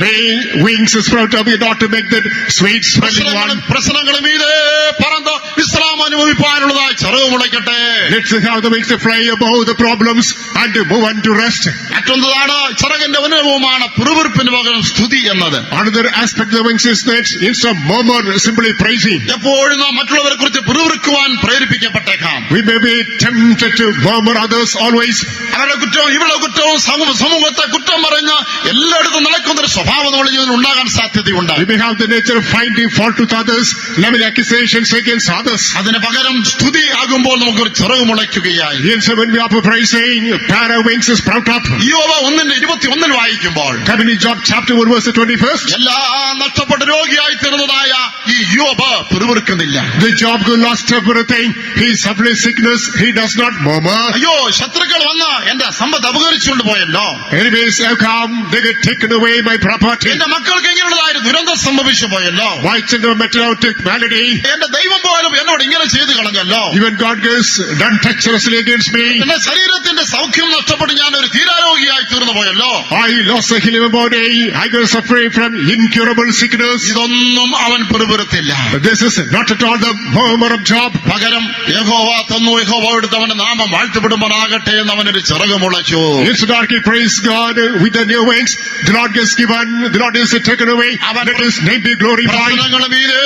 May wings sprout up, not to make that sweet smelling one.
പ്രശ്നങ്ങളും ഇതേ പറന്ന് വിശ്രാമം അനുഭവിപ്പാനുള്ളതായി ചിറക് മുളയ്ക്കട്ടെ.
Let's have the wings to fly above the problems and to move on to rest.
മറ്റൊന്നതാണ് ചിറകിന്റെ ഉന്നതവുമാണ് പിറുപിറുപ്പിന് പകരം സ്തുതി എന്നത്.
Another aspect of the wings is that instead of murmur, simply praising.
എപ്പോഴും നാം മറ്റുള്ളവരെ കുറിച്ച് പിറുപിറുക്കുവാൻ പ്രേരിപ്പിക്കപ്പെട്ടേക്കാം.
We may be tempted to murmur others always.
അവരുടെ കുറ്റവും ഇവരുടെ കുറ്റവും സമൂഹത്തെ കുറ്റം പറഞ്ഞ് എല്ലായിടത്തും നടക്കുന്നൊരു സ്വഭാവം നമ്മുടെ ജീവിതത്തിൽ ഉണ്ടാകാൻ സാധ്യതയുണ്ട്.
We may have the nature of finding fault with others, levying accusations against others.
അതിന് പകരം സ്തുതി ആകുമ്പോൾ നമുക്കൊരു ചിറക് മുളയ്ക്കുകയായി.
Yes, when we are praising, pair of wings sprout up.
യോബ് 1:21 വായിക്കുമ്പോൾ
Coming in Job chapter 1 verse 21st.
എല്ലാം നഷ്ടപ്പെട്ട രോഗിയായി തീർന്നതായ ഈ യോബ് പിറുപിറുക്കുന്നില്ല.
The Job who lost everything, he suffered sickness, he does not murmur.
അയ്യോ, ശത്രുക്കൾ വന്ന് എന്റെ സമ്പത്ത് അപഹരിച്ചുകൊണ്ട് പോയല്ലോ,
Enemies have come, they get taken away my property.
എന്റെ മക്കൾക്ക് ഇങ്ങനെയുള്ളതായ ദുരന്തം സംഭവിച്ചു പോയല്ലോ,
My children met out with malady.
എന്റെ ദൈവം പോലും എന്നോട് ഇങ്ങനെ ചെയ്തു കളഞ്ഞല്ലോ,
Even God has done treacherously against me.
എന്റെ ശരീരത്തിന്റെ സൗഖ്യം നഷ്ടപ്പെട്ട് ഞാൻ ഒരു തീരാരോഗിയായി തീർന്നു പോയല്ലോ.
I lost the healing of my body, I was suffering from incurable sickness.
ഇതൊന്നും അവൻ പിറുപിറുത്തില്ല.
This is not at all the murmur of Job.
പകരം യഹോവ തന്നു, യഹോവ എടുത്ത് അവന്റെ നാമം വാഴ്ത്തപ്പെടുമാറാകട്ടെ എന്ന് അവനൊരു ചിറക് മുളച്ചു.
Instead he praised God with the new wings. The Lord is given, the Lord is taken away. Let his name be glorified.
പ്രശ്നങ്ങളും ഇതേ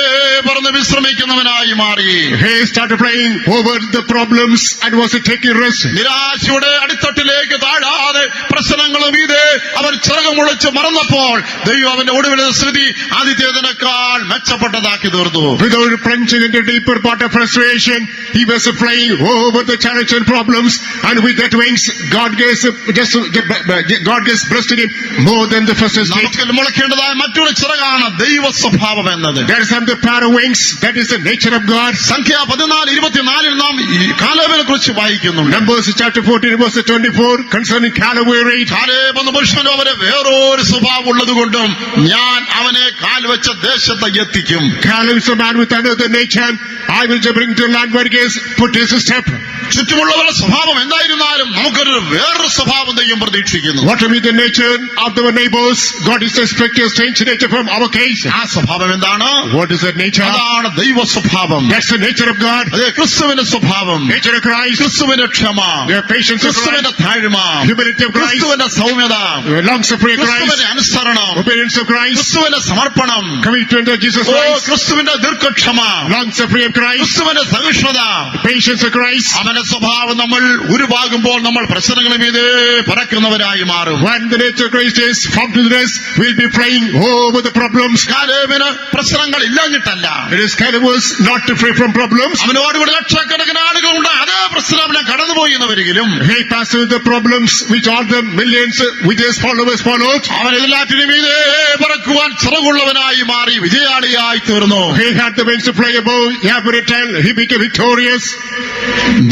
പറഞ്ഞ് വിശ്രമിക്കുന്നവനായി മാറി.
He started playing over the problems and was taking rest.
നിരാശയുടെ അടിത്തട്ടിലേക്ക് താഴാതെ പ്രശ്നങ്ങളും ഇതേ അവൻ ചിറക് മുളച്ച് മറന്നപ്പോൾ ദൈവം അവന്റെ ഒടുവിലെ സ്ഥിതി ആദ്യത്തേതിനേക്കാൾ മെച്ചപ്പെട്ടതാക്കി തീർന്നു.
Without plunging into deeper part of frustration, he was flying over the challenges and problems, and with that wings, God has blessed him more than the first stage.
നമുക്ക് മുളയ്ക്കേണ്ടതായ മറ്റൊരു ചിറകാണ് ദൈവ സ്വഭാവം എന്നത്.
There is some the power wings, that is the nature of God.
സംഖ്യ 14:24 നാം ഈ കാലേബിനെ കുറിച്ച് വായിക്കുന്നുണ്ട്.
Numbers chapter 14 verse 24 concerning Caleb.
Caleb എന്ന പുരുഷനും അവന് വേറൊരു സ്വഭാവം ഉള്ളതുകൊണ്ടും ഞാൻ അവനെ കാൽ വെച്ച ദേശത്ത് എത്തിക്കും.
Caleb is a man with another nature. I will bring to land where he has put his step.
ചുറ്റുമുള്ളവരുടെ സ്വഭാവം എന്തായിരുന്നാലും നമുക്കൊരു വേറൊരു സ്വഭാവം ദൈവം പ്രതീക്ഷിക്കുന്നു.
Whatever be the nature of our neighbors, God is expecting a strange nature from our case.
ആ സ്വഭാവം എന്താണ്?
What is that nature?
അതാണ് ദൈവ സ്വഭാവം.
That's the nature of God.
അതെ, ക്രിസ്തുവിന്റെ സ്വഭാവം,
Nature of Christ,
ക്രിസ്തുവിന്റെ ക്ഷമ,
the patience of
ക്രിസ്തുവിന്റെ
Christ,
താഴ്മ,
humility of Christ,
ക്രിസ്തുവിന്റെ സൗമ്യത,
the long suffering of Christ,
ക്രിസ്തുവിന്റെ അനുസരണം,
obedience of Christ,
ക്രിസ്തുവിന്റെ സമർപ്പണം,
commitment of Jesus
oh
Christ,
ക്രിസ്തുവിന്റെ ദീർഘക്ഷമ,
long suffering of Christ,
ക്രിസ്തുവിന്റെ സഹിഷ്ണുത,
patience of Christ.
അവന്റെ സ്വഭാവം നമ്മൾ ഉരുവാകുമ്പോൾ നമ്മൾ പ്രശ്നങ്ങൾ മീതെ പറക്കുന്നവരായി മാറും.
When the nature of Christ is formed to us, we'll be flying over the problems.
കാലേബിന് പ്രശ്നങ്ങൾ ഇല്ലാഞ്ഞിട്ടല്ല,
It is Caleb was not free from problems.
അവനോടുകൂടി ലക്ഷക്കണക്കിന് ആളുകളുണ്ട്, അതേ പ്രശ്നം അവനെ കടന്നുപോയി എന്ന് വരികിലും
He passed through the problems which all the millions with his followers followed.
അവൻ എല്ലാറ്റിനും മീതെ പറക്കുവാൻ ചിറകുള്ളവനായി മാറി വിജയാളിയായി തീർന്നു.
He had the wings to fly above every tale. He became victorious.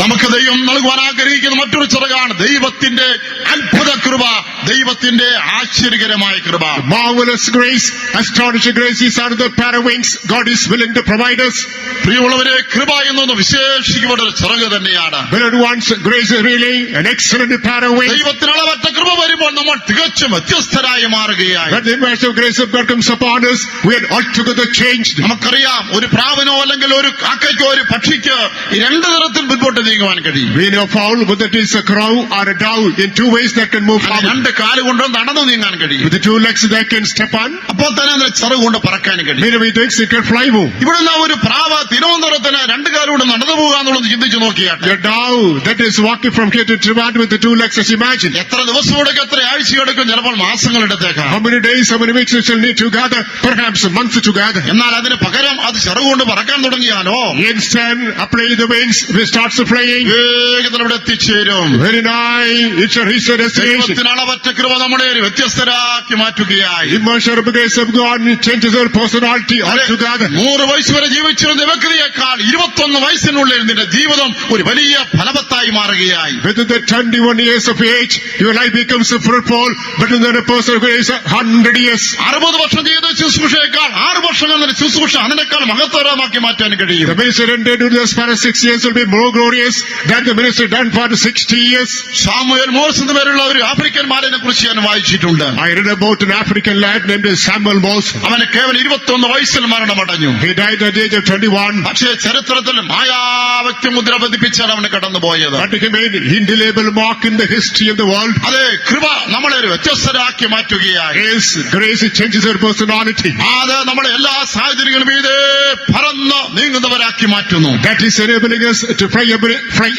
നമുക്ക് ദൈവം നൽകുവാൻ ആഗ്രഹിക്കുന്ന മറ്റൊരു ചിറകാണ് ദൈവത്തിന്റെ അത്ഭുത കൃപ, ദൈവത്തിന്റെ ആശ്ചര്യകരമായ കൃപ.
Marvelous grace, astonishing grace is out of the pair of wings God is willing to provide us.
പ്രിയമുള്ളവരെ, കൃപ എന്നൊന്ന് വിശേഷിക്കപ്പെട്ട ഒരു ചിറക് തന്നെയാണ്.
Beloved ones, grace is really an excellent pair of wings.
ദൈവത്തിന് അളവറ്റ കൃപ വരുമ്പോൾ നമ്മൾ തികച്ചും വ്യത്യസ്തരായി മാറുകയായി.
When the immense grace of God comes upon us, we are altogether changed.
നമുക്കറിയാം, ഒരു പ്രാവിനോ അല്ലെങ്കിൽ ഒരു കാക്കയ്ക്കോ ഒരു പക്ഷിക്ക് ഈ രണ്ട് തരത്തിൽ മുൻപോട്ട് നീങ്ങുവാൻ കഴിയും.
We know fowl, whether it is a crow or a dove, in two ways that can move forward.
രണ്ട് കാലുകൊണ്ട് നടന്നു നീങ്ങാൻ കഴിയും.
With the two legs they can step on.
അപ്പോൾ തന്നെ അതിന് ചിറക് കൊണ്ട് പറക്കാൻ കഴിയും.
Many things it can fly move.
ഇവിടുന്ന് ഒരു പ്രാവ് തിരുവനന്തപുരത്തിന് രണ്ട് കാലുകൊണ്ട് നടന്നു പോകുക എന്നുള്ളത് ചിന്തിച്ചു നോക്കിയാട്ടെ.
A dove that is walking from here to Trivandrum with the two legs, as imagine.
എത്ര ദിവസം എടുക്കും, എത്ര ആഴ്ച എടുക്കും, ചിലപ്പോൾ മാസങ്ങൾ എടുത്തേക്കാം.
How many days, how many weeks we shall need to gather? Perhaps a month to gather.
എന്നാൽ അതിന് പകരം അത് ചിറകുകൊണ്ട് പറക്കാൻ തുടങ്ങിയാലോ
Instant, apply the wings, we starts flying.
വേഗത്തിൽ അവിടെ എത്തിച്ചേരും.
Very nice, it shall reach the destination.
ദൈവത്തിന് അളവറ്റ കൃപ നമ്മളെ ഒരു വ്യത്യസ്തരാക്കി മാറ്റുകയായി.
Immeasurable grace of God changes our personality altogether.
100 വയസ്സ് വരെ ജീവിച്ചിരുന്ന വ്യക്തിയേക്കാൾ 21 വയസ്സിനുള്ളിൽ നിന്റെ ജീവിതം ഒരു വലിയ ഫലവത്തായി മാറുകയായി.
Within the 21 years of age, your life becomes fruitful, but in the person who is 100 years.
60 വർഷം ചെയ്ത ശുശ്രൂഷയേക്കാൾ 6 വർഷങ്ങൾ നിന്റെ ശുശ്രൂഷ അതിനേക്കാൾ മഹത്തരമാക്കി മാറ്റാൻ കഴിയും.
The ministry rendered during the span of 6 years will be more glorious than the ministry done for 60 years.
Samuel Morse എന്ന പേരുള്ള ഒരു ആഫ്രിക്കൻ ബാലനെ കുറിച്ച് ഞാൻ വായിച്ചിട്ടുണ്ട്.
I read about an African lad named Samuel Morse.
അവന് കേവലം 21 വയസ്സിൽ മരണമടഞ്ഞു.
He died at the age of 21.
പക്ഷേ ചരിത്രത്തിൽ മായാവ്യക്തിമുദ്ര പതിപ്പിച്ചാണ് അവന് കടന്നുപോയത്.
But he made indelible mark in the history of the world.
അതെ, കൃപ നമ്മളെ ഒരു വ്യത്യസ്തരാക്കി മാറ്റുകയായി.
His grace changes our personality.
അത് നമ്മളെ എല്ലാ സാഹചര്യങ്ങളും മീതെ പറന്ന് നീങ്ങുന്നവരാക്കി മാറ്റുന്നു.
That is enabling us to fly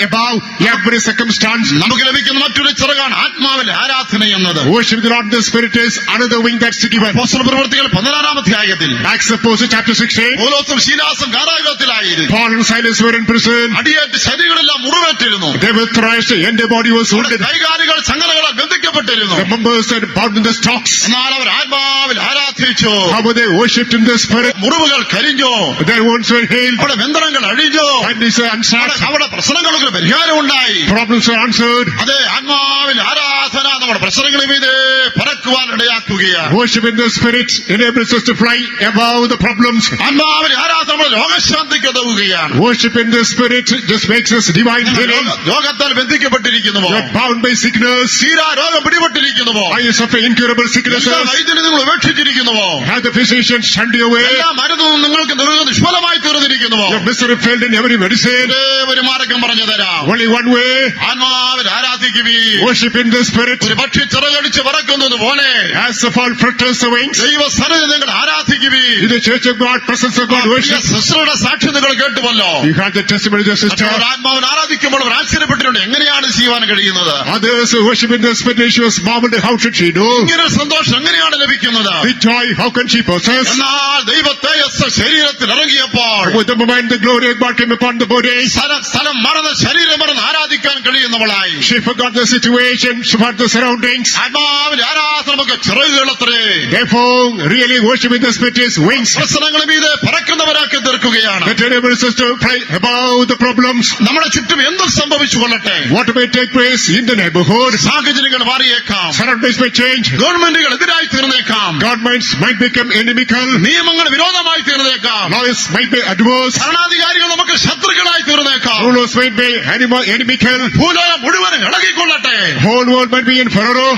above every circumstance.
നമുക്ക് ലഭിക്കുന്ന മറ്റൊരു ചിറകാണ് ആത്മാവിലെ ആരാധന എന്നത്.
Worship the Lord in the Spirit is another wing that's given.
അപ്പോസ്തല പ്രവൃത്തികൾ 16-ാം അധ്യായത്തിൽ
Acts of Apostles chapter 16.
പൗലോസും ശീലാസും കാരാഗൃഹത്തിലായിരുന്നു.
Paul and Silas were in prison.
അടിയേറ്റ് ശരീരങ്ങളെല്ലാം മുറിവേറ്റിരുന്നു.
They were thrashed and their body was wounded.
കൈകാലുകൾ ചങ്ങലകളാൽ ബന്ധിക്കപ്പെട്ടിരുന്നു.
The members are bound in the stocks.
എന്നാൽ അവർ ആത്മാവിൽ ആരാധിച്ചു.
How were they worshipped in the Spirit?
മുറിവുകൾ കരിഞ്ഞു.
Their wounds were healed.
അവിടെ ബന്ധനങ്ങൾ അഴിഞ്ഞു.
And these are answered.
അവിടെ പ്രശ്നങ്ങൾക്ക് പരിഹാരം ഉണ്ടായി.
Problems are answered.
അതെ, ആത്മാവിൽ ആരാധന നമ്മുടെ പ്രശ്നങ്ങളിൽ മീതെ പറക്കുവാൻ ഇടയാക്കുകയാണ്.
Worship in the Spirit enables us to fly above the problems.
ആത്മാവിൽ ആരാധന നമ്മുടെ രോഗശാന്തിക്ക് ഉതവുകയാണ്.
Worship in the Spirit just makes us divine healing.
രോഗത്താൽ ബന്ധിക്കപ്പെട്ടിരിക്കുന്നുവോ?
You are bound by sickness.
തീരാ രോഗം പിടിപെട്ടിരിക്കുന്നുവോ?
Are you suffering incurable sicknesses?
എല്ലാ വൈദ്യനെ നിങ്ങൾ ഉപേക്ഷിച്ചിരിക്കുന്നുവോ?
Have the physicians shunned you away?
എല്ലാ മരുന്നും നിങ്ങൾക്ക് നിഷ്ഫലമായി തീർന്നിരിക്കുന്നുവോ?
Your misery failed in every medicine.
ഒരു മാർഗം പറഞ്ഞു തരാം.
Only one way.
ആത്മാവിൽ ആരാധിക്കുവീ.
Worship in the Spirit.
ഒരു പക്ഷി ചിറകടിച്ച് പറക്കുന്നത് പോലെ
As of all flutters the wings.
ദൈവസന്നിധി നിങ്ങൾ ആരാധിക്കുവീൻ.
In the church of God, presence of God, worship.
സിസ്റ്ററുടെ സാക്ഷ്യം നിങ്ങൾ കേട്ടുവല്ലോ.
You have the testimony of the sister.
ആത്മാവിൽ ആരാധിക്കുമ്പോൾ അവർ ആശ്ചര്യപ്പെട്ടിട്ടുണ്ട്, എങ്ങനെയാണ് ചെയ്യുവാൻ കഴിയുന്നത്?
Others who worship in the spirit, she was marveled, how should she do?
ഇങ്ങനെ സന്തോഷം എങ്ങനെയാണ് ലഭിക്കുന്നത്?
With joy, how can she possess?
എന്നാൽ ദൈവതേജസ്സ് ശരീരത്തിൽ ഇറങ്ങിയപ്പോൾ
With the moment the glory of God came upon the body,
സ്ഥലം മറന്ന് ശരീരം മറന്ന് ആരാധിക്കാൻ കഴിയുന്നവളായി.
she forgot the situation, she forgot the surroundings.
ആത്മാവിൽ ആരാധന നമുക്ക് ചിറകുകളത്രേ.
Therefore, really worship in the spirit is wings.
പ്രശ്നങ്ങളും ഇത് പറക്കുന്നവരാക്കി തീർക്കുകയാണ്.
That enables us to fly above the problems.
നമ്മുടെ ചുറ്റും എന്തും സംഭവിച്ചു കൊള്ളട്ടെ,
What may take place in the neighborhood,
സാഹചര്യങ്ങൾ മാറിയേക്കാം,
surroundings may change,
ഗവൺമെന്റുകൾ എതിരായി തീർന്നേക്കാം,
governments might become inimical,
നിയമങ്ങൾ വിരോധമായി തീർന്നേക്കാം,
laws might be adverse,
ഭരണാധികാരികൾ നമുക്ക് ശത്രുക്കളായി തീർന്നേക്കാം.
rulers might be inimical,
ഭൂലോകം മുഴുവൻ ഇളകിക്കൊള്ളട്ടെ.
whole world might be in furrow.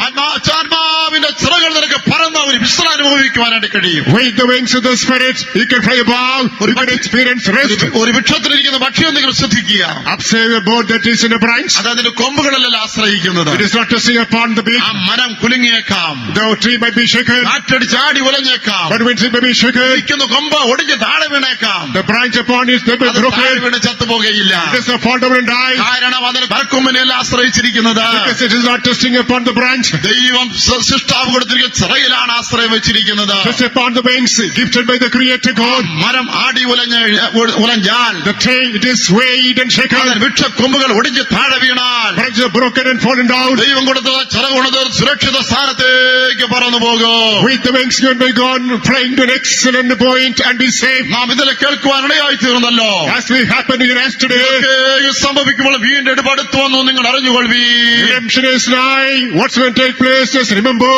ആത്മാവിന്റെ ചിറകൾ നിനക്ക് പറന്ന ഒരു വിശ്രമം അനുഭവിക്കുവാനായിട്ട് കഴിയും.
With the wings of the spirit, you can fly above, you can experience rest.
ഒരു വൃക്ഷത്തിലിരിക്കുന്ന പക്ഷിയെ നിങ്ങൾ ശ്രദ്ധിക്കുക.
Observe a bird that is in a branch.
അത് അതിന്റെ കൊമ്പുകളിലല്ല ആശ്രയിക്കുന്നത്.
It is not resting upon the beak.
ആ മരം കുലുങ്ങിയേക്കാം,
The tree might be shaken,
കാറ്റടിച്ചാടി ഉലഞ്ഞേക്കാം,
but winds may be shaken.
ഇരിക്കുന്ന കൊമ്പ് ഒടിഞ്ഞ് താഴെ വീണേക്കാം,
The branch upon it may be
അത് താഴെ
broken.
വീണ് ചത്തുപോകുകയില്ല.
It does not fall down and die,
കാരണം അതിന് മരക്കൊമ്പിനെയല്ല ആശ്രയിച്ചിരിക്കുന്നത്.
because it is not resting upon the branch.
ദൈവം സൃഷ്ടാവ് കൊടുത്തിരിക്കുന്ന ചിറയിലാണ് ആശ്രയം വെച്ചിരിക്കുന്നത്.
Just upon the wings gifted by the Creator God.
മരം ആടി ഉലഞ്ഞാൽ,
The tree, it is swayed and shaken.
വൃക്ഷക്കൊമ്പുകൾ ഒടിഞ്ഞ് താഴെ വീണാൽ,
Branches are broken and fallen down.
ദൈവം കൊടുത്തത് ചിറകുണത് സുരക്ഷിത സ്ഥാനത്തേക്ക് പറന്നു പോകും.
With the wings given by God, flying to an excellent point and be safe.
നാം ഇതിലെ കേൾക്കുവാൻ ഇടയായി തീർന്നല്ലോ.
As we happen in yesterday,
ഇതൊക്കെ സംഭവിക്കുമ്പോൾ വീണ്ടെടുപ്പ് അടുത്തു വന്നു നിങ്ങൾ അറിഞ്ഞുകൊള്ളി.
redemption is nigh. What's going to take place, just remember.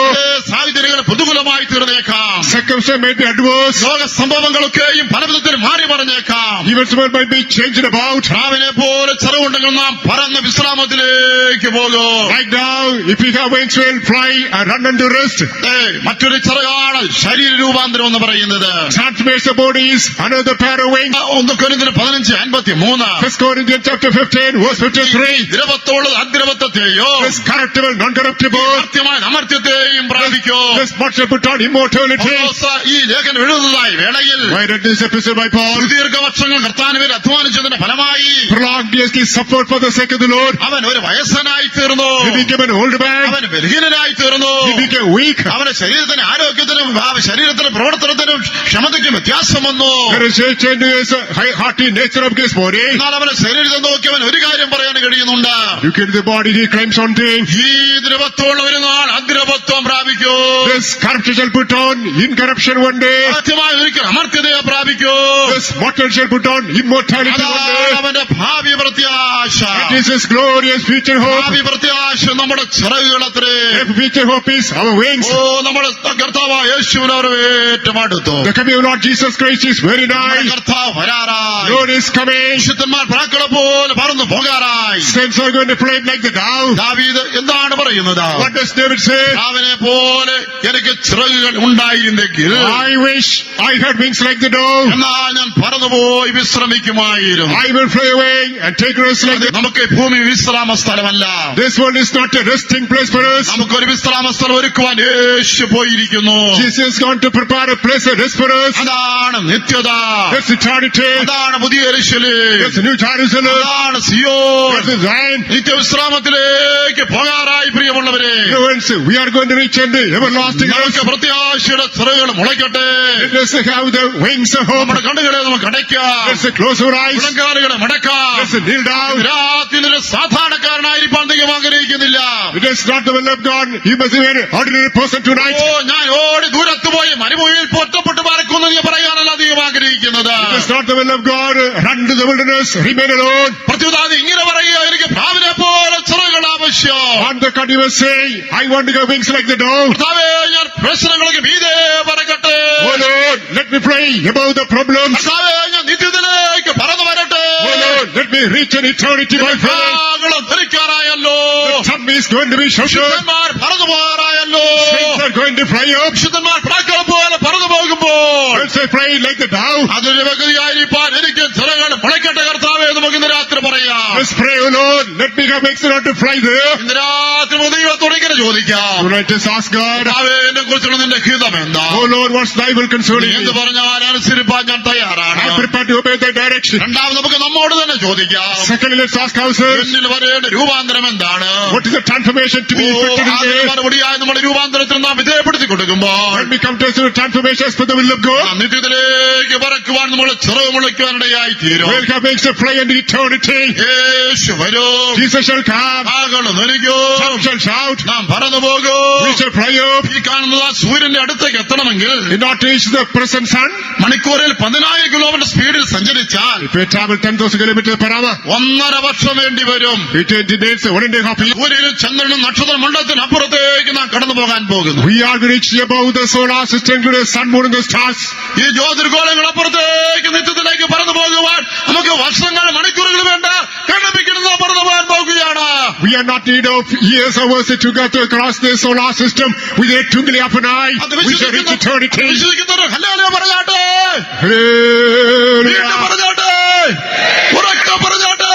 സാഹചര്യങ്ങൾ പ്രതികൂലമായി തീർന്നേക്കാം,
Circumstances may be adverse.
ലോക സംഭവങ്ങളൊക്കെയും പല വിധത്തിൽ മാറി പറഞ്ഞേക്കാം.
Events might be changed about.
പ്രാവിനെ പോലെ ചിറകുണ്ടെങ്കിൽ നാം പറന്ന വിശ്രാമത്തിലേക്ക് പോകും.
Right now, if we have wings, we'll fly and run unto rest.
മറ്റൊരു ചിറകാണ് ശരീര രൂപാന്തരം എന്ന് പറയുന്നത്.
Transformation bodies, another pair of wings.
1 കൊരിന്ത്യർ 15:53.
1 Corinthians chapter 15, verse 53.
ദ്രവത്തോട് അദ്രവത്വത്തെയോ
This corruptible, non-corruptible.
അമർത്യമായ അമർത്യത്തെയും പ്രാപിക്കോ.
This much shall put on immortality.
ഈ ലേഖനം എഴുതുന്നതായി വേളയിൽ
Why read this epistle by Paul?
ദീർഘവർഷങ്ങൾ കർത്താവിൽ അധ്വാനിച്ചതിന്റെ ഫലമായി
Prolonged years he suffered for the sake of the Lord.
അവൻ ഒരു വയസ്സനായി തീർന്നു,
He became an old man.
അവൻ ബലഹീനനായി തീർന്നു,
He became weak.
അവന്റെ ശരീരത്തിന് ആരോഗ്യത്തിനും ശരീരത്തിന്റെ പ്രവർത്തനത്തിനും ക്ഷമതയ്ക്കും വ്യത്യാസം വന്നു.
There is a change in his hearty nature of his body.
എന്നാൽ അവന്റെ ശരീരത്തെ നോക്കി അവൻ ഒരു കാര്യം പറയാൻ കഴിയുന്നുണ്ട്.
Look at the body, he claims one thing.
ഈ ദ്രവത്തോളം ഒരു നാൾ അദ്രവത്വം പ്രാപിക്കൂ.
This corruption shall put on incorruption one day.
സത്യമായി ഒരിക്കൽ അമർത്യതയെ പ്രാപിക്കൂ.
This mortal shall put on immortality one day.
അതാണ് അവന്റെ ഭാവി പ്രത്യാശ.
That is his glorious future hope.
ഭാവി പ്രത്യാശ നമ്മുടെ ചിറകുകളത്രേ.
That future hope is our wings.
ഓ നമ്മുടെ കർത്താവായ യേശുവിനെ അവർ ഏറ്റുമാടുത്തു.
The coming of Lord Jesus Christ is very
നമ്മുടെ
nigh.
കർത്താവ് വരാറായി.
Lord is coming.
വിശുദ്ധന്മാർ പ്രാക്കളെ പോലെ പറന്നു പോകാറായി.
Saints are going to fly like the dove.
ദാവീദ് എന്താണ് പറയുന്നത്?
What does David say?
ദാവീദിനെ പോലെ എനിക്ക് ചിറകുകൾ ഉണ്ടായിരുന്നെങ്കിൽ
I wish I had wings like the dove.
എന്നാൽ ഞാൻ പറന്നുപോയി വിശ്രമിക്കുമായിരുന്നു.
I will fly away and take rest like the...
നമുക്ക് ഈ ഭൂമി വിശ്രാമ സ്ഥലമല്ല.
This world is not a resting place for us.
നമുക്കൊരു വിശ്രാമ സ്ഥലം ഒരുക്കുവാൻ യേശു പോയിരിക്കുന്നു.
Jesus is going to prepare a place of rest for us.
അതാണ് നിത്യത,
That's eternity.
അതാണ് പുതിയ യെരൂശലേം,
That's the new Jerusalem.
അതാണ് സിയോൻ.
That's the Zion.
നിത്യവിശ്രാമത്തിലേക്ക് പോകാറായി പ്രിയമുള്ളവരെ.
Friends, we are going to reach into everlasting rest.
നമുക്ക് പ്രത്യാശയുടെ ചിറകുകൾ മുളയ്ക്കട്ടെ.
Let us have the wings of hope.
നമ്മുടെ കണ്ണുകളെ നമുക്ക് അടയ്ക്കാം,
Let's close our eyes.
മുഴങ്കാലുകളെ മടക്കാം.
Let's kneel down.
രാത്രിയിൽ സാധാരണക്കാരനായിരിക്കാൻ ദൈവം ആഗ്രഹിക്കുന്നില്ല.
It is not the will of God. You must be an ordinary person tonight.
ഓ ഞാൻ ഓടി ദൂരത്ത് പോയി മരുഭൂമിയിൽ പൊറ്റപ്പെട്ട് പറക്കുന്നു എന്ന് പറയാനല്ല ദൈവം ആഗ്രഹിക്കുന്നത്.
It is not the will of God. Run to the wilderness. Remain alone.
പ്രത്യുതാതി ഇങ്ങനെ പറയുക, എനിക്ക് പ്രാവിനെ പോലെ ചിറകുകൾ ആവശ്യം.
On the cut you must say, I want to have wings like the dove.
കർത്താവേ, ഞാൻ പ്രശ്നങ്ങൾക്ക് മീതെ പറക്കട്ടെ.
Oh Lord, let me fly above the problems.
കർത്താവേ, ഞാൻ നിത്യത്തിലേക്ക് പറന്നു വരട്ടെ.
Oh Lord, let me reach an eternity by faith.
കാഹളം ധരിക്കാറായല്ലോ.
The trump is going to be shouted.
വിശുദ്ധന്മാർ പറന്നു പോകാറായല്ലോ.
Saints are going to fly up.
വിശുദ്ധന്മാർ പ്രാക്കളെ പോലെ പറന്നു പോകുമ്പോൾ
Let's say fly like the dove.
അതൊരു വ്യക്തിയായിരിക്കാൻ എനിക്ക് ചിറകുകൾ മുളയ്ക്കട്ടെ കർത്താവേ, നമുക്ക് ഇന്ന് രാത്രി പറയാം.
Let's pray, oh Lord, let me have accident to fly there.
ഇന്ന് രാത്രി നമുക്ക് ദൈവത്തോട് ഇങ്ങനെ ചോദിക്കാം,
Let us ask God,
എന്നെ കുറിച്ചുള്ള നിന്റെ ഹിതം എന്താ?
oh Lord, what's thy will
നീ
concerning
എന്ത്
me?
പറഞ്ഞാൽ അനുസരിപ്പാൻ ഞാൻ തയ്യാറാണ്.
I'm prepared to obey thy direction.
രണ്ടാമത് നമുക്ക് നമ്മോട് തന്നെ ചോദിക്കാം,
Secondly, let's ask ourselves,
എന്നിൽ വരേണ്ട രൂപാന്തരം എന്താണ്?
what is the transformation to be effected in
അതിന്
me?
മറുപടിയായി നമ്മുടെ രൂപാന്തരത്തിന് നാം വിധേയപ്പെടുത്തി കൊടുക്കുമ്പോൾ
When we come to the transformation as per the will of God,
നിത്യത്തിലേക്ക് പറക്കുവാൻ നമ്മൾ ചിറവ് മുളയ്ക്കുവാനിടയായി തീരും.
we'll have wings to fly into eternity.
യേശു വരും,
Jesus shall come,
ആകളും നനയ്ക്കും,
some shall shout,
നാം പറന്നു പോകും.
we shall fly up.
ഈ കാണുന്നത് ആ സൂര്യന്റെ അടുത്തേക്ക് എത്തണമെങ്കിൽ
In order to reach the present sun,
മണിക്കൂറിൽ 10,000 കിലോമീറ്റർ സ്പീഡിൽ സഞ്ചരിച്ചാൽ
if we travel 10,000 kilometers per hour,
1.5 വർഷം വേണ്ടി വരും.
it needs 1.5 years.
സൂര്യനും ചന്ദ്രനും നക്ഷത്രമണ്ഡലത്തിനപ്പുറത്തേക്ക് നാം കടന്നു പോകാൻ പോകുന്നു.
We are going to reach above the solar system to the sun, moon and the stars.
ഈ ജ്യോതിർഗോളങ്ങളപ്പുറത്തേക്ക് നിത്യത്തിലേക്ക് പറന്നു പോകുവാൻ നമുക്ക് വർഷങ്ങൾ മണിക്കൂറുകൾ വേണ്ട, കണ്ണപ്പിക്കുന്ന പറന്നു പോകാൻ പോകുകയാണ്.
We are not need of years or hours to go to across the solar system with a twinkling of an eye.
അത്
We shall reach eternity.
വിശ്വസിക്കുന്നവർ ഹല്ലേലൂയ പറഞ്ഞാട്ടെ, വീണ്ടും
Hallelujah.
പറഞ്ഞാട്ടെ, ഉറക്കെ പറഞ്ഞാട്ടെ.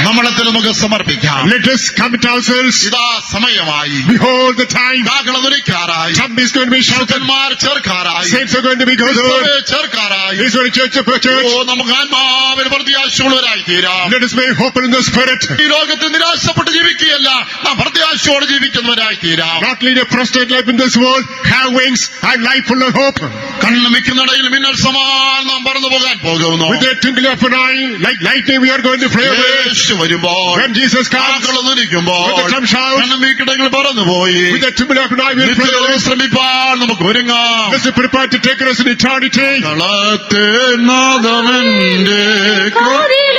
നമ്മളത്തിൽ നമുക്ക് സമർപ്പിക്കാം.
Let us commit ourselves.
ഇതാ സമയമായി,
Behold the time.
കാകളൊരുക്കാറായി,
Trump is going to be shouted.
ശുദ്ധന്മാർ ചേർക്കാറായി,
Saints are going to be gathered.
ക്രിസ്തുവെ ചേർക്കാറായി.
Is going to church of a church.
നമുക്ക് ആത്മാവിന് പ്രത്യാശയുള്ളവരായി തീരാം.
Let us make hope in the spirit.
ഈ ലോകത്തിൽ നിരാശപ്പെട്ട് ജീവിക്കുകയല്ല, നാം പ്രത്യാശയോടെ ജീവിക്കുന്നവരായി തീരാം.
Not lead a frustrated life in this world. Have wings and life full of hope.
കണ്ണുമിക്കുന്നിടയിൽ മിന്നൽ സമാൻ നാം പറന്നു പോകാൻ പോകുന്നു.
With a twinkling of an eye, like lightning, we are going to fly away.
യേശു വരുമ്പോൾ,
When Jesus comes,
കാകളൊന്നിരിക്കുമ്പോൾ,
with the trump shout,
കണ്ണുമിക്കിടങ്ങൾ പറന്നുപോയി.
with a twinkling of an eye, we will fly
നിത്യതയിൽ
away.
ശ്രമിപ്പാൻ നമുക്ക് ഒരുങ്ങാം.
Let's be prepared to take us in eternity.
കളത്തെ നാദമെന്റെ
കാതിൽ